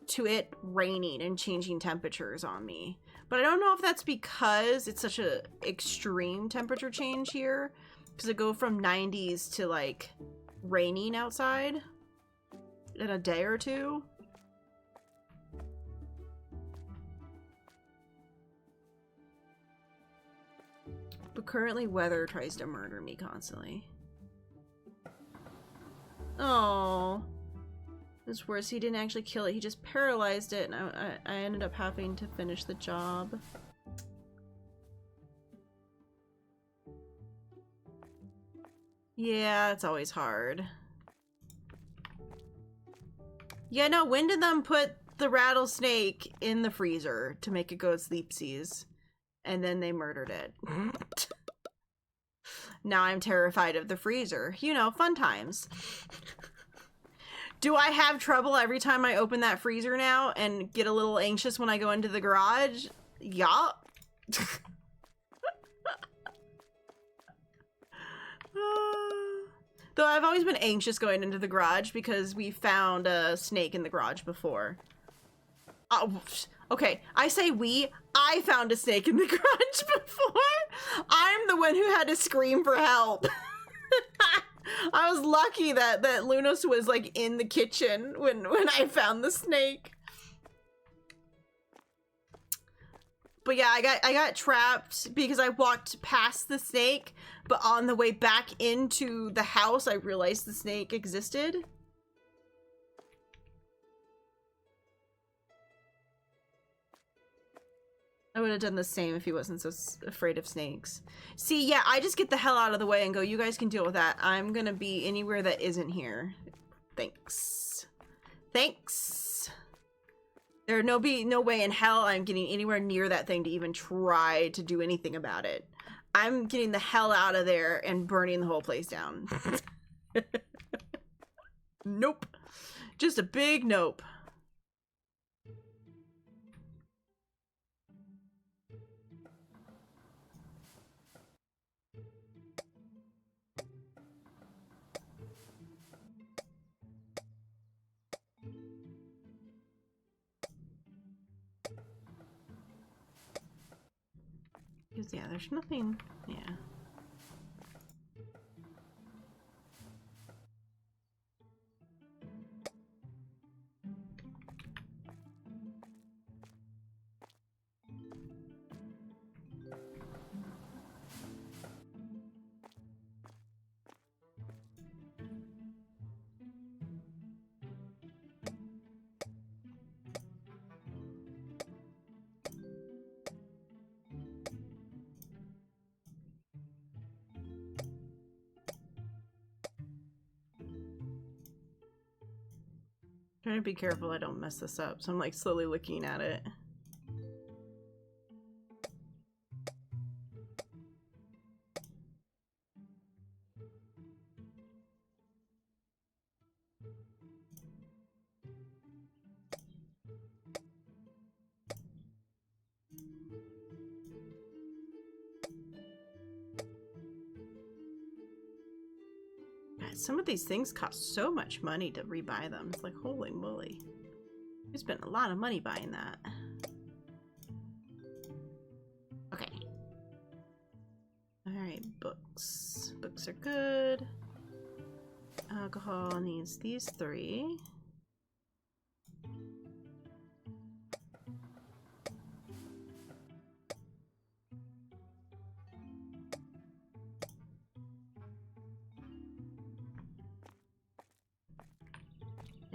to it raining and changing temperatures on me. But I don't know if that's because it's such a extreme temperature change here. Because it go from 90s to, like, raining outside in a day or two. But currently weather tries to murder me constantly. Oh, it's worse. He didn't actually kill it. He just paralyzed it, and I ended up having to finish the job. Yeah, it's always hard. Yeah, no, when did them put the rattlesnake in the freezer to make it go sleepsies? And then they murdered it. Now I'm terrified of the freezer. You know, fun times. Do I have trouble every time I open that freezer now and get a little anxious when I go into the garage? Yup. Though I've always been anxious going into the garage because we found a snake in the garage before. Okay, I say we. I found a snake in the garage before. I'm the one who had to scream for help. I was lucky that Lunos was, like, in the kitchen when I found the snake. But yeah, I got trapped because I walked past the snake, but on the way back into the house, I realized the snake existed. I would have done the same if he wasn't so afraid of snakes. See, yeah, I just get the hell out of the way and go, you guys can deal with that. I'm gonna be anywhere that isn't here. Thanks. Thanks. There'd no way in hell I'm getting anywhere near that thing to even try to do anything about it. I'm getting the hell out of there and burning the whole place down. Nope. Just a big nope. Because, yeah, there's nothing, yeah. Trying to be careful I don't mess this up, so I'm, like, slowly looking at it. God, some of these things cost so much money to rebuy them. It's like, holy moly. We spent a lot of money buying that. Okay. Alright, books. Books are good. Alcohol needs these 3.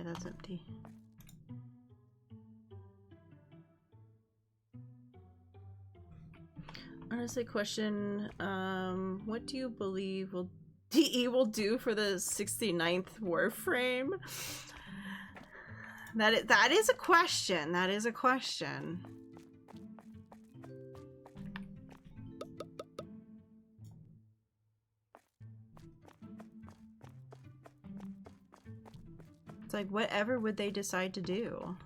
that's empty. Honestly, question, what do you believe DE will do for the 69th Warframe? That is a question. That is a question. It's like, whatever would they decide to do?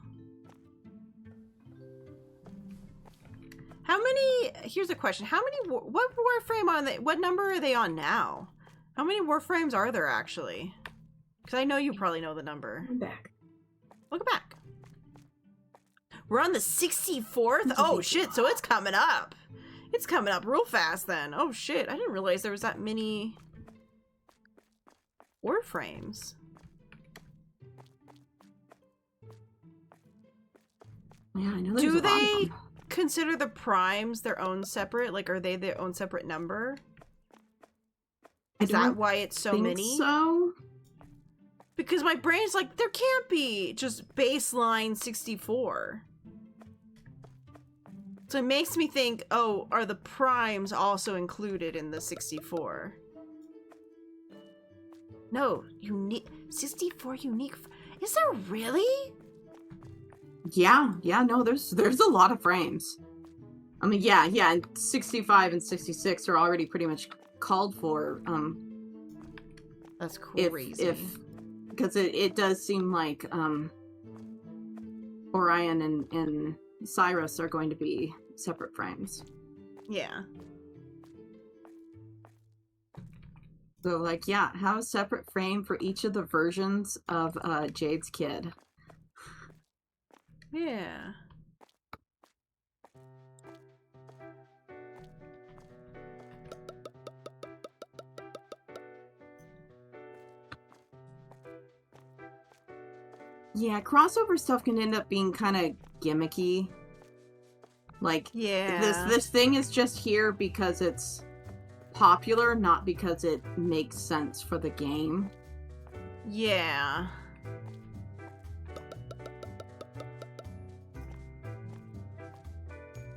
How many, here's a question. How many, what Warframe are they, what number are they on now? How many Warframes are there actually? Because I know you probably know the number. I'm back. Look back. We're on the 64th? Oh shit, so it's coming up. It's coming up real fast then. Oh shit, I didn't realize there was that many Warframes. Yeah, I know there's Do a lot of they them. consider the primes their own separate? Like, are they their own separate number? Is that why it's so many? So? Because my brain's like, there can't be just baseline 64. So it makes me think, oh, are the primes also included in the 64? No, unique 64 unique. Is there really? Yeah, no, there's a lot of frames. I mean, yeah, and 65 and 66 are already pretty much called for. That's crazy. Because it does seem like Orion and Cyrus are going to be separate frames. Yeah. So, like, yeah, have a separate frame for each of the versions of Jade's kid. Yeah. Yeah, crossover stuff can end up being kind of gimmicky. Like, yeah, this thing is just here because it's popular, not because it makes sense for the game. Yeah.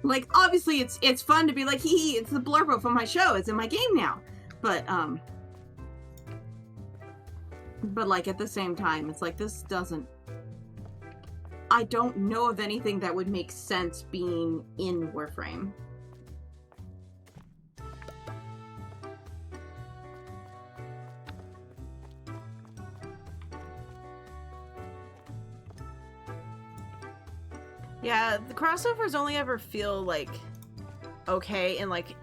Like, obviously, it's fun to be like, hee, it's the blurb from my show. It's in my game now. But like, at the same time, it's like, this doesn't... I don't know of anything that would make sense being in Warframe. Yeah, the crossovers only ever feel like okay in like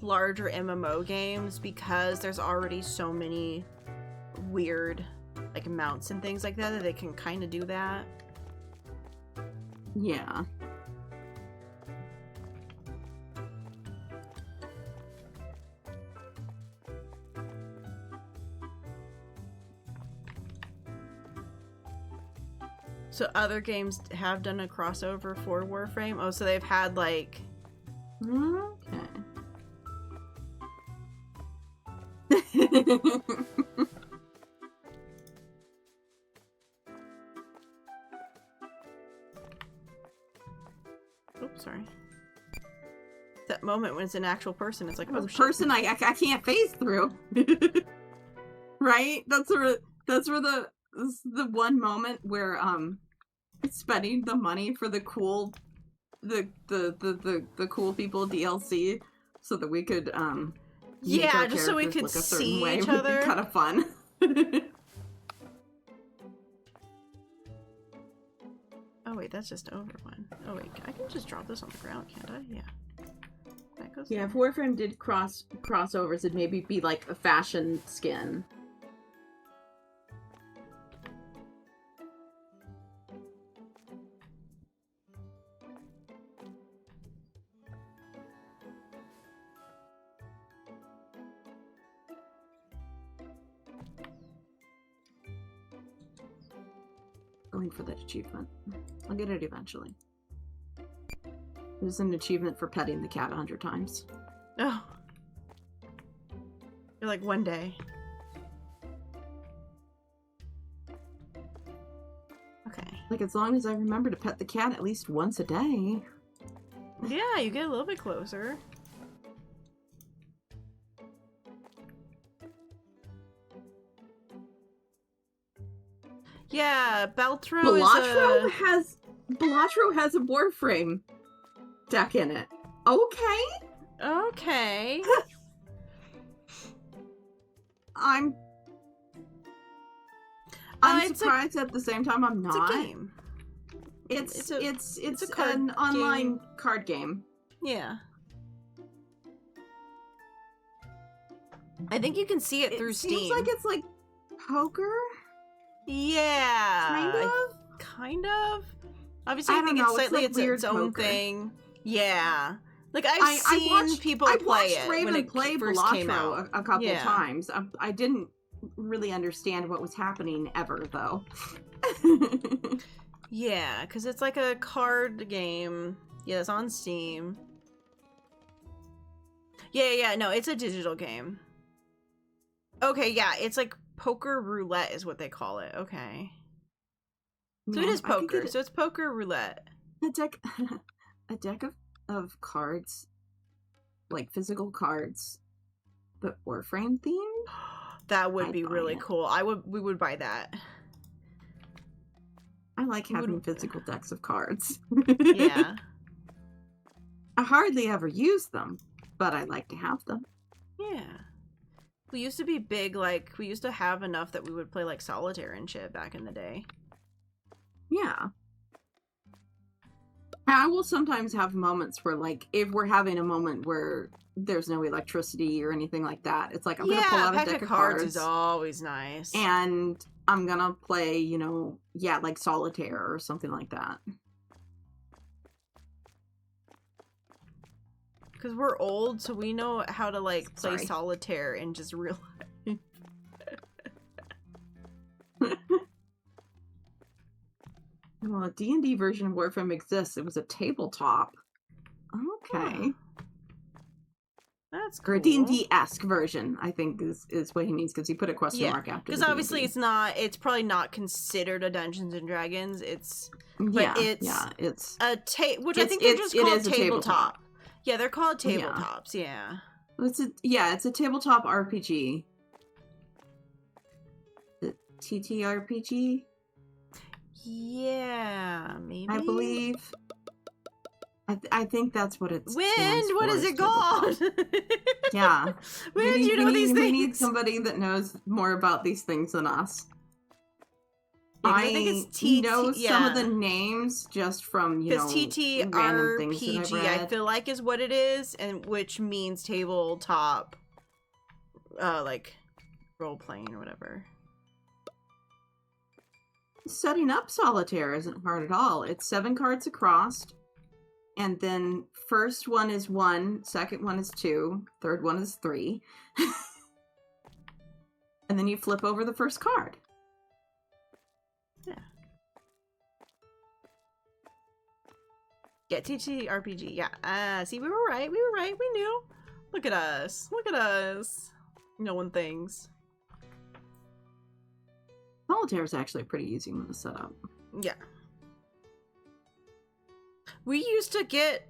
larger MMO games because there's already so many weird like mounts and things like that they can kind of do that. Yeah. So other games have done a crossover for Warframe? Oh, so they've had like... Okay. Oops, sorry. That moment when it's an actual person, it's like, oh, shit. Person I can't phase through. Right? That's where the one moment where spending the money for the cool the cool people DLC so that we could yeah, just so we could see each other. Kind of fun. Oh wait, that's just over one. Oh wait, I can just drop this on the ground, can't I? Yeah. That goes Yeah, if Warframe did crossovers, it'd maybe be like a fashion skin. Going for that achievement. I'll get it eventually. There's an achievement for petting the cat 100 times. Oh. You're like, one day. Like, as long as I remember to pet the cat at least once a day. Yeah, you get a little bit closer. Yeah, Beltro has a Warframe deck in it. Okay. Okay. I'm surprised at the same time I'm not. It's a game. It's an online card game. Yeah. I think you can see it through Steam. Seems like it's like poker. Yeah. Kind of. Obviously, I think it's slightly its own thing. Yeah. Like, I've seen people play it when it first came out. A couple times. I didn't really understand what was happening ever, though. Yeah, because it's like a card game. Yeah, it's on Steam. Yeah, no, it's a digital game. Okay, yeah, it's like poker roulette is what they call it. Okay. So it is poker. So it's poker roulette. A deck of cards, like physical cards, but Warframe themed? That would be really cool. We would buy that. I like having physical decks of cards. Yeah. I hardly ever use them, but I like to have them. Yeah. We used to be big, like, we used to have enough that we would play, like, solitaire and shit back in the day. Yeah. I will sometimes have moments where, like, if we're having a moment where there's no electricity or anything like that, it's like, I'm gonna pull out a deck of cards. Is always nice. And I'm gonna play, like solitaire or something like that. Because we're old, so we know how to, like, play solitaire in just real life. Well, a D&D version of Warframe exists. It was a tabletop. Okay. Huh. That's cool. Or a D&D-esque version, I think, is what he means, because he put a question mark after because obviously it's probably not considered a Dungeons and Dragons. It's a which I think they're just called tabletop. Yeah, they're called tabletops. Yeah. It's a tabletop RPG. The TTRPG. Yeah, maybe. I believe. I think that's what it's. Wind. What is it called? Yeah. Wind. You know these things. We need somebody that knows more about these things than us. Yeah, I think it's know some of the names just from random things that I've read. I feel like is what it is, and which means tabletop, like role playing or whatever. Setting up solitaire isn't hard at all. It's 7 cards across, and then first one is 1, second one is 2, third one is 3, and then you flip over the first card. Yeah. Get TTRPG. Yeah. See, we were right. We knew. Look at us. Knowing things. Solitaire is actually a pretty easy one to set up. Yeah. We used to get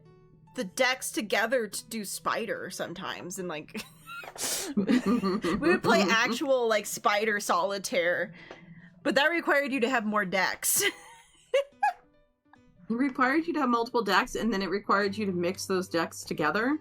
the decks together to do Spider sometimes, and like we would play actual like Spider solitaire, but that required you to have more decks. It required you to have multiple decks, and then it required you to mix those decks together.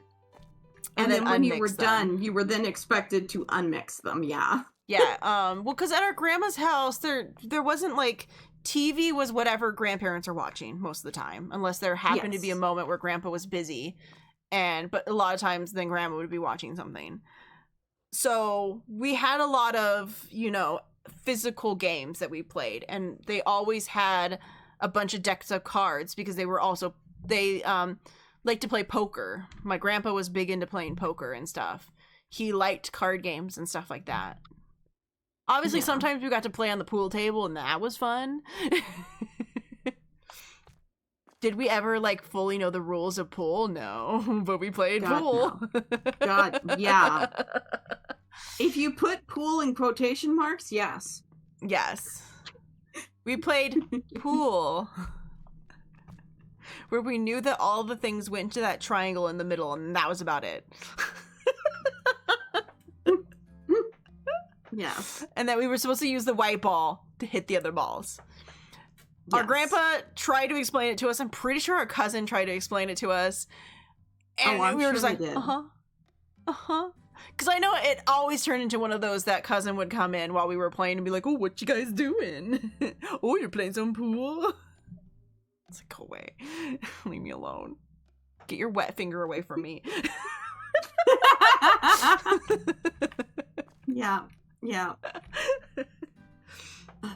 And then when you were done, you were then expected to unmix them. Yeah. Yeah. Well, because at our grandma's house, there wasn't like TV was whatever grandparents are watching most of the time, unless there happened to be a moment where grandpa was busy, but a lot of times then grandma would be watching something. So we had a lot of physical games that we played, and they always had a bunch of decks of cards because they liked to play poker. My grandpa was big into playing poker and stuff. He liked card games and stuff like that. Obviously, sometimes we got to play on the pool table, and that was fun. Did we ever, fully know the rules of pool? No, but we played pool. No. God, yeah. If you put pool in quotation marks, yes. Yes. We played pool. Where we knew that all the things went to that triangle in the middle, and that was about it. Yes. And that we were supposed to use the white ball to hit the other balls. Yes. Our grandpa tried to explain it to us. I'm pretty sure our cousin tried to explain it to us. And we were just like, uh-huh. Uh-huh. Because I know it always turned into one of those that cousin would come in while we were playing and be like, oh, what you guys doing? Oh, you're playing some pool? It's like, go away. Leave me alone. Get your wet finger away from me. Yeah. Yeah.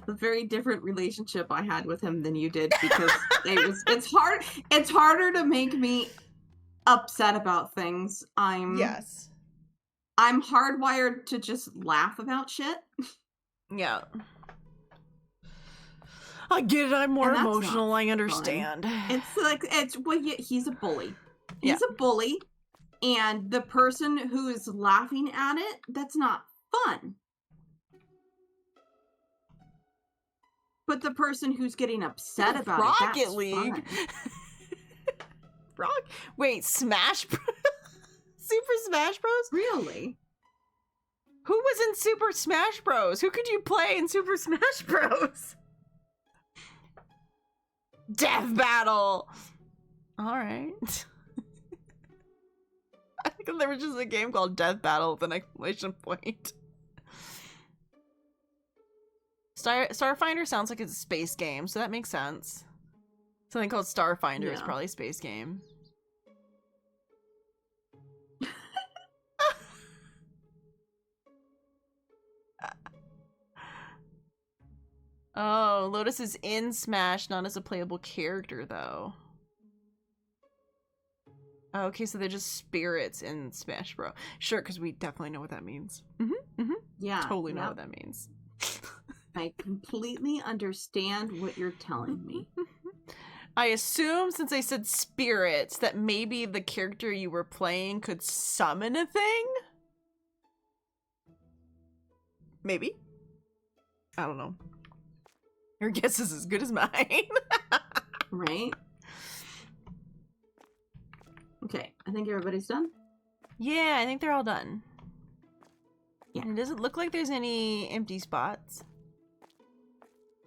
A very different relationship I had with him than you did, because it's harder to make me upset about things. I'm hardwired to just laugh about shit. Yeah. I get it. I'm more emotional. I understand. Fun. He's a bully. He's a bully, and the person who is laughing at it, that's not fun. But the person who's getting upset about Rocket League. Wait, Smash Bros? Super Smash Bros? Really? Who was in Super Smash Bros? Who could you play in Super Smash Bros? Death Battle. All right. I think there was just a game called Death Battle with an exclamation point. Starfinder sounds like it's a space game, so that makes sense. Something called Starfinder is probably a space game. Oh, Lotus is in Smash, not as a playable character, though. Oh, okay, so they're just spirits in Smash Bros. Sure, because we definitely know what that means. Yeah. Totally know what that means. I completely understand what you're telling me. I assume, since I said spirits, that maybe the character you were playing could summon a thing? Maybe? I don't know. Your guess is as good as mine. Right? Okay, I think everybody's done. Yeah, I think they're all done. Yeah. And it doesn't look like there's any empty spots.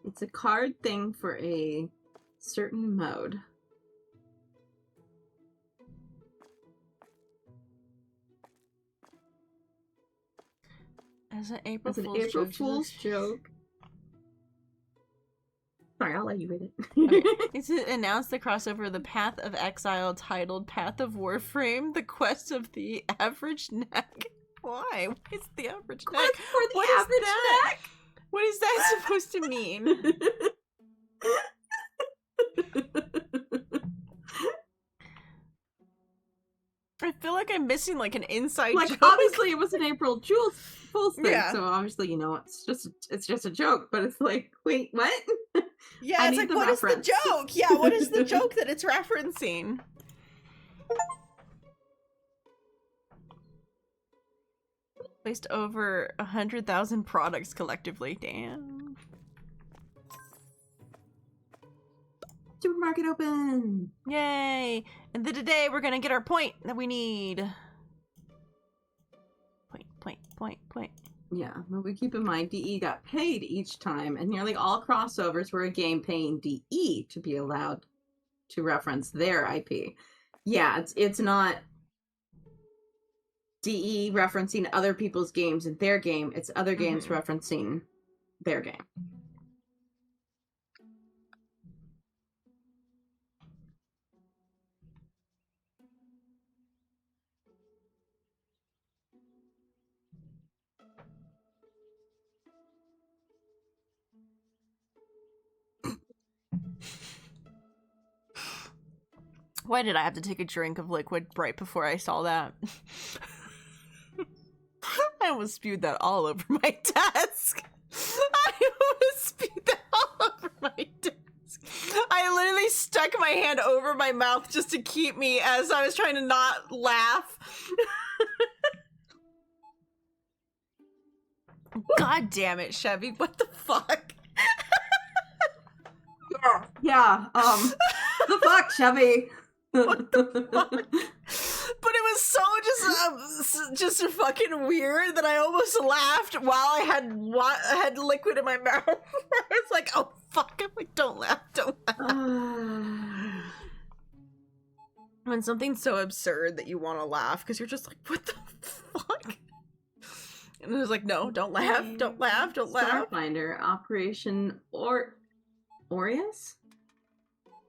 It's a card thing for a certain mode. As an April Fool's joke. Sorry, I'll let you read it. Okay. It's announced the crossover of the Path of Exile titled Path of Warframe, the Quest of the Average Neck. Why? What is the average neck? Quest for the average neck? What is that supposed to mean? I feel like I'm missing like an inside joke. Obviously it was an April Fool's thing, so obviously, it's just a joke, but it's like, wait, what? Yeah, it's like, what is the joke? Yeah, what is the joke that it's referencing? Placed over 100,000 products collectively. Damn. Supermarket open! Yay! And then today we're gonna get our point that we need. Point. Yeah, but we keep in mind DE got paid each time, and nearly all crossovers were a game paying DE to be allowed to reference their IP. Yeah, it's not DE referencing other people's games in their game, it's other games referencing their game. Why did I have to take a drink of liquid right before I saw that? I almost spewed that all over my desk. I literally stuck my hand over my mouth just to keep me as I was trying to not laugh. God damn it, Chevy. What the fuck? Yeah, the fuck, Chevy? What the fuck? But it was so just fucking weird that I almost laughed while I had liquid in my mouth. I was like, oh fuck, I'm like, don't laugh. When something's so absurd that you want to laugh because you're just like, what the fuck? And it was like, no, don't laugh. Starfinder, Operation Aureus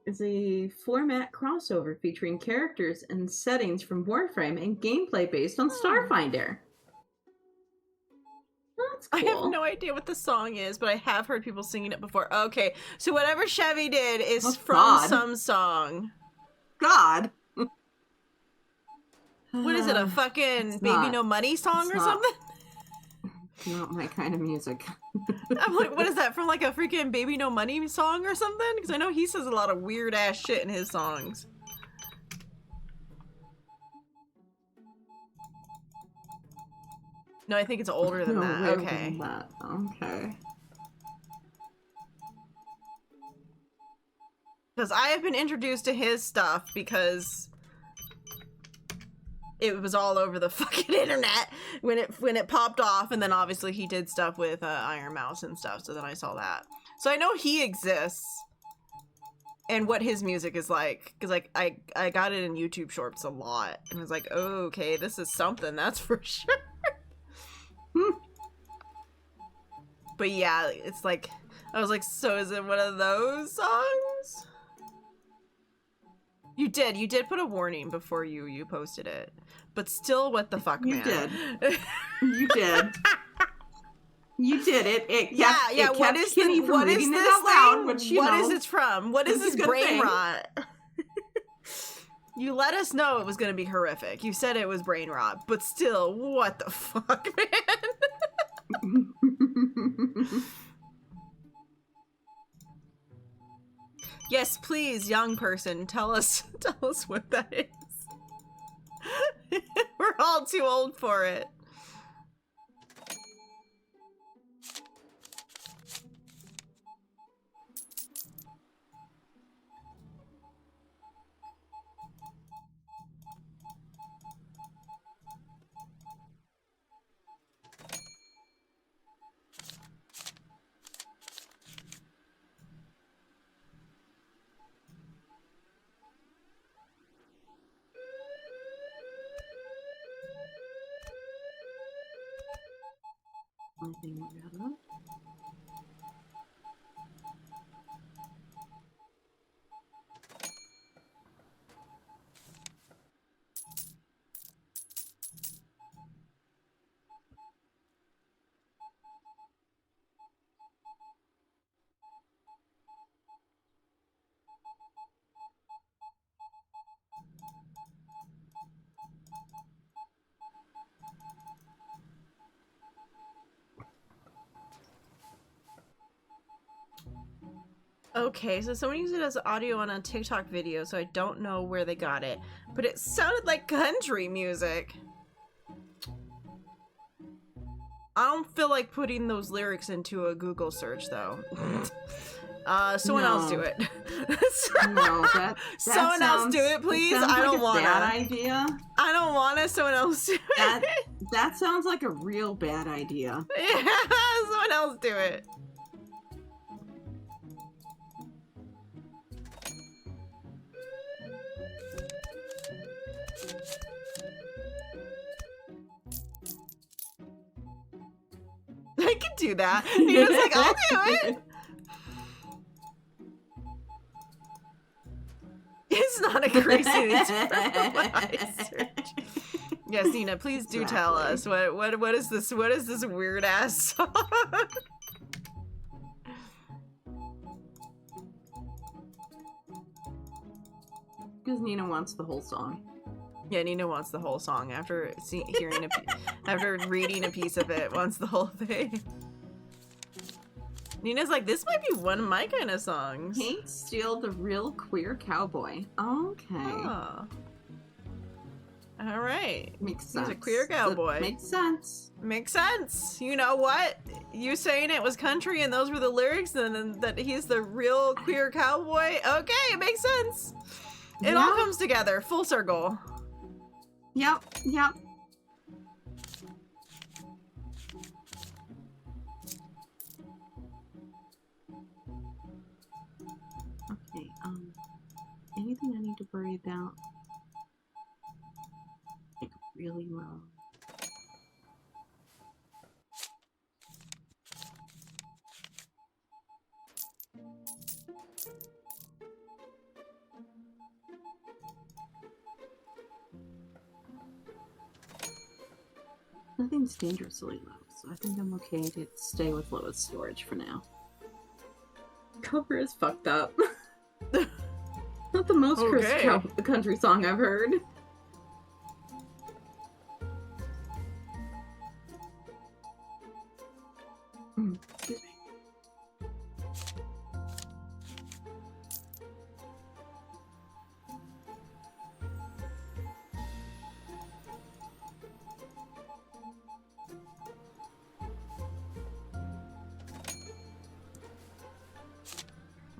is a format crossover featuring characters and settings from Warframe and gameplay based on Starfinder. That's cool. I have no idea what the song is, but I have heard people singing it before. Okay, so whatever Chevy did is from some song. God. What is it, a fucking Baby No Money song or something? Not my kind of music. I'm like, what is that, from like a freaking Baby No Money song or something? Because I know he says a lot of weird ass shit in his songs. No, I think it's older than that. Okay. Okay. Because I have been introduced to his stuff because it was all over the fucking internet when it popped off, and then obviously he did stuff with Iron Mouse and stuff, so then I saw that. So I know he exists and what his music is like, because like I got it in YouTube Shorts a lot and was like, oh, okay, this is something, that's for sure. But yeah, it's like, I was like, so is it one of those songs? You did put a warning before you posted it. But still, what the fuck, man? You did. You did. You did it. It kept, yeah. What is this thing? What is it from? What is this brain rot? You let us know it was going to be horrific. You said it was brain rot, but still, what the fuck, man? Yes, please, young person, tell us what that is. We're all too old for it. Okay, so someone used it as audio on a TikTok video, so I don't know where they got it. But it sounded like country music. I don't feel like putting those lyrics into a Google search, though. Someone else do it. No, that someone else do it, please. I don't want to. Bad idea. I don't want to. Someone else do it. That sounds like a real bad idea. Yeah, someone else do it. I can do that. He was like, I'll do it. It's not a crazy thing. Yes, Nina, please do tell us what is this? What is this weird ass song? Because Nina wants the whole song. Yeah, Nina wants the whole song after after reading a piece of it. Wants the whole thing. Nina's like, this might be one of my kind of songs. Kate Steele, the real queer cowboy. Okay. Oh. All right. Makes sense. He's a queer cowboy. Makes sense. Makes sense. You know what? You saying it was country and those were the lyrics, and then that he's the real queer cowboy. Okay, it makes sense. It all comes together, full circle. Yep. Yep. Okay. Anything I need to worry about? Like really wrong. Nothing's dangerously low, so I think I'm okay to stay with lowest storage for now. Cover is fucked up. Not the most crisp country song I've heard. Excuse me.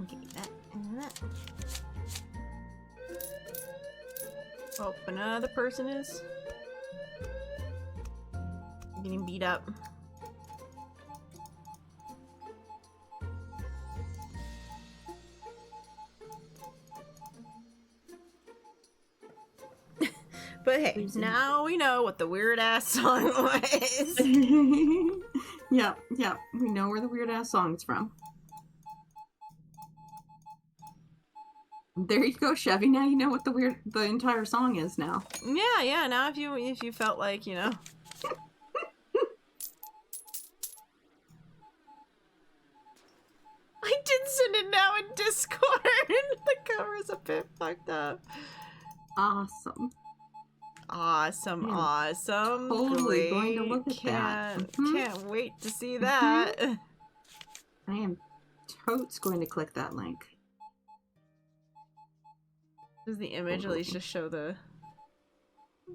Okay, that and that. Oh, another person is getting beat up. But hey, now we know what the weird ass song was. Yep, we know where the weird ass song's from. There you go, Chevy. Now you know what the entire song is now. Yeah. Now if you felt like, you know. I did send it now in Discord. The cover is a bit fucked up. Awesome. Totally going to look at that. Can't wait to see that. I am totes going to click that link. Does the image at least just show the...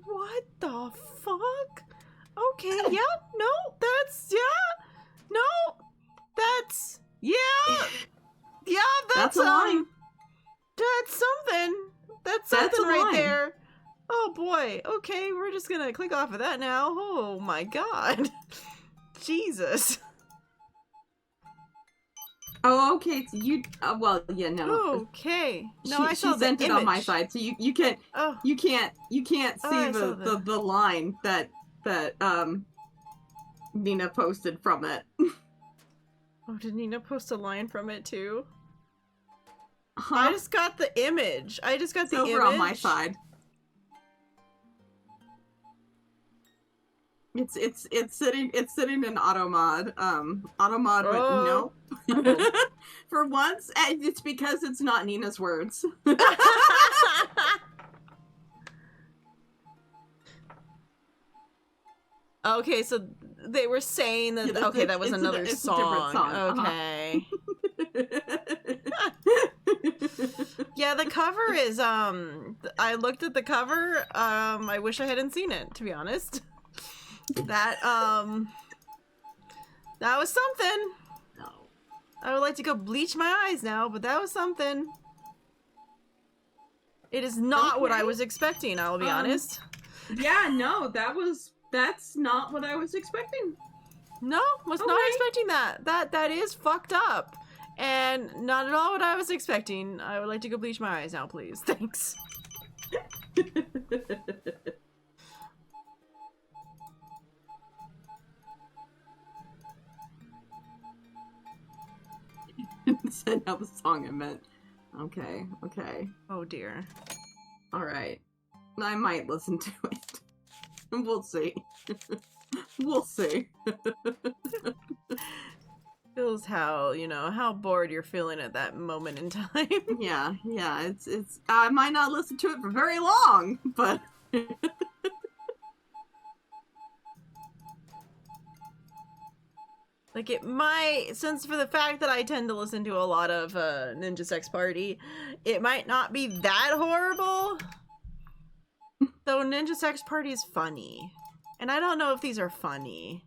What the fuck? Okay, yeah, no, that's... Yeah, no, that's... Yeah, that's a line. That's something. That's something right there. Oh boy, okay, we're just gonna click off of that now. Oh my god. Jesus. Oh, okay. So you, well, yeah, no. Okay. No, I saw she sent the it image. on my side, so you can't. Oh. You can't see the line that Nina posted from it. Oh, did Nina post a line from it too? Huh? I just got the image. It's over on my side. It's sitting in auto mod. Auto mod went no. For once, and it's because it's not Nina's words. Okay, so they were saying that. Yeah, okay, that was another song. A different song. Okay. Yeah, the cover is. I looked at the cover. I wish I hadn't seen it, to be honest. That was something. No. I would like to go bleach my eyes now, but that was something. It is not what I was expecting, I'll be honest. Yeah, no, that's not what I was expecting. No, was not expecting that. That is fucked up. And not at all what I was expecting. I would like to go bleach my eyes now, please. Thanks. Said how the song I meant. Okay. Oh dear. Alright. I might listen to it. We'll see. We'll see. Feels how bored you're feeling at that moment in time. Yeah, it's I might not listen to it for very long, but like it might, since for the fact that I tend to listen to a lot of Ninja Sex Party, it might not be that horrible. Though Ninja Sex Party is funny. And I don't know if these are funny.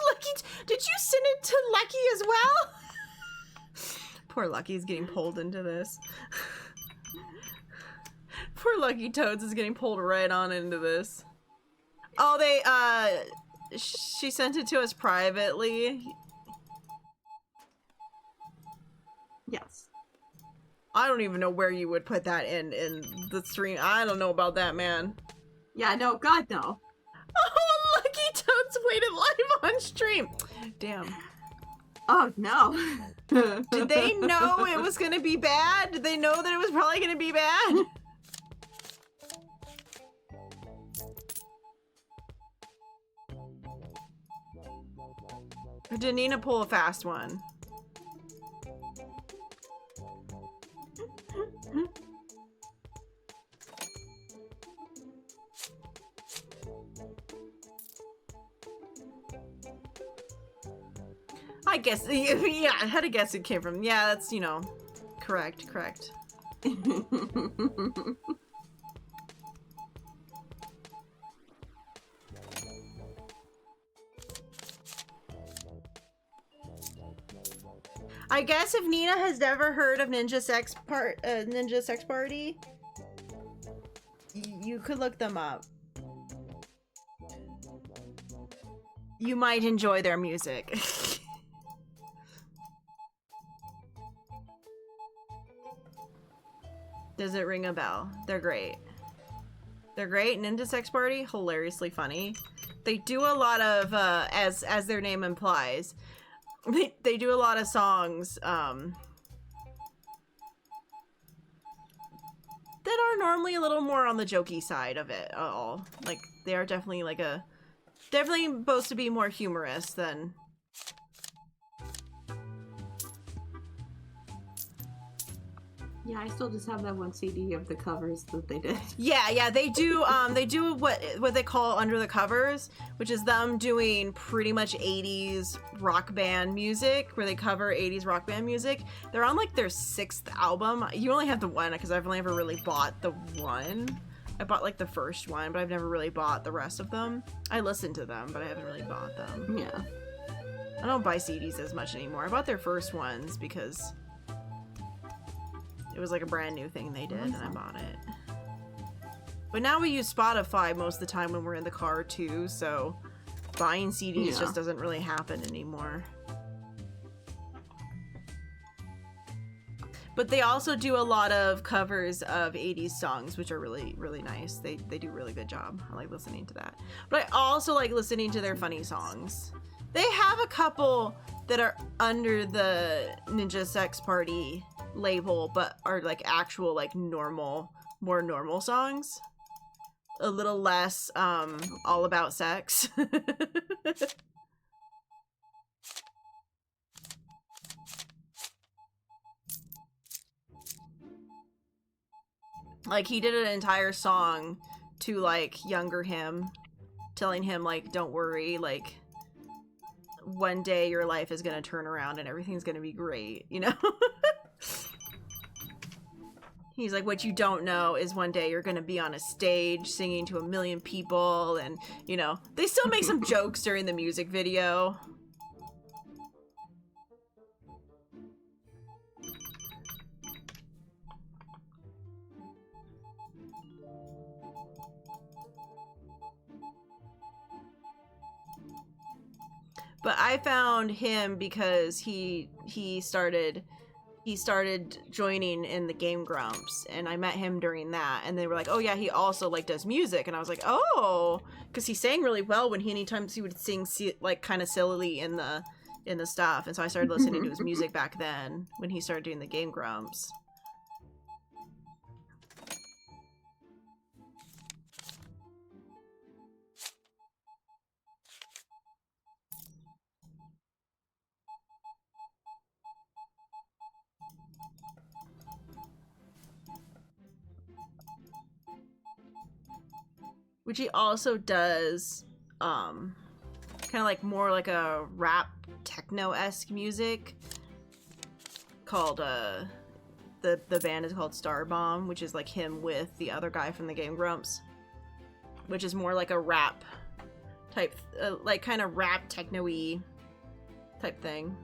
Lucky, did you send it to Lucky as well? Poor Lucky's getting pulled into this. Poor Lucky Toads is getting pulled right on into this. Oh, she sent it to us privately. Yes. I don't even know where you would put that in the stream. I don't know about that, man. Yeah, no, God, no. Oh, Lucky Toads waited live on stream. Damn. Oh, no. Did they know it was gonna be bad? Did they know that it was probably gonna be bad? Or did Nina pull a fast one? I guess, yeah, I had to guess it came from, yeah, that's, you know, correct. I guess if Nina has never heard of Ninja Sex Party, you could look them up. You might enjoy their music. Does it ring a bell? They're great. They're great. Ninja Sex Party, hilariously funny. They do a lot of, as their name implies, they do a lot of songs, that are normally a little more on the jokey side of it all. Like, they are definitely like definitely supposed to be more humorous than... Yeah, I still just have that one CD of the covers that they did. Yeah, they do what they call Under the Covers, which is them doing pretty much 80s rock band music, where they cover 80s rock band music. They're on like their 6th album. You only have the one, because I've only ever really bought the one. I bought like the first one, but I've never really bought the rest of them. I listened to them, but I haven't really bought them. Yeah. I don't buy CDs as much anymore. I bought their first ones because it was like a brand new thing they did, and I bought it. But now we use Spotify most of the time when we're in the car too, so buying CDs just doesn't really happen anymore. But they also do a lot of covers of 80s songs, which are really, really nice. They do a really good job. I like listening to that. But I also like listening to their funny songs. They have a couple that are under the Ninja Sex Party label, but are like actual, like more normal songs. A little less, all about sex. Like, he did an entire song to, like, younger him, telling him, like, don't worry, like, one day your life is gonna turn around and everything's gonna be great, you know? He's like, what you don't know is one day you're gonna be on a stage singing to 1 million people, and, you know, they still make some jokes during the music video. But I found him because he started joining in the Game Grumps, and I met him during that, and they were like, oh yeah, he also like does music, and I was like, oh, because he sang really well when anytime he would sing like kind of sillily in the stuff, and so I started listening to his music back then when he started doing the Game Grumps. Which he also does, kind of like more like a rap techno-esque music called the band is called Star Bomb, which is like him with the other guy from the game Grumps, which is more like a rap type, like kind of rap techno-y type thing.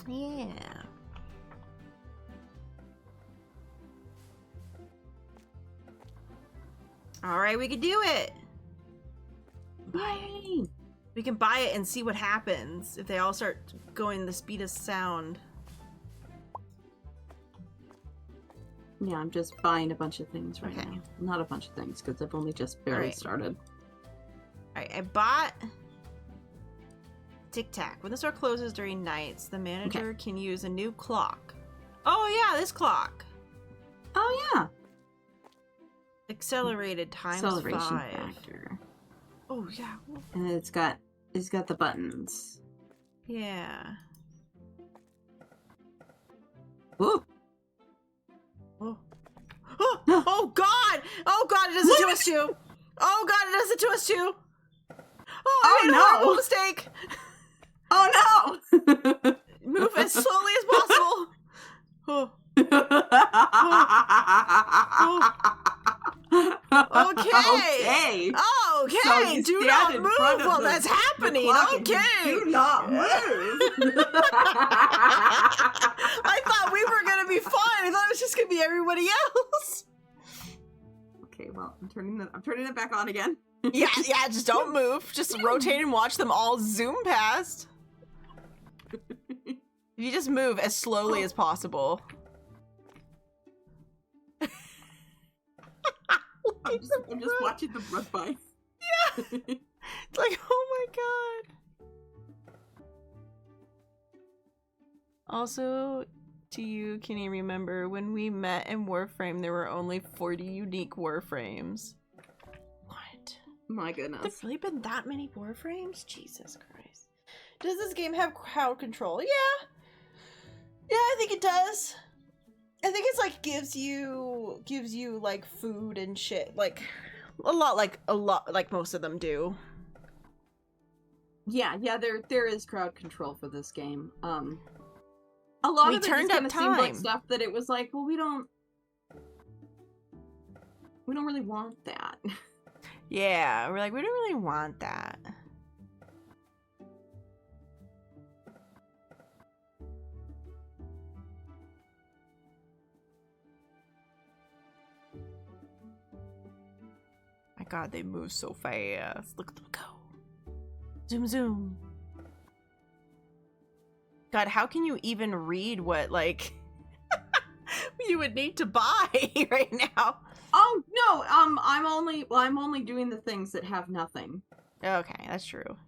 Yeah. All right, we can do it. Yay! We can buy it and see what happens if they all start going the speed of sound. Yeah, I'm just buying a bunch of things right now. Not a bunch of things, because I've only just barely started. Alright, I bought Tic Tac. When the store closes during nights, the manager can use a new clock. Oh yeah, this clock. Oh yeah. Accelerated times Acceleration 5. factor. Oh yeah. And it's got the buttons. Yeah. Ooh. Oh. Oh, oh god! Oh god, it does it to us too! Oh god, it does it to us too! Oh, I made a horrible mistake! Oh no! Move as slowly as possible! Oh. Okay. Okay. So do not move while that's happening. Okay. Do not move. I thought we were gonna be fine. I thought it was just gonna be everybody else. Okay, well, I'm turning it back on again. yeah. Just don't move. Just rotate and watch them all zoom past. You just move as slowly as possible. I'm just watching them run by. Yeah. It's like, oh my god. Also, do you, can you remember when we met in Warframe, there were only 40 unique Warframes? What? My goodness. Have there really been that many Warframes? Jesus Christ. Does this game have crowd control? Yeah. Yeah, I think it does. I think it's like gives you like food and shit, like a lot like most of them do. Yeah, there is crowd control for this game. A lot of it just kind of seemed like stuff that it was like, well, we don't really want that. Yeah, we're like, we don't really want that. My god, they move so fast. Look at them go. Zoom, zoom. God, how can you even read what, like, you would need to buy right now? Oh, no, I'm only doing the things that have nothing. Okay, that's true.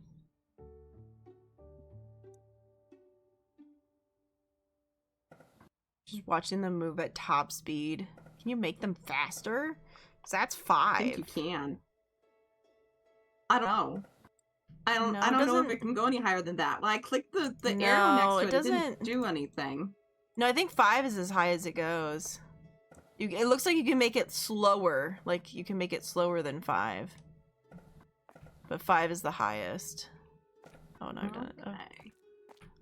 Just watching them move at top speed. Can you make them faster? Because that's 5. I think you can. I don't know. I don't know if it can go any higher than that. When I clicked the arrow next to it, it didn't do anything. No, I think 5 is as high as it goes. It looks like you can make it slower. Like, you can make it slower than 5. But 5 is the highest. Oh, no, I've done it.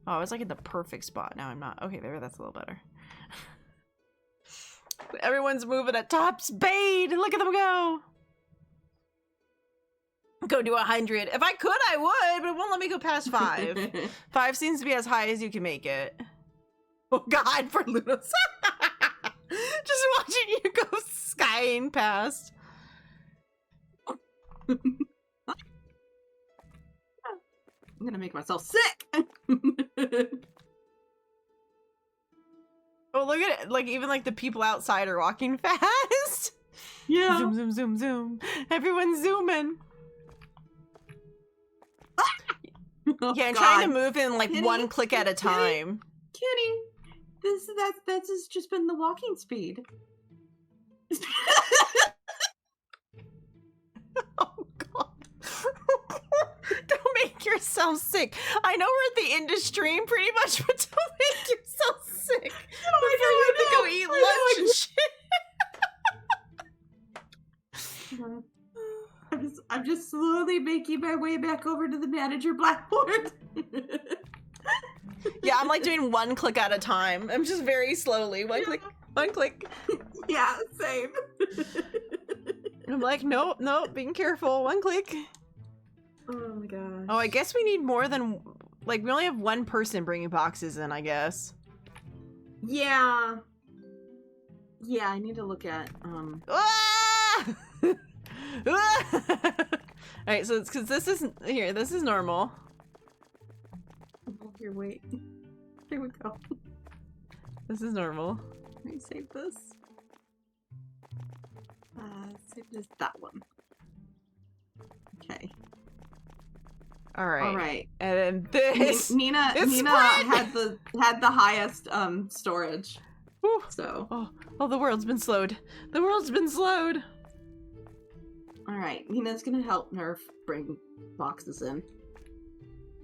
Oh, I was like in the perfect spot. Now I'm not. Okay, there, that's a little better. Everyone's moving at top speed. Look at them go. Go to 100. If I could, I would, but it won't let me go past 5. 5 seems to be as high as you can make it. Oh god, for Lunos. Just watching you go skying past. I'm gonna make myself sick. Oh, look at it. Like, even like the people outside are walking fast. Yeah. Zoom, zoom, zoom, zoom. Everyone's zooming. Oh, yeah, and God. trying to move in like Kitty, one click at a time. Kitty, that's just been the walking speed. Oh god. Don't make yourself sick. I know we're at the end of stream pretty much, but don't make yourself sick. No, before you have to go eat lunch and shit. I'm just slowly making my way back over to the manager blackboard. Yeah, I'm like doing one click at a time. I'm just very slowly. One click, one click. Yeah, same. I'm like, nope, being careful. One click. Oh my gosh. Oh, I guess we need more than, like, we only have one person bringing boxes in, I guess. Yeah. Yeah, I need to look at, Ah! Alright, so it's because this is normal. Oh, here, wait. Here we go. This is normal. Let me save this. Save this, that one. Okay. Alright. And then this. Nina had the highest storage. Whew. So. Oh, the world's been slowed. The world's been slowed. Alright, Nina's gonna help Nerf bring boxes in.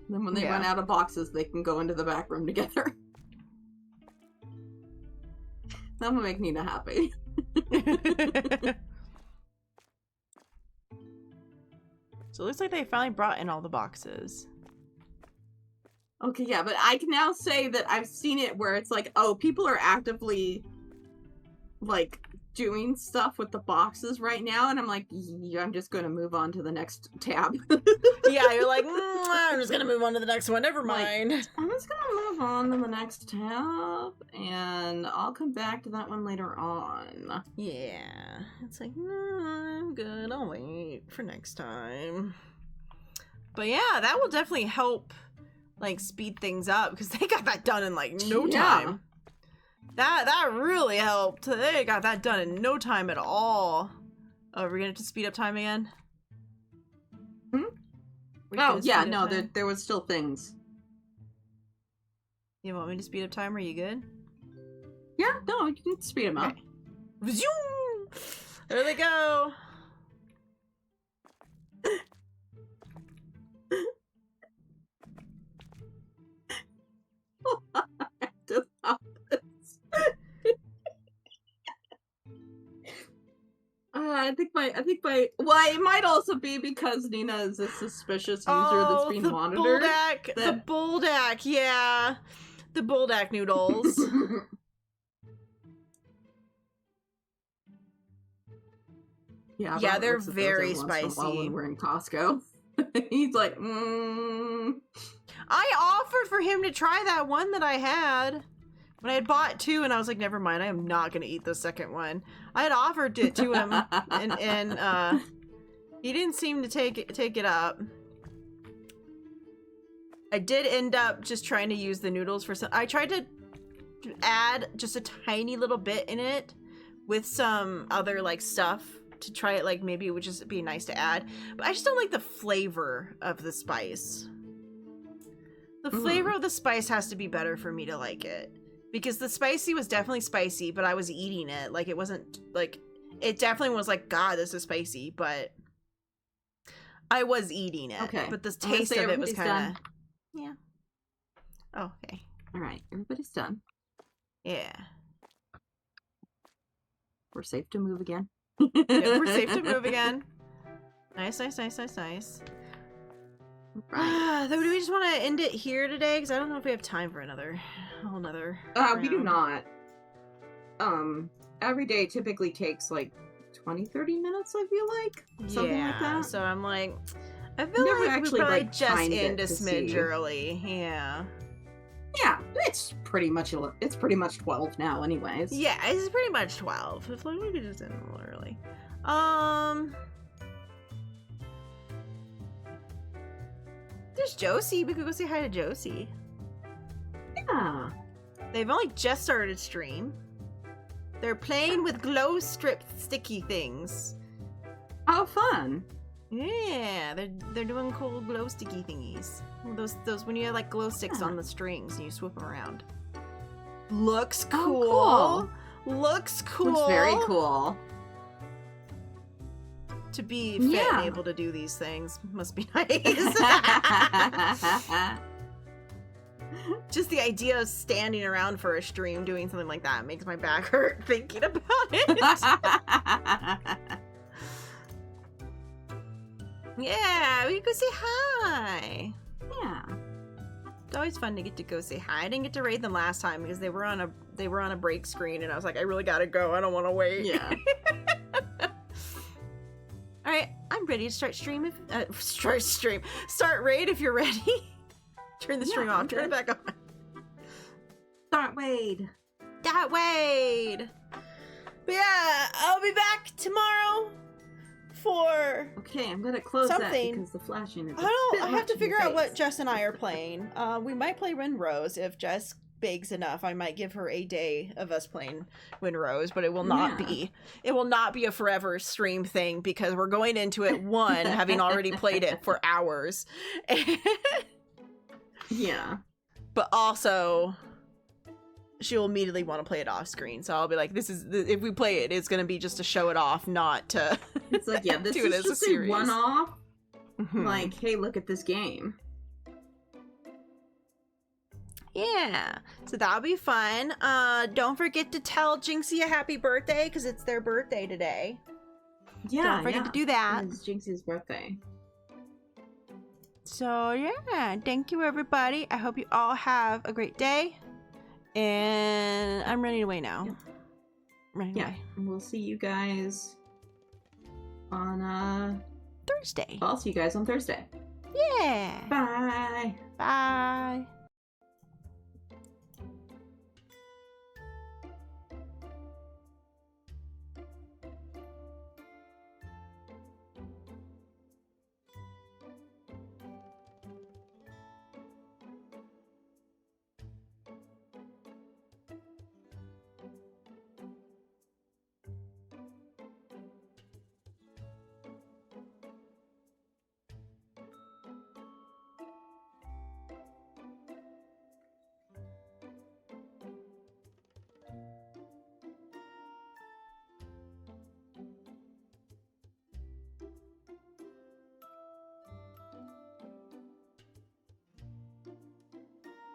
Then when they run out of boxes, they can go into the back room together. That will make Nina happy. So it looks like they finally brought in all the boxes. Okay, yeah, but I can now say that I've seen it where it's like, oh, people are actively, like, doing stuff with the boxes right now, and I'm like, yeah, I'm just gonna move on to the next tab. Yeah, you're like, I'm just gonna move on to the next one, never mind. Like, I'm just gonna move on to the next tab, and I'll come back to that one later on. Yeah, it's like, I'm good, I'll wait for next time. But yeah, that will definitely help, like, speed things up, because they got that done in, like, no time. That really helped. They got that done in no time at all. Oh, are we gonna have to speed up time again? Oh, yeah, no, there was still things. You want me to speed up time? Are you good? Yeah, no, you can speed them up. Okay. Zoom! There they go. I think my well, it might also be because Nina is a suspicious user that's being monitored. The Buldak, yeah. The Buldak noodles. Yeah, they're very spicy. When we're in Costco. He's like, I offered for him to try that one that I had. When I had bought two, and I was like, never mind, I am not going to eat the second one. I had offered it to him, and he didn't seem to take it up. I did end up just trying to use the noodles for some... I tried to add just a tiny little bit in it with some other, like, stuff to try it, like, maybe it would just be nice to add. But I just don't like the flavor of the spice. The flavor of the spice has to be better for me to like it. Because the spicy was definitely spicy, but I was eating it. Like, it wasn't, like, it definitely was like, God, this is spicy, but I was eating it. Okay. But the taste of it was kind of, yeah. Oh, okay. All right, everybody's done. Yeah. We're safe to move again. Yeah, we're safe to move again. Nice, nice, nice, nice, nice. Right. Do we just want to end it here today? Because I don't know if we have time for another round. We do not. Every day typically takes like 20-30 minutes, I feel like. Something like that. So I'm like, I feel like we probably just end a smidge early. Yeah. Yeah, it's pretty much 12 now anyways. Yeah, it's pretty much 12. If like we could just end a little early. There's Josie. We could go say hi to Josie. Yeah. They've only just started stream. They're playing with glow strip sticky things. How fun. Yeah, they're doing cool glow sticky thingies. Those when you have like glow sticks on the strings and you swoop them around. Looks cool. Oh, cool. Looks cool. Looks very cool. To be fit and able to do these things must be nice. Just the idea of standing around for a stream doing something like that makes my back hurt thinking about it. Yeah, we can go say hi. Yeah. It's always fun to get to go say hi. I didn't get to raid them last time because they were on a break screen, and I was like, I really gotta go. I don't want to wait. Yeah. All right, I'm ready to start stream. Start raid if you're ready. Turn the stream off. Turn it back on. Start Wade. That Wade. But yeah, I'll be back tomorrow for Okay, I'm gonna close something. that because the flashing is. I have to figure out what Jess and I are playing. We might play Rose if Jess begs enough. I might give her a day of us playing Rose, but it will not be. It will not be a forever stream thing because we're going into it having already played it for hours. Yeah. But also, she will immediately want to play it off screen. So I'll be like, if we play it, it's going to be just to show it off, not to. It's like, yeah, this is just a one-off. Like, hey, look at this game. Yeah, so that'll be fun. Don't forget to tell Jinxie a happy birthday because it's their birthday today. Yeah, don't forget to do that. It's Jinxie's birthday. So yeah, thank you everybody. I hope you all have a great day. And I'm running away now. Yeah. Running away. And we'll see you guys on Thursday. I'll see you guys on Thursday. Yeah. Bye. Bye.